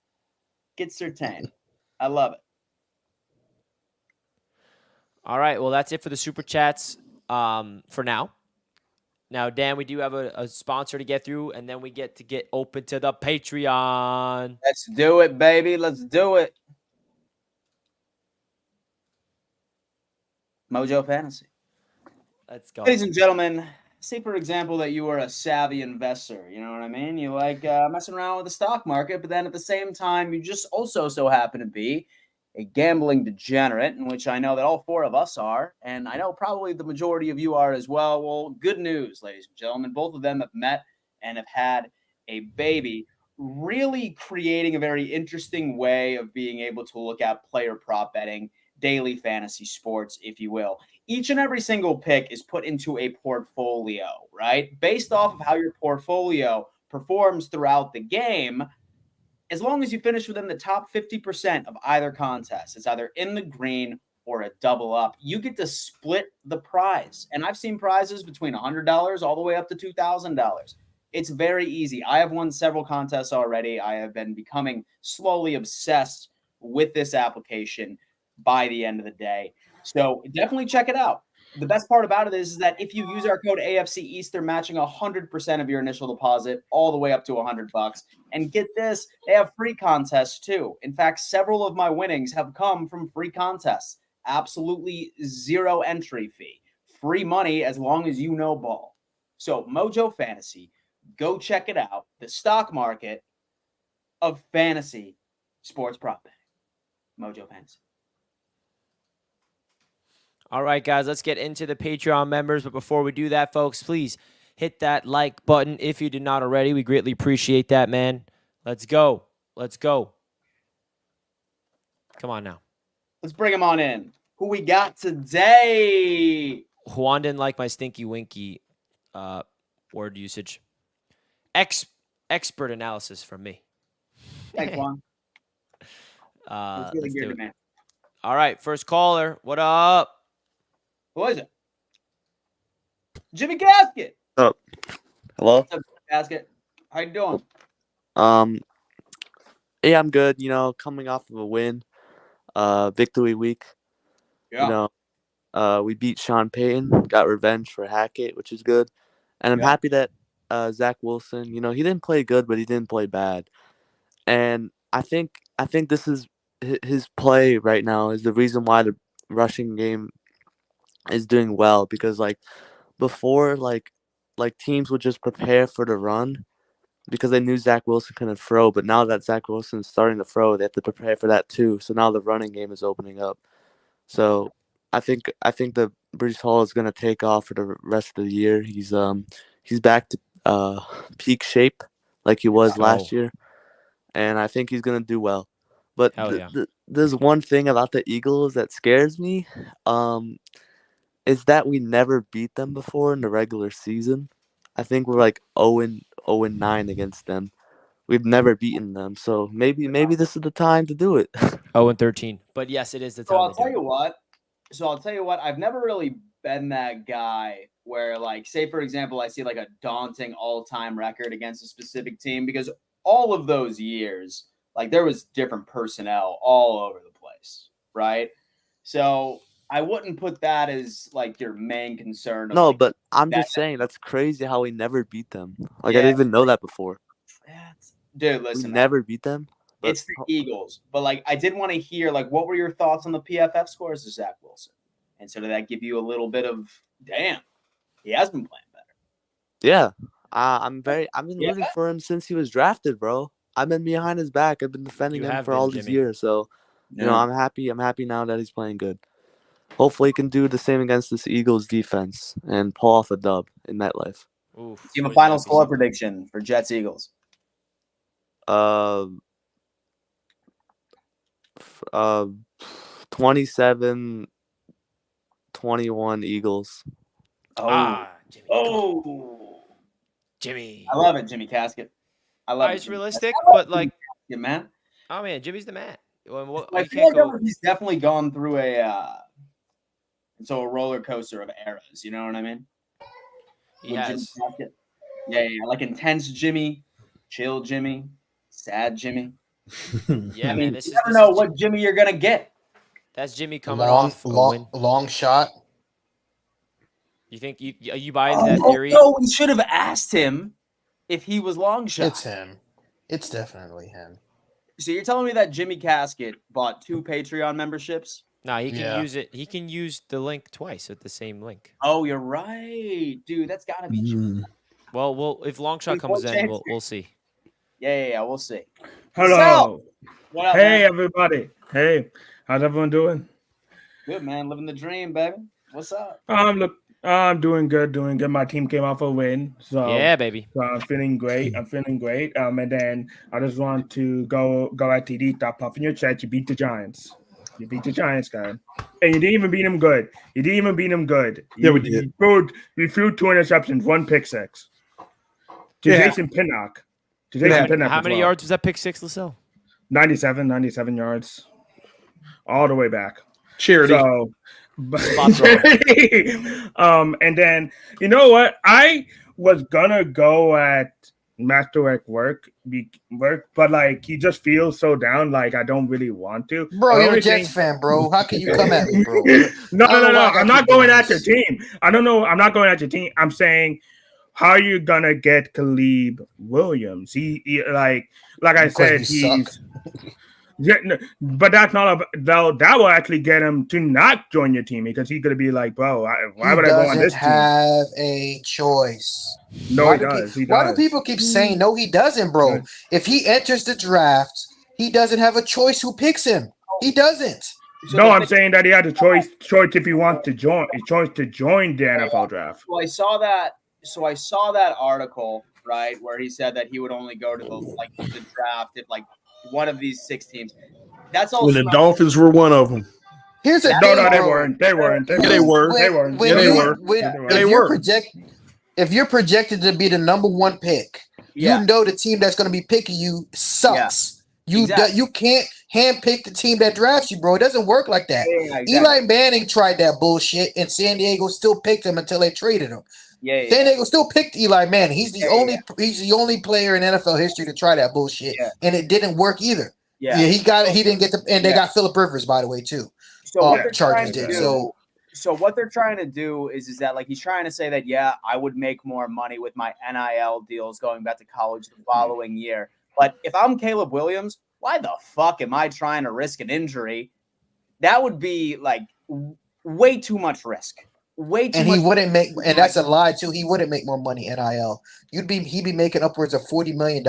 Get Surtain. I love it. All right. Well, that's it for the Super Chats for now. Now, Dan, we do have a sponsor to get through, and then we get open to the Patreon. Let's do it, baby. Let's do it. Mojo Fantasy. Let's go. Ladies and gentlemen, say, for example, that you are a savvy investor. You know what I mean? You like messing around with the stock market, but then at the same time, you just also so happen to be a gambling degenerate, in which I know that all 4 of us are, and I know probably the majority of you are as well. Well, good news, ladies and gentlemen. Both of them have met and have had a baby, really creating a very interesting way of being able to look at player prop betting, daily fantasy sports, if you will. Each and every single pick is put into a portfolio, right? Based off of how your portfolio performs throughout the game. As long as you finish within the top 50% of either contest, it's either in the green or a double up, you get to split the prize. And I've seen prizes between $100 all the way up to $2,000. It's very easy. I have won several contests already. I have been becoming slowly obsessed with this application by the end of the day. So definitely check it out. The best part about it is that if you use our code AFC East, they're matching 100% of your initial deposit all the way up to $100. And get this, they have free contests too. In fact, several of my winnings have come from free contests. Absolutely zero entry fee. Free money as long as you know ball. So Mojo Fantasy, go check it out. The stock market of fantasy sports prop betting. Mojo Fantasy. All right, guys, let's get into the Patreon members. But before we do that, folks, please hit that like button if you did not already. We greatly appreciate that, man. Let's go. Let's go. Come on now. Let's bring him on in. Who we got today? Juan didn't like my stinky winky word usage. Expert analysis from me. Thanks, Juan. Let's really do good, it. man. All right, first caller. What up? Who is it? Jimmy Gasket. Oh, hello. What's up, Gasket? How you doing? Yeah, I'm good. You know, coming off of a win, victory week. Yeah. You know, we beat Sean Payton, got revenge for Hackett, which is good, and I'm Yeah. happy that Zach Wilson. You know, he didn't play good, but he didn't play bad, and I think this is his play right now is the reason why the rushing game is doing well, because like before, like teams would just prepare for the run because they knew Zach Wilson couldn't throw, but now that Zach Wilson is starting to throw, they have to prepare for that too. So now the running game is opening up. So I think the Brees Hall is gonna take off for the rest of the year. He's back to peak shape like he was last year, and I think he's gonna do well. But there's one thing about the Eagles that scares me, is that we never beat them before in the regular season. I think we're like 0-9 against them. We've never beaten them, so maybe this is the time to do it. 0-13. But yes, it is the time. So I'll tell you what. I've never really been that guy where, like, say for example, I see like a daunting all-time record against a specific team, because all of those years, like, there was different personnel all over the place, right? So I wouldn't put that as like your main concern. Of, No, like, but I'm that- just saying that's crazy how we never beat them. Like Yeah. I didn't even know that before. dude, We listen, man. never beat them. But It's the Eagles. But, like, I did want to hear, like, what were your thoughts on the PFF scores of Zach Wilson? And so did that give you a little bit of, damn, he has been playing better. yeah, I've been Yeah. rooting for him since he was drafted, bro. I've been behind his back. I've been defending You him have for been, all these Jimmy. years. So, you know, I'm happy now that he's playing good. Hopefully he can do the same against this Eagles defense and pull off a dub in MetLife. Oof. Do you have a Wouldn't final that be score something? prediction for Jets Eagles? 27-21 Eagles. Jimmy. come on. Oh. Jimmy. I love it, Jimmy Casket. I love it. It's Jimmy. realistic, I love but like, Yeah, man. oh man, Jimmy's the man. Well, I you feel can't like go. he's definitely gone through a roller coaster of eras. You know what I mean? He With Jimmy has. Casket. Yeah, like intense Jimmy, chill Jimmy, sad Jimmy. Yeah, I mean, man. This you is never this know is what Jimmy you're gonna get. that's Jimmy coming off a win. long shot. You think you buy into that theory? No, we should have asked him if he was long shot. It's him. It's definitely him. So you're telling me that Jimmy Casket bought 2 Patreon memberships? Nah, he can Yeah. use it. He can use the link twice with the same link. Oh, you're right, dude. That's gotta be true. Well, if long shot Wait, comes what in, chance? we'll see. Yeah. We'll see. Hello. What up, Hey, man? everybody. Hey, how's everyone doing? Good, man. Living the dream, baby. What's up? Look, I'm doing good. My team came off a win, so Yeah, baby. so I'm feeling great. And then I just want to go at TD, stop puffing your chest. You beat the Giants. You beat the Giants, guy, and you didn't even beat them good. Yeah, we did. We threw 2 interceptions, 1 pick six to Yeah. Jason Pinnock. How many yards was that pick six, LaSalle? 97 yards, all the way back. Charity. So, Spot throw. and then you know what? I was gonna go at Master at work, but like he just feels so down. Like I don't really want to. Bro, The you're only a Jets thing- fan, bro. How can you come at me, bro? No. I don't know why I gotta I'm not keep doing going at your this. team. I don't know. I'm not going at your team. I'm saying, how are you gonna get Caleb Williams? He like I Because said, we suck. he's. Yeah, no, but that's not though. That will actually get him to not join your team because he's gonna be like, bro, why would I go on He this doesn't team? have a choice. No, Why he do does. pe- Why do people keep saying no? He doesn't, bro. Good. If he enters the draft, he doesn't have a choice who picks him. He doesn't. So No, the I'm thing- saying that he had a choice if he wants to join. A choice to join the NFL draft. So I saw that article, right, where he said that he would only go to the draft if like one of these 6 teams. That's also When the Dolphins were one of them. Here's the No, thing, they bro. weren't. They weren't. Yeah, they were. They weren't. When Yeah, they you- were. when- Yeah, they were. They if you're were. if you're projected to be the number 1 pick, Yeah. you know the team that's going to be picking you sucks. Exactly. You can't handpick the team that drafts you, bro. It doesn't work like that. Yeah, exactly. Eli Manning tried that bullshit, and San Diego still picked him until they traded him. Yeah. San Diego still picked Eli Manning. He's the Yeah, he's the only player in NFL history to try that bullshit, Yeah. and it didn't work either. Yeah. He didn't get the, and they Yeah. got Phillip Rivers, by the way, too. So what they're Chargers trying to did. do, so what they're trying to do is that like he's trying to say that I would make more money with my NIL deals going back to college the following year. But if I'm Caleb Williams, why the fuck am I trying to risk an injury? That would be like way too much risk. Way too And much. he wouldn't make, and that's a lie too. He wouldn't make more money NIL. He'd be making upwards of $40 million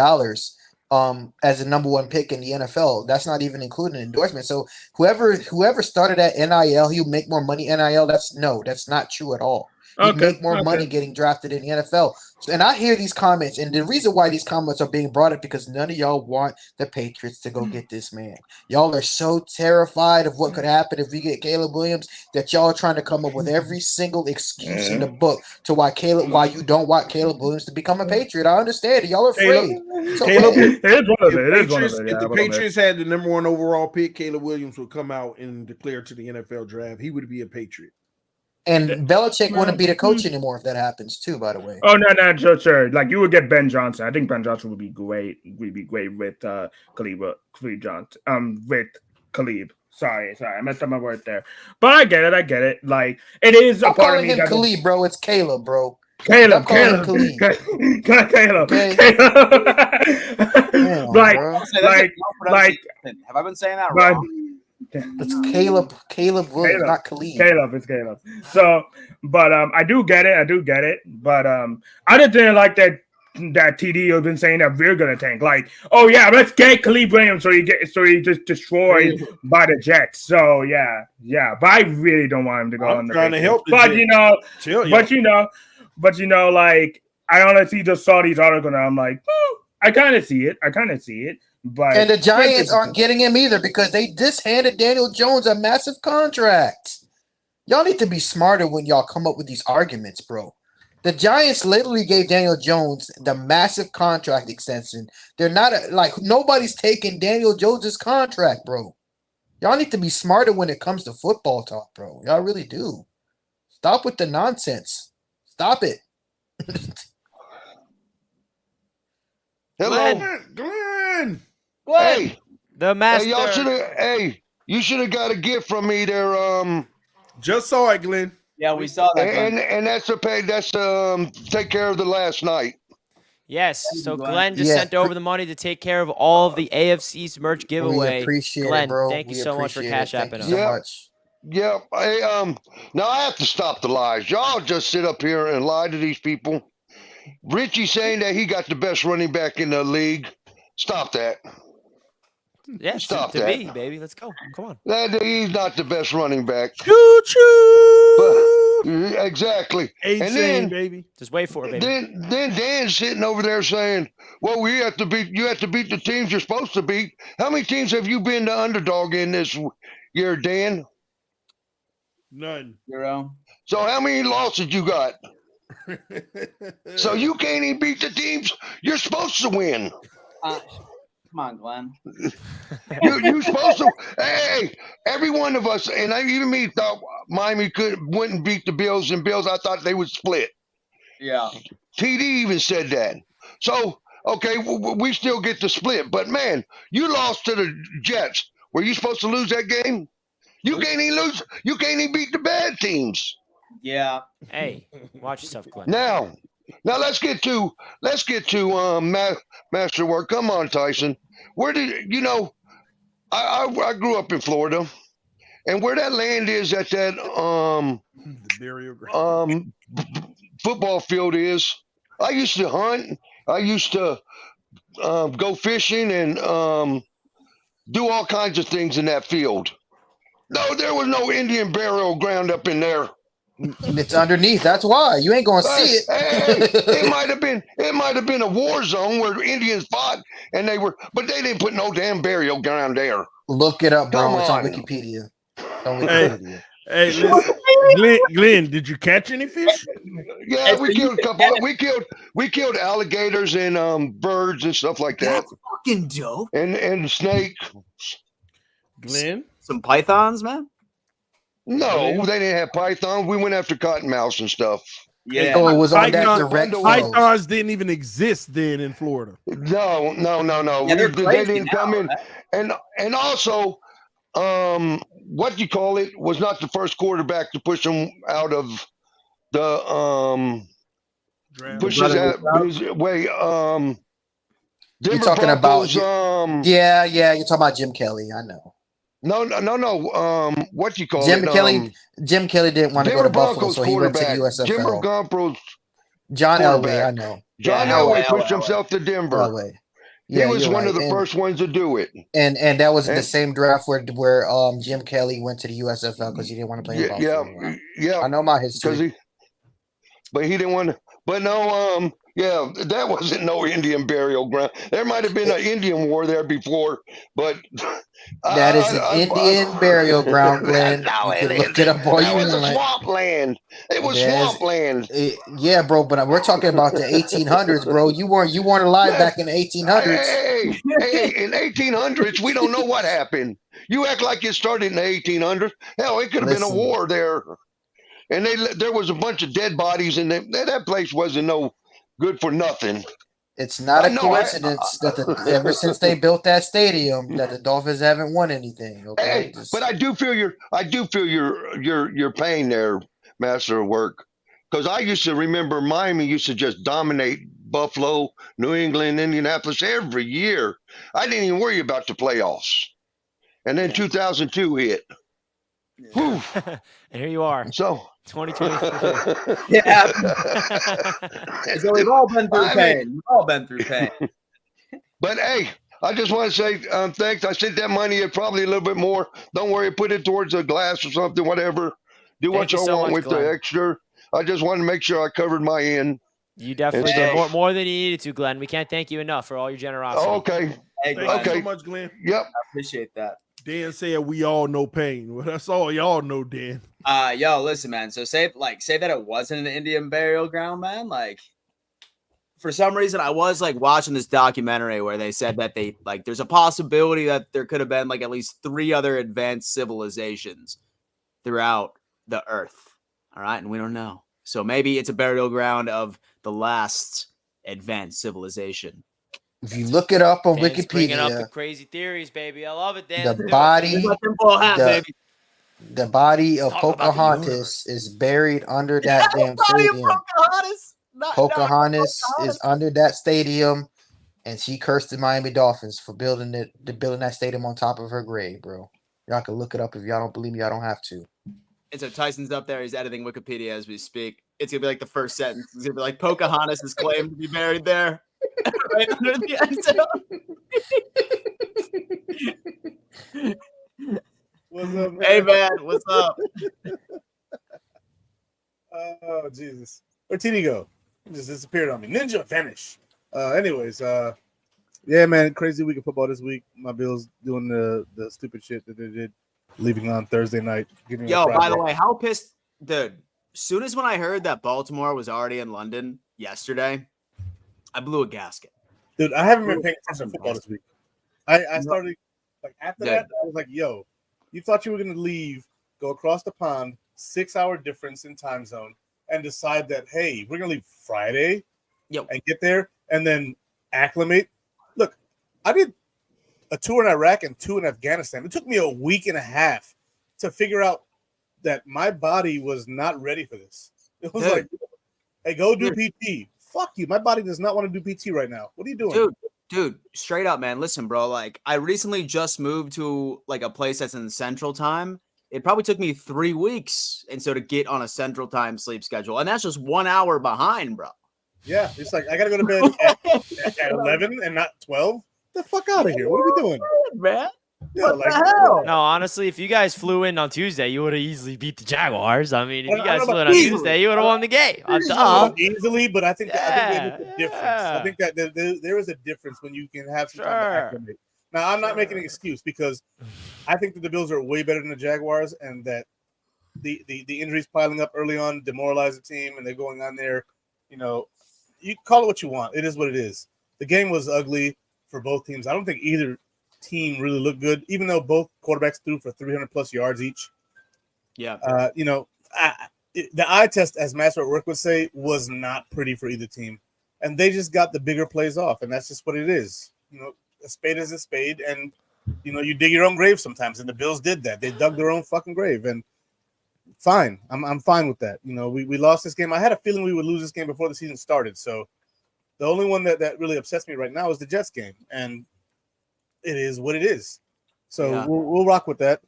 as a number 1 pick in the NFL. That's not even including endorsement. So whoever started at NIL, he'll make more money NIL. That's not true at all. You'd make more money getting drafted in the NFL. And I hear these comments, and the reason why these comments are being brought up because none of y'all want the Patriots to go get this man. Y'all are so terrified of what could happen if we get Caleb Williams that y'all are trying to come up with every single excuse in the book to why you don't want Caleb Williams to become a Patriot. I understand it. Y'all are afraid. Caleb, It is one of it. if the Patriots had the number 1 overall pick, Caleb Williams would come out and declare to the NFL draft he would be a Patriot. And Belichick wouldn't be the coach anymore if that happens too, by the way. Oh, no, sure. Like, you would get Ben Johnson. I think Ben Johnson would be great. Would be great with Khalid Johnson. With Khalid. Sorry. I messed up my word there. But I get it. Like, it is a part of me. I'm calling him Khalid, bro. It's Caleb, bro. Caleb. Caleb. Like, have I been saying that wrong? It's Caleb Williams, not Khalid. It's Caleb. So, but I do get it. But I just didn't like that TD has been saying that we're gonna tank. Like, oh yeah, let's get Khalid Williams so he just destroyed by the Jets. So yeah. But I really don't want him to go on the trying to help the Jets. But like, I honestly just saw these articles and I'm like, I kind of see it. But and the Giants aren't getting him either because they just handed Daniel Jones a massive contract. Y'all need to be smarter when y'all come up with these arguments, bro. The Giants literally gave Daniel Jones the massive contract extension. They're not nobody's taking Daniel Jones's contract, bro. Y'all need to be smarter when it comes to football talk, bro. Y'all really do. Stop with the nonsense. Stop it. Hello, Glenn. Hey, The master. You should have got a gift from me there. Just saw it, Glenn. Yeah, we saw that. And that's take care of the last night. Yes. So Glenn just sent over the money to take care of all of the AFC East merch giveaway. We appreciate Glenn, it, bro. thank you so much for cash apping us. So much. Yeah. Hey, now I have to stop the lies. Y'all just sit up here and lie to these people. Richie saying that he got the best running back in the league. Stop that. Yeah, Stop to that. be, baby. Let's go. Come on. He's not the best running back. Choo choo. But, exactly. And then, baby. Just wait for it, baby. Then Dan's sitting over there saying, "Well, you have to beat the teams you're supposed to beat." How many teams have you been the underdog in this year, Dan? None. 0. So how many losses you got? So you can't even beat the teams you're supposed to win. Come on, Glenn. You're supposed to. Hey, every one of us, and even me, thought Miami wouldn't beat the Bills. And Bills, I thought they would split. Yeah. TD even said that. So okay, we still get the split. But man, you lost to the Jets. Were you supposed to lose that game? You can't even lose. You can't even beat the bad teams. Yeah. Hey, watch yourself, Glenn. Now let's get to Masterwork. Come on, Tyson. Where did I grew up in Florida, and where that land is at that the burial ground. Football field is. I used to hunt. I used to go fishing and do all kinds of things in that field. No, there was no Indian burial ground up in there. It's underneath. That's why you ain't gonna see it. It might have been a war zone where Indians fought, but they didn't put no damn burial ground there. Look it up, bro. Come It's on on. Wikipedia. Hey, listen, Glenn, did you catch any fish? Yeah, we killed a couple. We killed alligators and birds and stuff like that. That's fucking dope. And snake. Glenn? Some pythons, man. No, they didn't have pythons. We went after cottonmouths and stuff. Yeah. Oh, it was on that direct flow. Pythons didn't even exist then in Florida. No. Yeah, they're They crazy didn't now, come in. right? And also, what you call it was not the first quarterback to push him out of the pushes out his way. Denver You're talking Broncos, about yeah, you're talking about Jim Kelly. I know. No. What you call Jim it? Kelly. Jim Kelly didn't want to go to Buffalo, so he went to the USFL. Denver Broncos. John Elway, I know. John Elway pushed himself to Denver. Elway. He was one of the first ones to do it. And that was the same draft where Jim Kelly went to the USFL because he didn't want to play in Buffalo. Yeah. I know my history. but he didn't want to. But no, yeah, that wasn't no Indian burial ground. There might have been an Indian war there before, but That is an Indian burial ground, Glenn. No, You can look it up all that you was a want. swampland. It was swampland. Yeah, bro, but we're talking about the 1800s, bro. You weren't alive back in the 1800s. Hey, in 1800s, we don't know what happened. You act like it started in the 1800s. Hell, it could have been a Listen. war there. And there was a bunch of dead bodies, and that place wasn't no good for nothing. It's not a coincidence that ever since they built that stadium, that the Dolphins haven't won anything. Okay, but I do feel your pain there, Master of Work, because I used to remember Miami used to just dominate Buffalo, New England, Indianapolis every year. I didn't even worry about the playoffs, and then 2002 hit. And here you are. So 2023. Yeah. So we've all been through pain. We've all been through pain. But hey, I just want to say thanks. I sent that money probably a little bit more. Don't worry, put it towards a glass or something, whatever. Do what you want with the extra. I just wanted to make sure I covered my end. You definitely did more than you needed to, Glenn. We can't thank you enough for all your generosity. Okay. Hey, Thank you so much, Glenn. Yep. I appreciate that. Dan said we all know pain. Well, that's all y'all know, Dan. Yo, listen, man. So say that it wasn't an Indian burial ground, man. Like, for some reason, I was like watching this documentary where they said that there's a possibility that there could have been like at least 3 other advanced civilizations throughout the earth. All right, and we don't know. So maybe it's a burial ground of the last advanced civilization. If you look it up on Wikipedia, bringing up the crazy theories, baby. I love it, Dan. The body of Pocahontas is buried under that damn stadium. Pocahontas is under that stadium, and she cursed the Miami Dolphins for building that stadium on top of her grave, bro. Y'all can look it up if y'all don't believe me. Y'all don't have to. And so Tyson's up there. He's editing Wikipedia as we speak. It's gonna be like the first sentence. It's gonna be like Pocahontas is claimed to be buried there. Right under the end zone. What's up, man? Hey, man. What's up? Oh, Jesus. Where'd TD go? He just disappeared on me. Ninja vanish. Yeah, man. Crazy week of football this week. My Bills doing the stupid shit that they did, leaving on Thursday night. Yo, by the way, how pissed, dude. Soon as when I heard that Baltimore was already in London yesterday, I blew a gasket. Dude, I haven't been paying attention to football this week. I started, like, after that, I was like, yo, you thought you were going to leave, go across the pond, 6-hour difference in time zone, and decide that, hey, we're going to leave Friday and get there and then acclimate. Look, I did a tour in Iraq and 2 in Afghanistan. It took me a week and a half to figure out that my body was not ready for this. It was like, hey, go do PT. Fuck you. My body does not want to do PT right now. What are you doing? Dude, straight up, man. Listen, bro. Like, I recently just moved to like a place that's in Central Time. It probably took me 3 weeks, and so to get on a Central Time sleep schedule, and that's just 1 hour behind, bro. Yeah, it's like I gotta go to bed at 11 and not 12. Get the fuck out of here! What are we doing, man? Yeah, what the hell? No, honestly, if you guys flew in on Tuesday, you would have easily beat the Jaguars. I mean, if you guys flew in on Tuesday, you would have won the game. Easily, but I think that there's a difference. I think that there is a difference when you can have some time to acclimate. Now, I'm not making an excuse because I think that the Bills are way better than the Jaguars, and that the injuries piling up early on demoralize the team, and they're going on there. You know, you call it what you want. It is what it is. The game was ugly for both teams. I don't think either team really looked good, even though both quarterbacks threw for 300 plus yards each. Yeah. The eye test, as Master at Work would say, was not pretty for either team, and they just got the bigger plays off, and that's just what it is. You know, a spade is a spade, and you know you dig your own grave sometimes, and the Bills did that. They dug their own fucking grave, and fine, I'm fine with that. You know, we lost this game. I had a feeling we would lose this game before the season started, so the only one that really upsets me right now is the Jets game, and it is what it is. So we'll rock with that.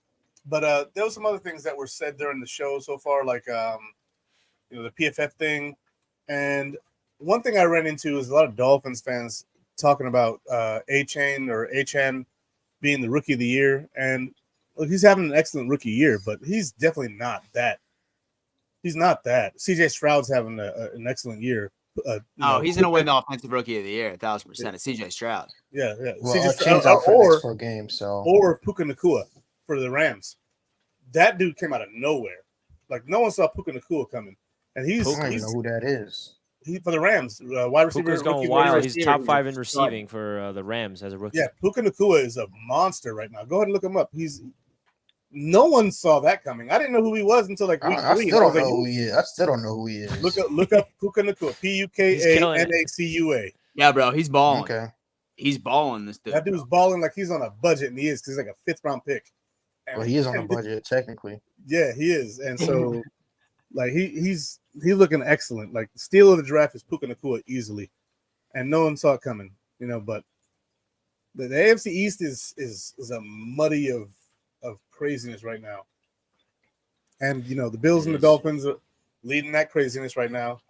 But there were some other things that were said during the show so far, like the PFF thing. And one thing I ran into is a lot of Dolphins fans talking about A-Chain or H-N being the rookie of the year. And look, he's having an excellent rookie year, but he's definitely not that He's not that. CJ Stroud's having an excellent year. He's going to win the Offensive Rookie of the Year, 1,000%. It's CJ Stroud. Yeah. Well, CJ our Stroud, team's out for the next 4 games, so or Puka Nacua for the Rams. That dude came out of nowhere. Like no one saw Puka Nacua coming, and I don't even know who that is. He for the Rams, wide receiver. Puka's going wild. He's top 5 in receiving for the Rams as a rookie. Yeah, Puka Nacua is a monster right now. Go ahead and look him up. No one saw that coming. I didn't know who he was until like week 3. I still don't know who he is. I still don't know who he is. Look up Puka Nacua. PUKANACUA. Yeah, bro, he's balling. Okay. He's balling, this dude. That dude's balling like he's on a budget, and he is because he's like a 5th round pick. Well, he is on a budget technically. Yeah, he is, and so like he's looking excellent. Like the steal of the draft is Puka Nacua easily, and no one saw it coming. But the AFC East is a muddy of craziness right now, and the Bills and the Dolphins are leading that craziness right now.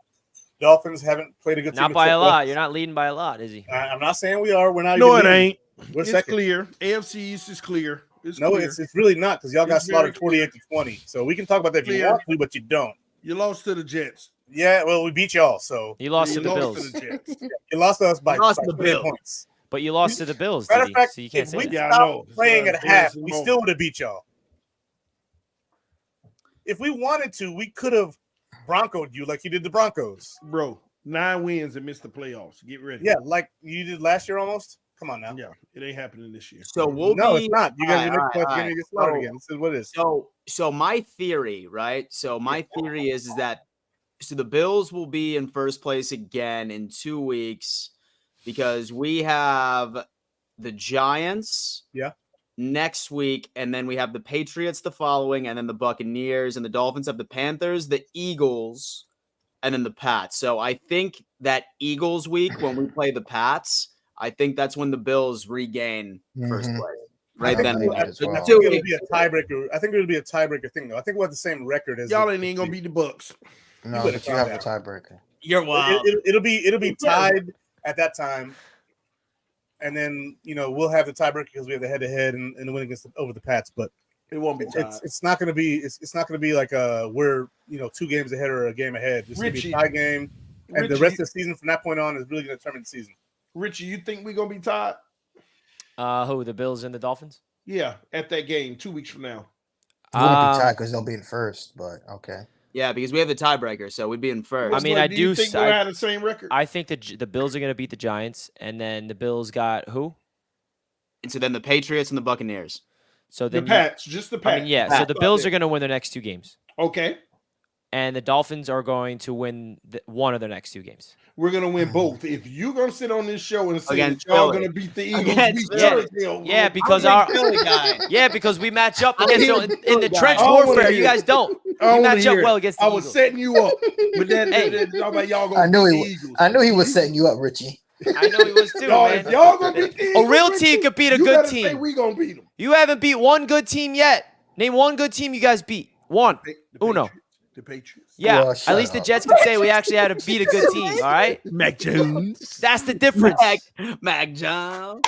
Dolphins haven't played a good team. Not by a lot. You're not leading by a lot, is he? I'm not saying we are. We're not. No, even it leading. ain't. We're It's second. clear. AFC East is clear. It's really not because y'all got It's very slaughtered 48-20. So we can talk about that if you want to, but you don't. You lost to the Jets. Yeah, well, we beat y'all. So You lost to the lost Bills. to the Jets. you lost to us by lost to the 20 Bills. points. But you lost to the Bills, Matter of Diddy, fact, so you can't if say we that. Yeah, I stopped know. playing at half, embarrassing we moment. still would have beat y'all. If we wanted to, we could have Broncoed you like you did the Broncos. Bro, 9 wins and missed the playoffs. Get ready. Yeah, like you did last year almost. Come on now. Yeah, it ain't happening this year. So It's not. You guys All are right, going to get slaughtered So- again. This is what it is. So my theory, right? So my theory is that the Bills will be in first place again in 2 weeks because we have the Giants next week, and then we have the Patriots the following, and then the Buccaneers, and the Dolphins have the Panthers, the Eagles, and then the Pats. So I think that Eagles week when we play the Pats, I think that's when the Bills regain first place. Right I then. think that as well. I think it'll be a tiebreaker. I think it'll be a tiebreaker thing, though. I think we'll have the same record as Y'all ain't gonna beat the Bucks. No, better but you calm have the tiebreaker. You're wild. It'll be tied at that time, and then we'll have the tiebreaker because we have the head-to-head and the win over the Pats. But It won't be tied. it's not going to be it's not going to be like we're 2 games ahead or a game ahead. It's going to be a tie game, and the rest of the season from that point on is really going to determine the season. Richie, you think we're gonna be tied? Who, the Bills and the Dolphins? Yeah, at that game 2 weeks from now. You won't be tied because they'll be in first, but okay. Yeah, because we have the tiebreaker, so we'd be in first. I mean, do you think we'll have the same record? I think the Bills are going to beat the Giants, and then the Bills got who? And so then the Patriots and the Buccaneers. So The then Pats, just the Pats. I mean, yeah. So the Bills are going to win their next 2 games, Okay, and the Dolphins are going to win one of their next 2 games. we're gonna win both. If you're gonna sit on this show and say Against that y'all Philly. gonna beat the Eagles, Against we Philly. sure as hell Yeah, will. because I'm a our big Philly guy. because we match up I'm against a in Philly the guy. trench I don't wanna warfare. hear You guys don't. I don't We wanna match up hear well it. against the I was Eagles. setting you up, but Hey. y'all gonna I knew beat he the Eagles. I knew he was setting you up, Richie. I know he was too, Y'all, man. if y'all gonna beat the Eagles, A real Richie, team could beat a you good better say team. we gonna beat them. You haven't beat one good team yet. Name one good team you guys beat. One. Uno. The Patriots. Yeah. Well, At shut least the up. Jets can say we actually had to beat a good team. All right. Mac Jones. That's the difference. Mac Jones.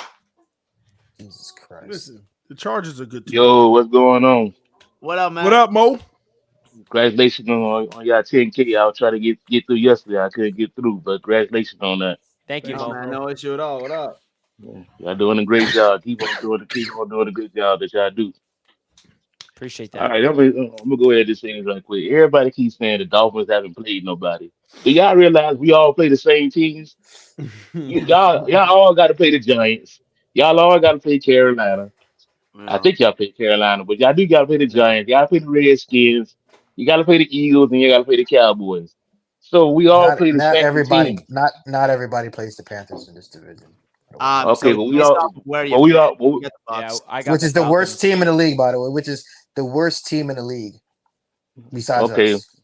Jesus Christ. Listen, the Chargers are good team. Yo, what's going on? What up, man? What up, Mo? Congratulations on y'all 10K. I was trying to get through yesterday. I couldn't get through, but congratulations on that. Thank you, No, Mo. man, no issue at all. What up? Yeah, y'all doing a great job. Keep on doing a good job that y'all do. Appreciate All that. right, I'm gonna go ahead and say this right quick. Everybody keeps saying the Dolphins haven't played nobody. Do y'all realize we all play the same teams? Y'all all got to play the Giants. Y'all all got to play Carolina. I think y'all play Carolina, but y'all do got to play the Giants. Y'all play the Redskins. You got to play the Eagles, and you got to play the Cowboys. So we all play the Not same everybody. team. Not everybody plays the Panthers in this division. Okay, so but we based all- off of where you but we fit, all- but you we- get the Yeah, Bucks. I got Which is the Falcons. worst team in the league, by the way. Which is the worst team in the league, besides Okay. us.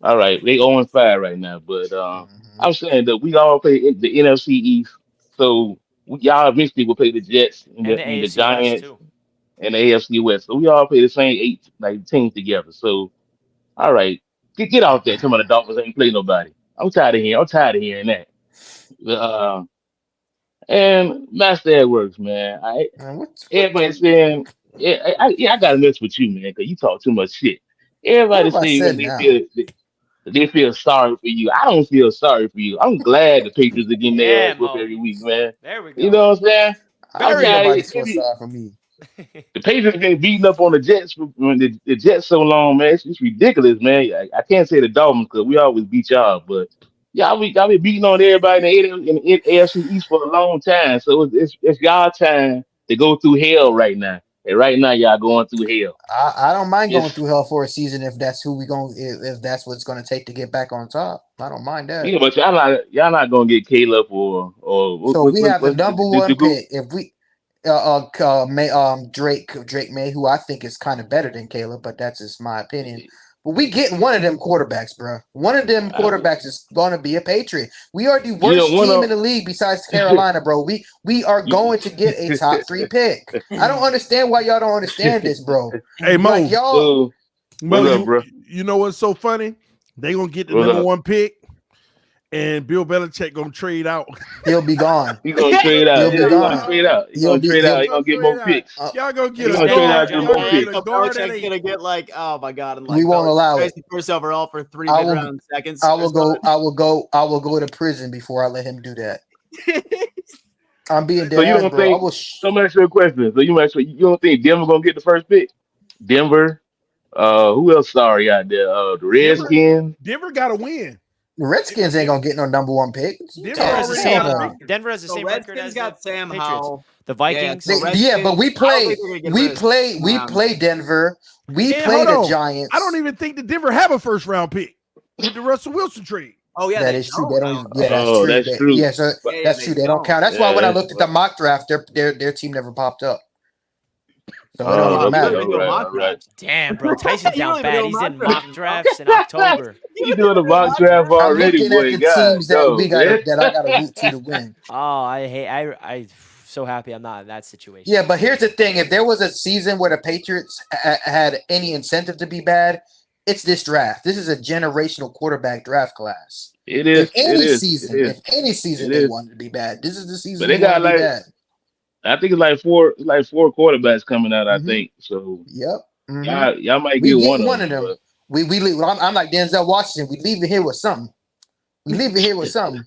All right, they 0-5 right now, but I'm saying that we all play in the NFC East, so y'all eventually will play the Jets And the and the AFC West Giants too. and the AFC West. So we all play the same 8 teams together. So all right, get out there. Some of the Dolphins ain't play nobody. I'm tired of hearing that. Uh, and Master Edwards, man. Man, Everybody saying, I got to mess with you, man, because you talk too much shit. Everybody What have I say said now? they feel sorry for you. I don't feel sorry for you. I'm glad the Patriots are getting their Yeah, ass whooped Mo. every week, man. There we You go. know what I'm saying? I I'm don't need Very nobody tired. to feel sorry for me. The Patriots been beating up on the Jets for the Jets so long, man. It's ridiculous, man. I can't say the Dolphins because we always beat y'all, but y'all be beating on everybody in the AFC East for a long time. So it's y'all time to go through hell right now. And right now, y'all going through hell. I don't mind going It's through hell for a season if that's who we going if that's what it's going to take to get back on top. I don't mind that. yeah, but y'all not gonna get Caleb or So we have the what number the one group. pick. If we Drake May, who I think is kind of better than Caleb, but that's just my opinion. But we getting one of them quarterbacks, bro. One of them quarterbacks is going to be a Patriot. We are the You know, worst one team in of the league besides Carolina, bro. We are you, going to get a top 3 pick. I don't understand why y'all don't understand this, bro. Hey Like Mo, y'all, so Mo, what's up, bro? you know what's so funny? They gonna get the What's number up? 1 pick, and Bill Belichick gonna trade out. he'll be gone. He gonna trade out. He'll be Yeah, he gonna gone. trade out. He He'll gonna be trade out. he'll He gonna get more picks. Y'all gonna get He a gonna trade guard. out John get Y'all more gonna Madden. get picks. a guard at Belichick's 8. gonna get like, oh my god, and we like won't allow it. the first overall for 3 I will mid-round seconds. I or will go I will go to prison before I let him do that. something. I'm being So dead you ass, don't bro. I think? will So let me ask you a question. So you don't think Denver gonna get the first pick? Denver. Who else? Sorry, out there. The Denver, Redskins. Denver got to win. the Redskins ain't gonna get no number 1 pick. What you Denver Denver has talking? the already Hell got a same. pick. no. Denver has the So same record Redskins as the got Sam Patriots. Howell. The Yeah, Vikings. so Yeah, but Redskins. I don't think they're gonna get rid of Sam. we play Denver. We And play hold the on, I don't Giants. even think the Denver have a first round pick with the Russell Wilson trade. Oh yeah, That they is true. don't. They I don't don't even. Yeah, think. that's Oh, true. that's true. Yeah, so But Yeah, yeah, that's they true. They don't don't. count. That's why yeah, when I that's looked at the mock draft, their team never popped up. So it don't Oh, even you okay. don't matter. even All do a right. mock All right. draft. Damn, bro. Tyson's You down don't even bad. do a He's mock in draft, mock bro. drafts in October. You doing a Do a mock mock draft draft? I'm already, looking at boy? the God, teams no, man. that I gotta root to win. Oh, I so happy I'm not in that situation. Yeah, but here's the thing: if there was a season where the Patriots had any incentive to be bad, it's this draft. This is a generational quarterback draft class. It is. It is. It If is. any season It they is. wanted to be bad, this is the But season they they want to got be like bad. I think it's like four quarterbacks coming out. I think so. Yep. hmm Y'all might We get one getting of one of them, them. but We leave. I'm like Denzel Washington. We leave it here with something. We leave it here with something.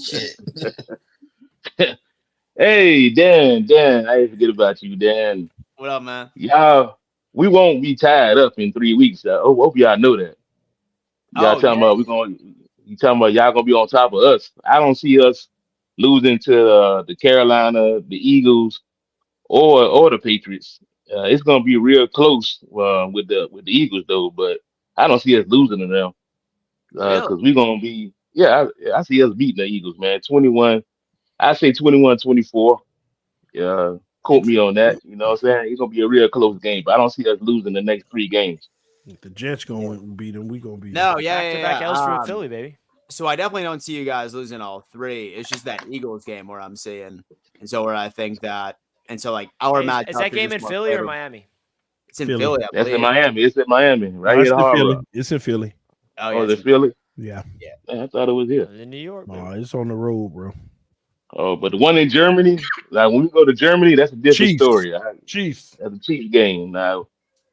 Shit. hey, Dan, I didn't forget about you, Dan. What up, man? Y'all, we won't be tied up in 3 weeks. I hope y'all know that. Y'all Oh talking yeah, about you talking about y'all gonna be on top of us. I don't see us losing to the Carolina, the Eagles, or the Patriots. It's gonna be real close with the Eagles though, but I don't see us losing to them really? because we're gonna be I see us beating the Eagles, man. 21, I say 21-24. Yeah, quote me on that. You know what I'm saying? It's gonna be a real close game, but I don't see us losing the next 3 games. If the Jets Yeah. gonna beat them, we gonna beat them. No, yeah, Back to yeah, back L's for yeah. Philly, baby. So I definitely don't see you guys losing all 3. It's just that Eagles game where I'm seeing, and so where I think that, and so like our Is matchups that are game just in more Philly or favorable. Miami? It's in Philly. Philly, I That's in believe. Miami. It's in Miami, right No, here it's at in Hard Philly. Rock. It's in Philly. Oh yeah, Oh, it's the in Philly? Yeah. yeah. Man, I thought it was here. In New York, baby. No, it's on the road, bro. Oh, but the one in Germany, like when we go to Germany, that's a different Chiefs. story. Chiefs. That's a Chiefs game. Now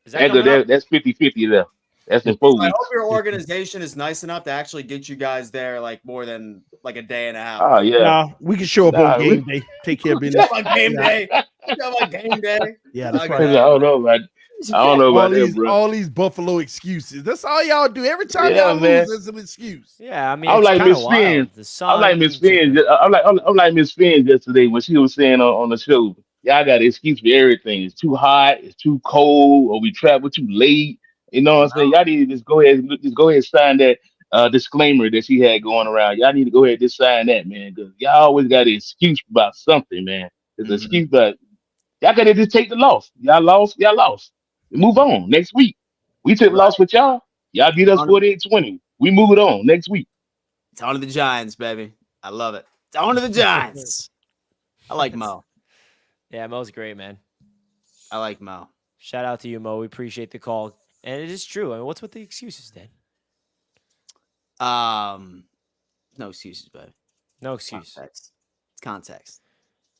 Is that coming up? that's 50-50 there. That's in So four I hope weeks. your organization is nice enough to actually get you guys there like more than like a day and a half Oh before. yeah. Nah, we can show up on Nah, game day. Take care of You have business. a game Yeah. day. You have a game day. Yeah, that's Okay, right. I don't know about that, bro. All these Buffalo excuses. That's all y'all do. Every time Yeah, y'all lose, man. there's an excuse. Yeah, I mean I'm it's like kind of Miss Finn. wild. The I'm like Miss sun. Finn. I'm like Miss Finn yesterday when she was saying on the show, y'all got an excuse for everything. It's too hot, it's too cold, or we travel too late. You know what I'm saying? Y'all need to just go ahead and sign that disclaimer that she had going around. Y'all need to go ahead and just sign that, man, because y'all always got an excuse about something, man. There's an Mhm. excuse about y'all gotta just take the loss. Y'all lost. Move on next week. We took the Right. loss with y'all. Y'all beat us On, 48-20. We move it on next week. it's on to the Giants, baby. I love it. It's on to the Giants. I like Mo. Yeah, Mo's great, man. I like Mo. Shout out to you, Mo. We appreciate the call. And it is true. I mean, what's with the excuses, Dan? No excuses, baby. No excuse. Context. It's context.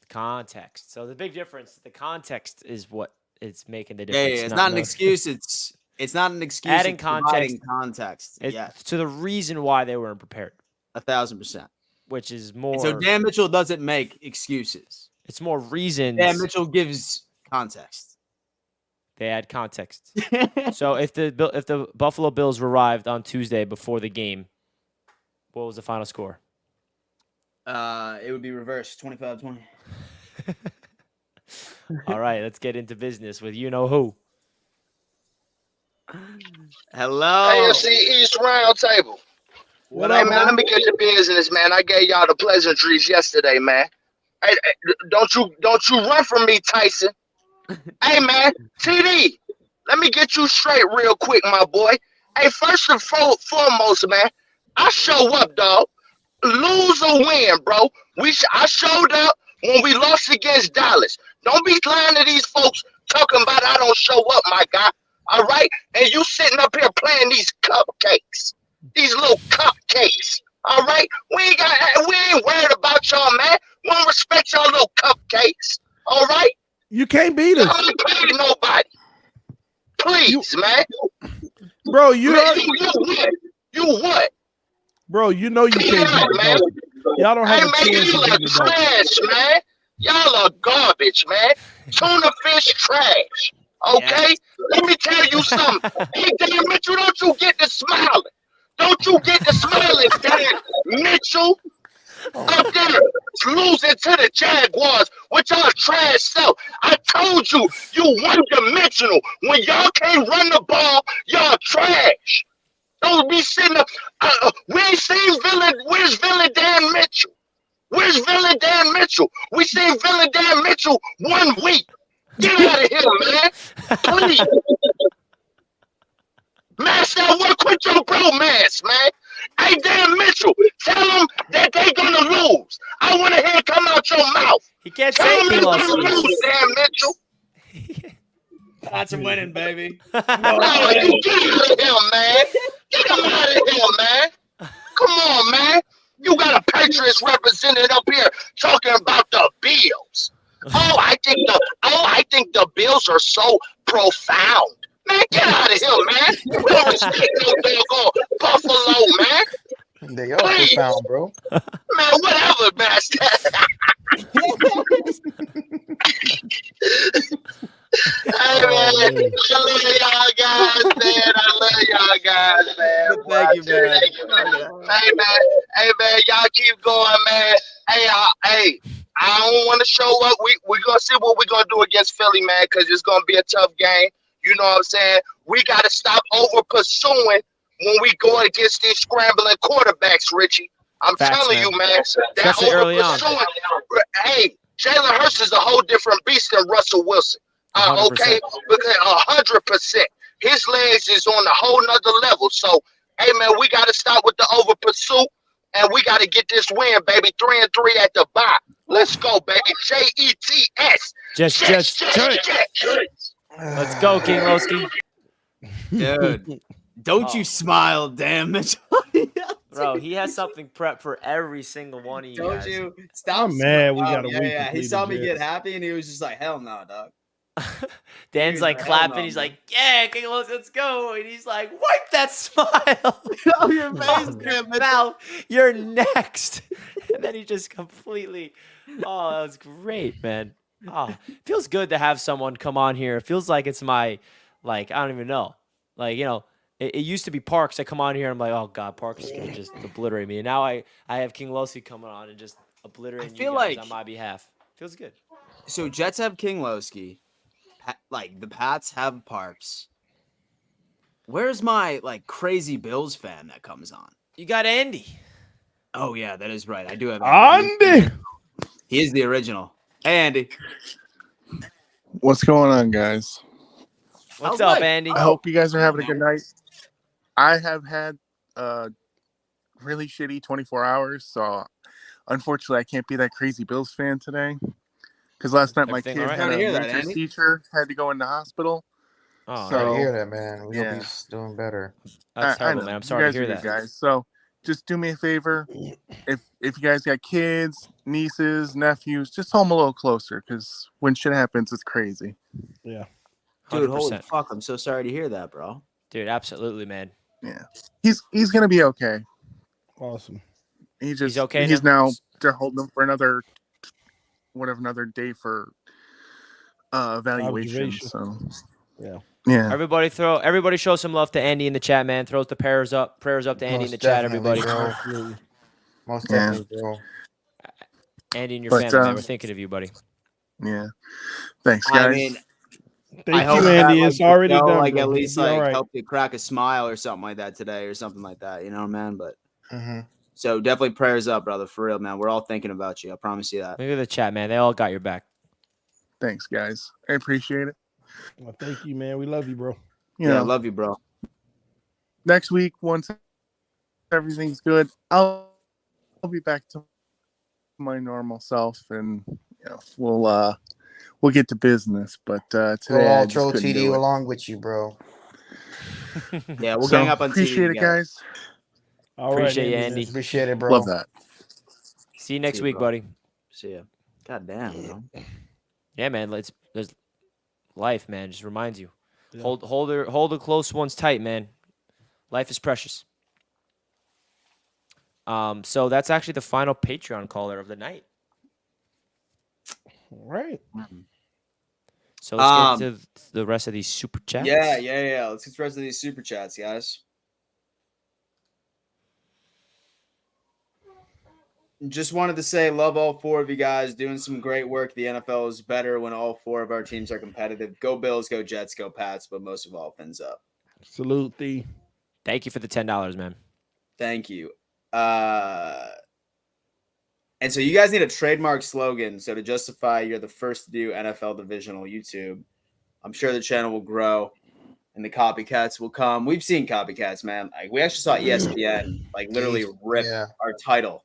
Context. So the big difference, the context is what is making the Yeah, difference. it's not an no- excuse. It's It's not an excuse. Adding It's providing context. context. To the reason why they weren't prepared. 1,000%. Which is more. And so Dan Mitchell doesn't make excuses. It's more reasons. Dan Mitchell gives context. They add context. So if the Buffalo Bills arrived on Tuesday before the game, what was the final score? It would be reversed, 25-20. All right, let's get into business with you know who. Hello. AFC East Roundtable. What Hey, up, man, let me get to business, man. I gave y'all the pleasantries yesterday, man. Hey, don't you run from me, Tyson. Hey, man, TD, let me get you straight real quick, my boy. Hey, first and foremost, man, I show up, dog. Lose or win, bro. I showed up when we lost against Dallas. Don't be lying to these folks talking about I don't show up, my guy. All right? And you sitting up here playing these cupcakes. These little cupcakes. All right? We ain't worried about y'all, man. We don't respect y'all little cupcakes. All right? You can't beat us. Y'all ain't playing nobody. Please, man. Bro, You what? Bro, you know you can't beat man. us. Y'all don't have Hey, a man, chance you to are beat the Dolphins. trash, man. Y'all are garbage, man. Tuna fish trash. Okay? Let me tell you something. Hey, Dan Mitchell, don't you get to smiling. Don't you get to smiling, Dan Mitchell. Up there losing to the Jaguars with y'all trash self. I told you, you one-dimensional. When y'all can't run the ball, y'all trash. Don't be sitting up. We ain't seen Villain. Where's Villain Dan Mitchell? Where's Villain Dan Mitchell? We seen Villain Dan Mitchell 1 week. Get out of here, man. Please. Master, I want to quit your bromance, man. Hey, Dan Mitchell, tell them that they gonna lose. I want to hear it come out your mouth. He can't Tell say them he they lost. gonna lose, Dan Mitchell. That's a winning, baby. No, you get out of here, man. Get him out of here, man. Come on, man. You got a Patriots representative up here talking about the Bills. I think the Bills are so profound. Man, get out of here, man. We don't respect no doggone Buffalo, man. They are Please. profound, bro. Man, whatever, master. Hey, man, I love y'all guys, man. I love y'all guys, man. Thank you, man. Hey, man, y'all keep going, man. Hey, I don't want to show up. We're going to see what we're going to do against Philly, man, because it's going to be a tough game. You know what I'm saying? We got to stop over-pursuing when we go against these scrambling quarterbacks, Richie. I'm telling you, man. That Especially early on. Hey, Jalen Hurts is a whole different beast than Russell Wilson. 100%. Okay? Because 100%. His legs is on a whole nother level. So, hey, man, we got to stop with the over-pursuit, and we got to get this win, baby. 3-3 at the bye. Let's go, baby. Jets. Just. Let's go, King Lowski. Dude, don't you smile, damn it. Bro, he has something prepped for every single one of you Don't guys. you stop. I'm mad we smiling. got a week to Yeah. He play saw the me get Jets. happy and he was just like, hell no, dog. Dan's like Hell clapping. no, He's man. like, yeah, King Lowski, let's go. And he's like, wipe that smile. Oh, your face, damn it. Val, you're next. And then he just completely, oh, that was great, man. Oh, feels good to have someone come on here. It feels like it's my, like, I don't even know. Like, you know, it used to be Parks that come on here. I'm like, oh, God, Parks is going to just obliterate me. And now I have King Lowski coming on and just obliterating you feel guys like- on my behalf. Feels good. So Jets have King Lowski. Like, the Pats have Parks. Where's my, like, crazy Bills fan that comes on? You got Andy. Oh, yeah, that is right. I do have Andy. He is the original. Hey, Andy. What's going on, guys? What's How's up, life? Andy? I hope you guys are having a good night. I have had really shitty 24 hours, so unfortunately I can't be that crazy Bills fan today. Because last night my Everything kid all right? had Sorry a to hear that, major Andy. seizure, had to go in the hospital. Oh, Sorry to So- hear that, man. We hope yeah. he's doing better. that's I terrible, know. man. I'm You sorry to guys hear are that. good guys. So just do me a favor. If you guys got kids, nieces, nephews, just hold them a little closer because when shit happens, it's crazy. Yeah. Dude, holy 100%. fuck! I'm so sorry to hear that, bro. Dude, absolutely, man. Yeah, he's gonna be okay. Awesome. He's okay He's now? now they're holding him for another day for evaluation. Observation. So Yeah. Everybody show some love to Andy in the chat, man. Throws the prayers up to Andy in the chat, everybody. bro. Absolutely. Most Yeah. definitely, bro. Andy and your But, family, man. We're thinking of you, buddy. Yeah. Thanks, guys. I mean, Thank hope you, Andy. that, It's already the show, done, like bro. at least You'll be all right. help you crack a smile or something like that today or something like that. You know, man. But Mm-hmm. so definitely prayers up, brother. For real, man. We're all thinking about you. I promise you that. Look at the chat, man. They all got your back. Thanks, guys. I appreciate it. Well, thank you, man. We love you, bro. You Yeah, know, love you, bro. next week, once everything's good, I'll be back to my normal self, and we'll get to business. But today We'll I all just troll couldn't TD do it. along with you, bro. Yeah, we'll So, gang up on appreciate TV it, together. guys. All right, Appreciate you, Andy. Appreciate it, bro. Love that. See you next See you, week, bro. buddy. See ya. God damn, bro. Yeah, man. There's life, man. Just reminds you. Yeah. Hold the close ones tight, man. Life is precious. So that's actually the final Patreon caller of the night. All right. So let's get to the rest of these super chats. Yeah. Let's get the rest of these super chats, guys. Just wanted to say, love all four of you guys. Doing some great work. The NFL is better when all four of our teams are competitive. Go Bills, go Jets, go Pats, but most of all, fins up. Salute thee. Thank you for the $10, man. Thank you. And so you guys need a trademark slogan. So to justify you're the first to do NFL divisional YouTube, I'm sure the channel will grow and the copycats will come. We've seen copycats, man. Like we actually saw ESPN like literally rip our title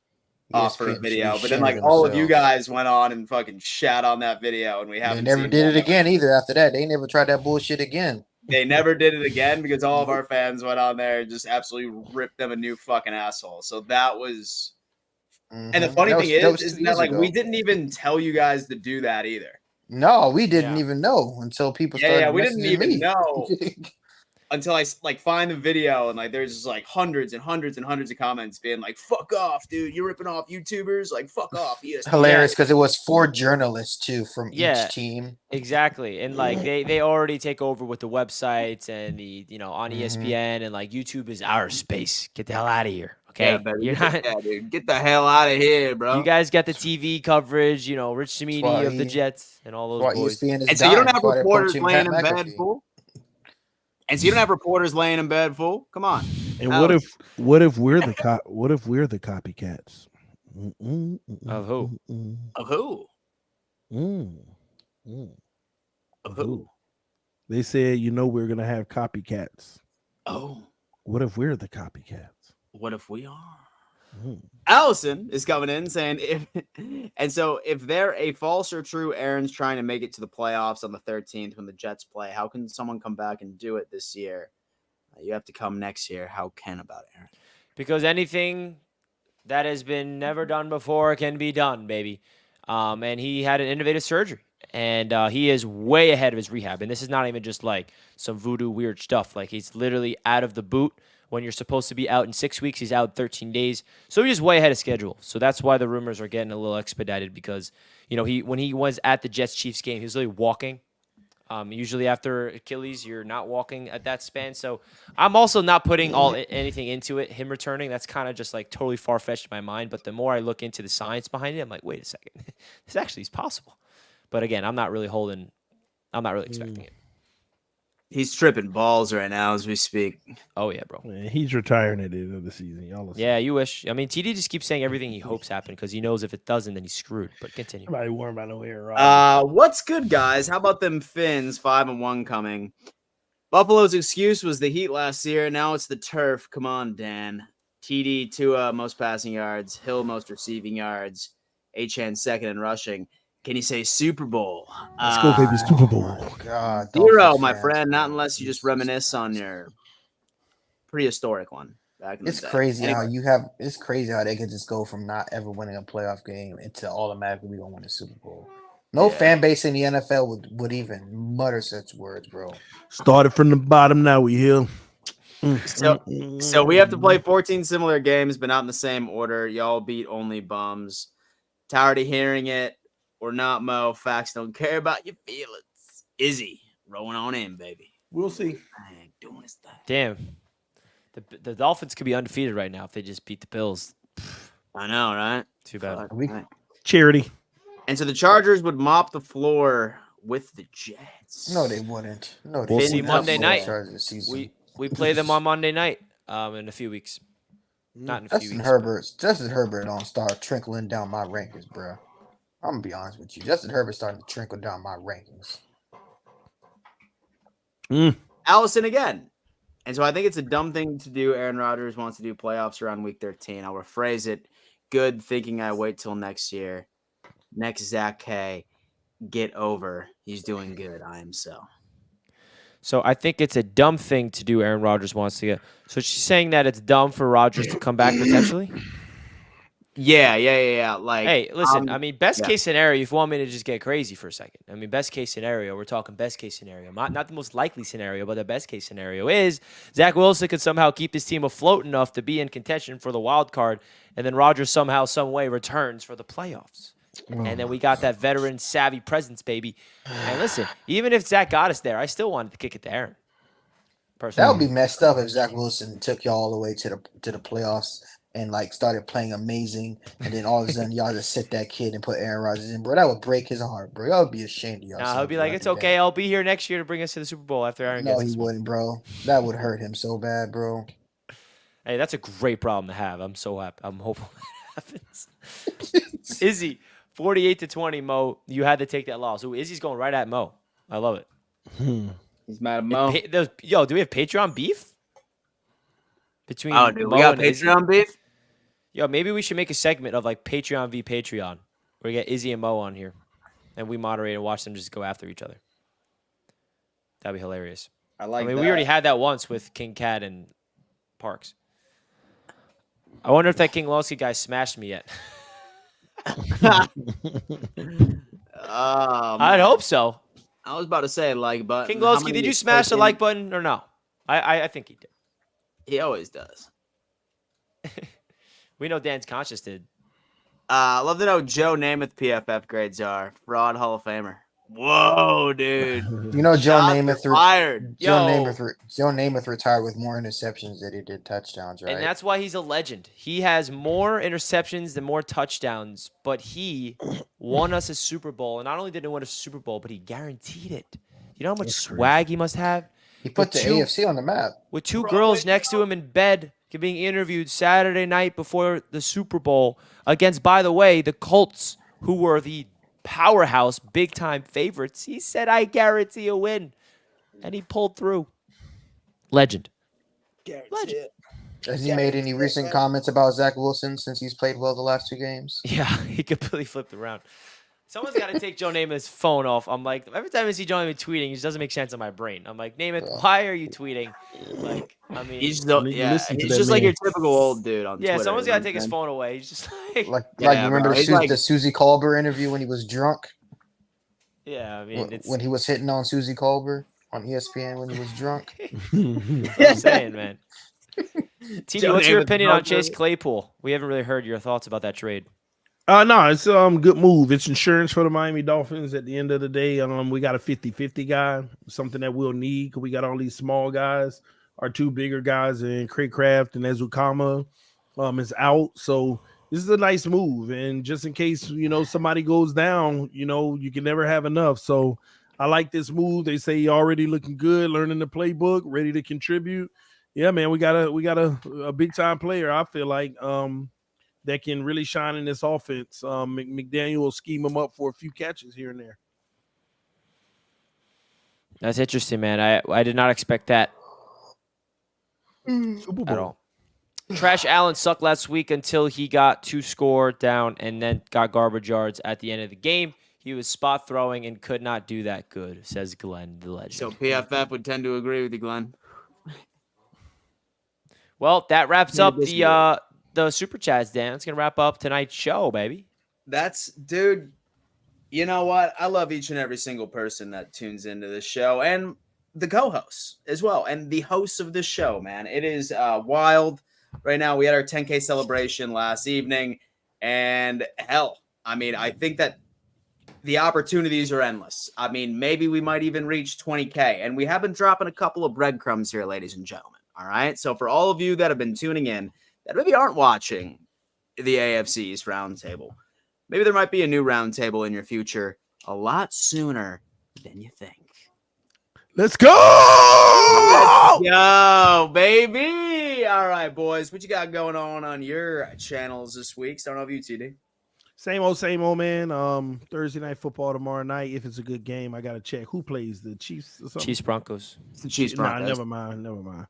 off for a video, but then like all of you guys went on and fucking shat on that video, and we haven't. They never did it again either. After that, they never tried that bullshit again. They never did it again because all of our fans went on there and just absolutely ripped them a new fucking asshole. So that was. And the funny thing is that like we didn't even tell you guys to do that either. No, we didn't even know until people started. Yeah, we didn't even know until I like find the video and like there's just like hundreds and hundreds and hundreds of comments being like, "Fuck off, dude! You're ripping off YouTubers! Like, fuck off!" ESPN. Hilarious because it was 4 journalists too from each team. Exactly, and like they already take over with the websites and the on ESPN and like YouTube is our space. Get the hell out of here. Okay, You're not, dude. Get the hell out of here, bro. You guys got the TV coverage, Rich Samini of the Jets and all those boys. And so you don't have reporters laying in bed, fool. And so you don't have reporters laying in bed, fool. Come on. And what if we're the copycats? Of who? Of who? Of who? They said, we're gonna have copycats. Oh. What if we're the copycats? What if we are? Allison is coming in saying if they're a false or true Aaron's trying to make it to the playoffs on the 13th when the Jets play, how can someone come back and do it this year? You have to come next year. How can about Aaron? Because anything that has been never done before can be done, baby. And he had an innovative surgery. And he is way ahead of his rehab. And this is not even just like some voodoo weird stuff. Like he's literally out of the boot. When you're supposed to be out in 6 weeks, he's out 13 days. So he's way ahead of schedule. So that's why the rumors are getting a little expedited because, when he was at the Jets-Chiefs game, he was literally walking. Usually after Achilles, you're not walking at that span. So I'm also not putting anything into it. Him returning, that's kind of just like totally far-fetched in my mind. But the more I look into the science behind it, I'm like, wait a second. This actually is possible. But again, I'm not really expecting it. He's tripping balls right now as we speak. Oh, yeah, bro. Man, he's retiring at the end of the season. Y'all Yeah, you wish. I mean, TD just keeps saying everything he hopes happen because he knows if it doesn't, then he's screwed. But continue. Nobody worried about no hair. What's good, guys? How about them Finns? 5-1 coming. Buffalo's excuse was the heat last year. Now it's the turf. Come on, Dan. TD, Tua, most passing yards. Hill, most receiving yards. Achan, second in rushing. Can you say Super Bowl? Let's go, baby. Super Bowl. Oh God, 0, my friend. Not unless you just reminisce on your prehistoric one back in the day. It's crazy how they could just go from not ever winning a playoff game into automatically we gonna win a Super Bowl. No Yeah. fan base in the NFL would even mutter such words, bro. Started from the bottom. Now we here. So we have to play 14 similar games, but not in the same order. Y'all beat only bums. Tired of hearing it or not, Mo. Facts don't care about your feelings. Izzy, rolling on in, baby. We'll see. Doing his thing. Damn. The Dolphins could be undefeated right now if they just beat the Bills. I know, right? Too bad. Fuck, We- right. Charity. And so the Chargers would mop the floor with the Jets. No, they wouldn't. No, they We'll wouldn't. see Monday Not night. Chargers this season. We play them on Monday night in a few weeks. Not in a few Justin weeks. Justin Herbert don't start trickling down my rankings, bro. I'm gonna be honest with you. Justin Herbert starting to trickle down my rankings. Allison again. And so I think it's a dumb thing to do. Aaron Rodgers wants to do playoffs around week 13. I'll rephrase it. Good thinking I wait till next year. Next Zach K. Get over. He's doing good. I am so. So I think it's a dumb thing to do. Aaron Rodgers wants to get. So she's saying that it's dumb for Rodgers to come back potentially. Yeah. Like, Hey, listen. I mean, best yeah. case scenario. If you want me to just get crazy for a second, I mean, best case scenario. We're talking best case scenario, not the most likely scenario, but the best case scenario is Zach Wilson could somehow keep his team afloat enough to be in contention for the wild card, and then Rodgers somehow, some way returns for the playoffs. And then we got that veteran savvy presence, baby. And listen, even if Zach got us there, I still wanted to kick it to Aaron. Personally. That would be messed up if Zach Wilson took y'all all the way to the playoffs and like started playing amazing, and then all of a sudden y'all just sit that kid and put Aaron Rodgers in, bro. That would break his heart, bro. Y'all would be ashamed of y'all. Nah, he'll be like, it's okay. I'll be here next year to bring us to the Super Bowl after Aaron No, gets he this one. wouldn't, bro. That would hurt him so bad, bro. Hey, that's a great problem to have. I'm so happy. I'm hopeful that happens. Izzy, 48-20, Mo. You had to take that loss. Ooh, Izzy's going right at Mo. I love it. He's mad at Mo. Yo, do we have Patreon beef? Between Dude, Mo we got and Izzy? Patreon beef? Yo, maybe we should make a segment of like Patreon v. Patreon, where we get Izzy and Mo on here, and we moderate and watch them just go after each other. That'd be hilarious. I like mean, that. we already had that once with King Cat and Parks. I wonder if that King Lowski guy smashed me yet. I'd hope so. I was about to say like button. King Lowski, did you smash the like button or no? I think he did. He always does. We know Dan's conscious did. I'd love to know Joe Namath PFF grades are. Fraud Hall of Famer. Whoa, dude. You know, Joe Shots Namath fired. Joe Namath retired with more interceptions than he did touchdowns, right? And that's why he's a legend. He has more interceptions than more touchdowns, but he won us a Super Bowl. And not only did he win us a Super Bowl, but he guaranteed it. You know how much swag he must have? He put the AFC on the map. With two girls next to him in bed, being interviewed Saturday night before the Super Bowl against, by the way, the Colts, who were the powerhouse, big-time favorites. He said, I guarantee a win. And he pulled through. Legend. Legend. Has he made any recent comments about Zach Wilson since he's played well the last 2 games? Yeah, he completely flipped around. Someone's got to take Joe Namath's phone off. I'm like, every time I see Joe Namath tweeting, it just doesn't make sense in my brain. I'm like, Namath, why are you tweeting? Like, I mean, He's just like your typical old dude on Twitter. Yeah, someone's got to take his phone away. He's just like remember the Susie Colbert interview when he was drunk? Yeah, I mean, when he was hitting on Susie Colbert on ESPN when he was drunk. That's what I'm saying, man. TD, what's your opinion on Chase Claypool? We haven't really heard your thoughts about that trade. No, it's good move. It's insurance for the Miami Dolphins. At the end of the day, we got a 50-50 guy, something that we'll need because we got all these small guys. Our 2 bigger guys in Craig Kraft and Ezukama is out. So this is a nice move. And just in case, somebody goes down, you can never have enough. So I like this move. They say he already looking good, learning the playbook, ready to contribute. Yeah, man, we got a big time player. I feel like that can really shine in this offense. McDaniel will scheme him up for a few catches here and there. That's interesting, man. I did not expect that Super Bowl. at all. Trash Allen sucked last week until he got 2 score down and then got garbage yards at the end of the game. He was spot throwing and could not do that good, says Glenn, the legend. So PFF would tend to agree with you, Glenn. Well, that wraps up the Super Chats, Dan. It's going to wrap up tonight's show, baby. Dude, You know what? I love each and every single person that tunes into this show and the co-hosts as well and the hosts of this show, man. It is wild. Right now, we had our 10K celebration last evening, and hell, I mean, I think that the opportunities are endless. I mean, maybe we might even reach 20K, and we have been dropping a couple of breadcrumbs here, ladies and gentlemen. All right. So for all of you that have been tuning in that maybe aren't watching the AFC East Roundtable, maybe there might be a new roundtable in your future a lot sooner than you think. Let's go! Let's go, baby. All right, boys. What you got going on your channels this week? Starting off you, TD. Same old, man. Thursday night football tomorrow night. If it's a good game, I gotta check who plays the Chiefs or something. Chiefs Broncos. It's the Chiefs Broncos. Nah, never mind.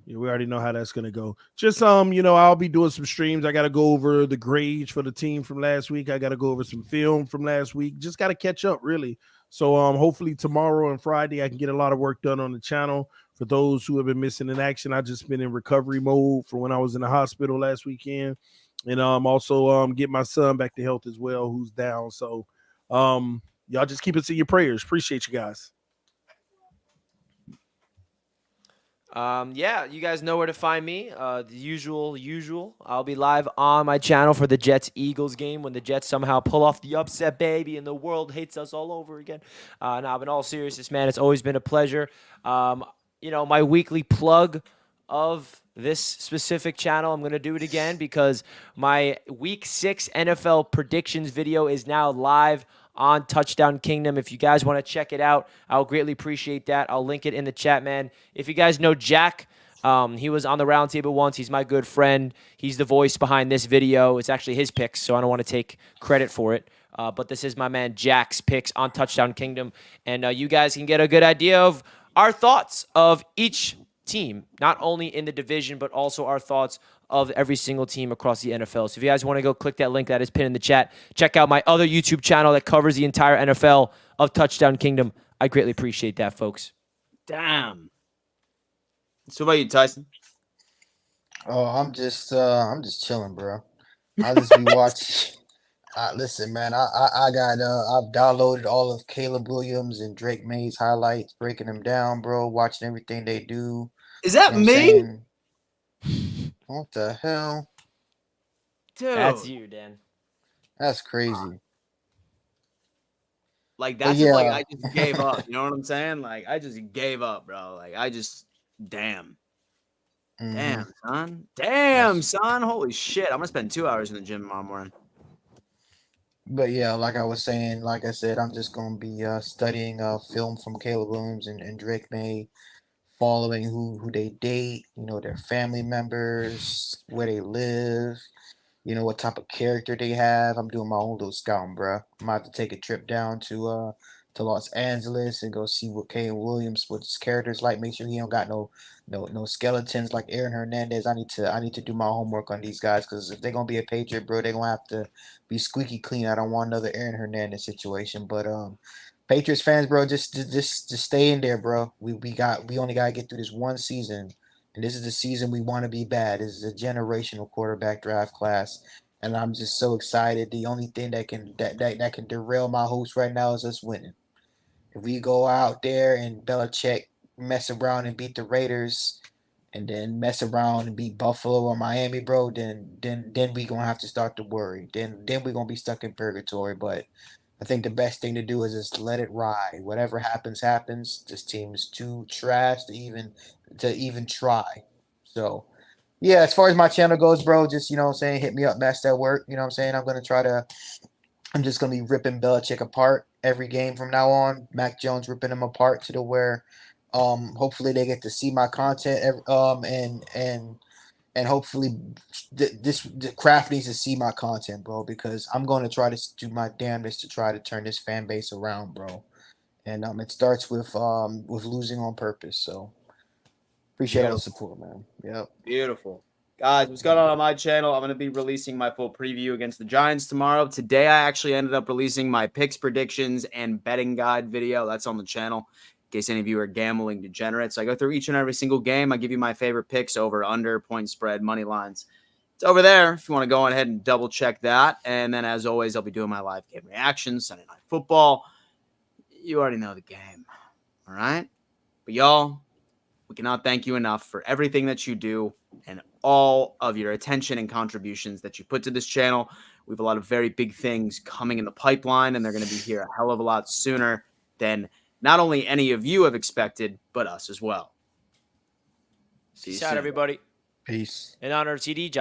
Yeah, we already know how that's gonna go. Just I'll be doing some streams. I gotta go over the grades for the team from last week. I gotta go over some film from last week. Just gotta catch up, really. So hopefully tomorrow and Friday I can get a lot of work done on the channel. For those who have been missing in action, I've just been in recovery mode for when I was in the hospital last weekend. And also get my son back to health as well, who's down. So y'all just keep us in your prayers. Appreciate you guys. Yeah, you guys know where to find me. The usual. I'll be live on my channel for the Jets-Eagles game when the Jets somehow pull off the upset, baby, and the world hates us all over again. Now, in all seriousness, man, it's always been a pleasure. My weekly plug of this specific channel, I'm going to do it again because my Week 6 NFL predictions video is now live on Touchdown Kingdom. If you guys want to check it out, I'll greatly appreciate that. I'll link it in the chat, man. If you guys know Jack, he was on the roundtable once. He's my good friend. He's the voice behind this video. It's actually his picks, so I don't want to take credit for it. But this is my man Jack's picks on Touchdown Kingdom. And you guys can get a good idea of our thoughts of each team, not only in the division, but also our thoughts of every single team across the NFL. So if you guys want to go click that link that is pinned in the chat, check out my other YouTube channel that covers the entire NFL of Touchdown Kingdom. I greatly appreciate that, folks. Damn. So about you, Tyson? Oh, I'm just chilling, bro. I'll just be watching. Listen, man, I've downloaded all of Caleb Williams and Drake May's highlights, breaking them down, bro, watching everything they do. Is that me? Saying? What the hell? Dude. That's you, Dan. That's crazy. Like, that's yeah. like I just gave up. You know what I'm saying? Like, I just gave up, bro. Like, damn. Mhm. Damn, son. Damn, son. Holy shit. I'm going to spend 2 hours in the gym tomorrow morning. But yeah, like I was saying, like I said, I'm just gonna be studying film from Caleb Williams and Drake May, following who they date, their family members, where they live, what type of character they have. I'm doing my own little scouting, bro. I'm about to take a trip down to Los Angeles and go see what Caleb Williams, what his character's like. Make sure he don't got no skeletons like Aaron Hernandez. I need to do my homework on these guys because if they're gonna be a Patriot, bro, they're gonna have to be squeaky clean. I don't want another Aaron Hernandez situation. But Patriots fans, bro, just stay in there, bro. We only gotta get through this one season, and this is the season we want to be bad. This is a generational quarterback draft class, and I'm just so excited. The only thing that can derail my hopes right now is us winning. If we go out there and Belichick mess around and beat the Raiders, and then mess around and beat Buffalo or Miami, bro, then we gonna have to start to worry. Then we're gonna be stuck in purgatory. But I think the best thing to do is just let it ride. Whatever happens, happens. This team is too trash to even try. So yeah, as far as my channel goes, bro, just hit me up, Master at Work. I'm saying I'm just gonna be ripping Belichick apart every game from now on. Mac Jones ripping him apart to the where hopefully they get to see my content and hopefully the Kraft needs to see my content, bro, because I'm going to try to do my damnedest to try to turn this fan base around, bro. And it starts with losing on purpose. So appreciate all the support, man. Yep. Beautiful. Guys, what's going on my channel? I'm going to be releasing my full preview against the Giants tomorrow. Today, I actually ended up releasing my picks, predictions, and betting guide video. That's on the channel in case any of you are gambling degenerates. I go through each and every single game. I give you my favorite picks over, under, point spread, money lines, It's over there if you want to go ahead and double check that. And then, as always, I'll be doing my live game reactions, Sunday Night Football. You already know the game. All right? But y'all, we cannot thank you enough for everything that you do and all of your attention and contributions that you put to this channel. We have a lot of very big things coming in the pipeline, and they're going to be here a hell of a lot sooner than not only any of you have expected, but us as well. See you Peace out, soon. everybody. Peace. In honor of TD, Josh.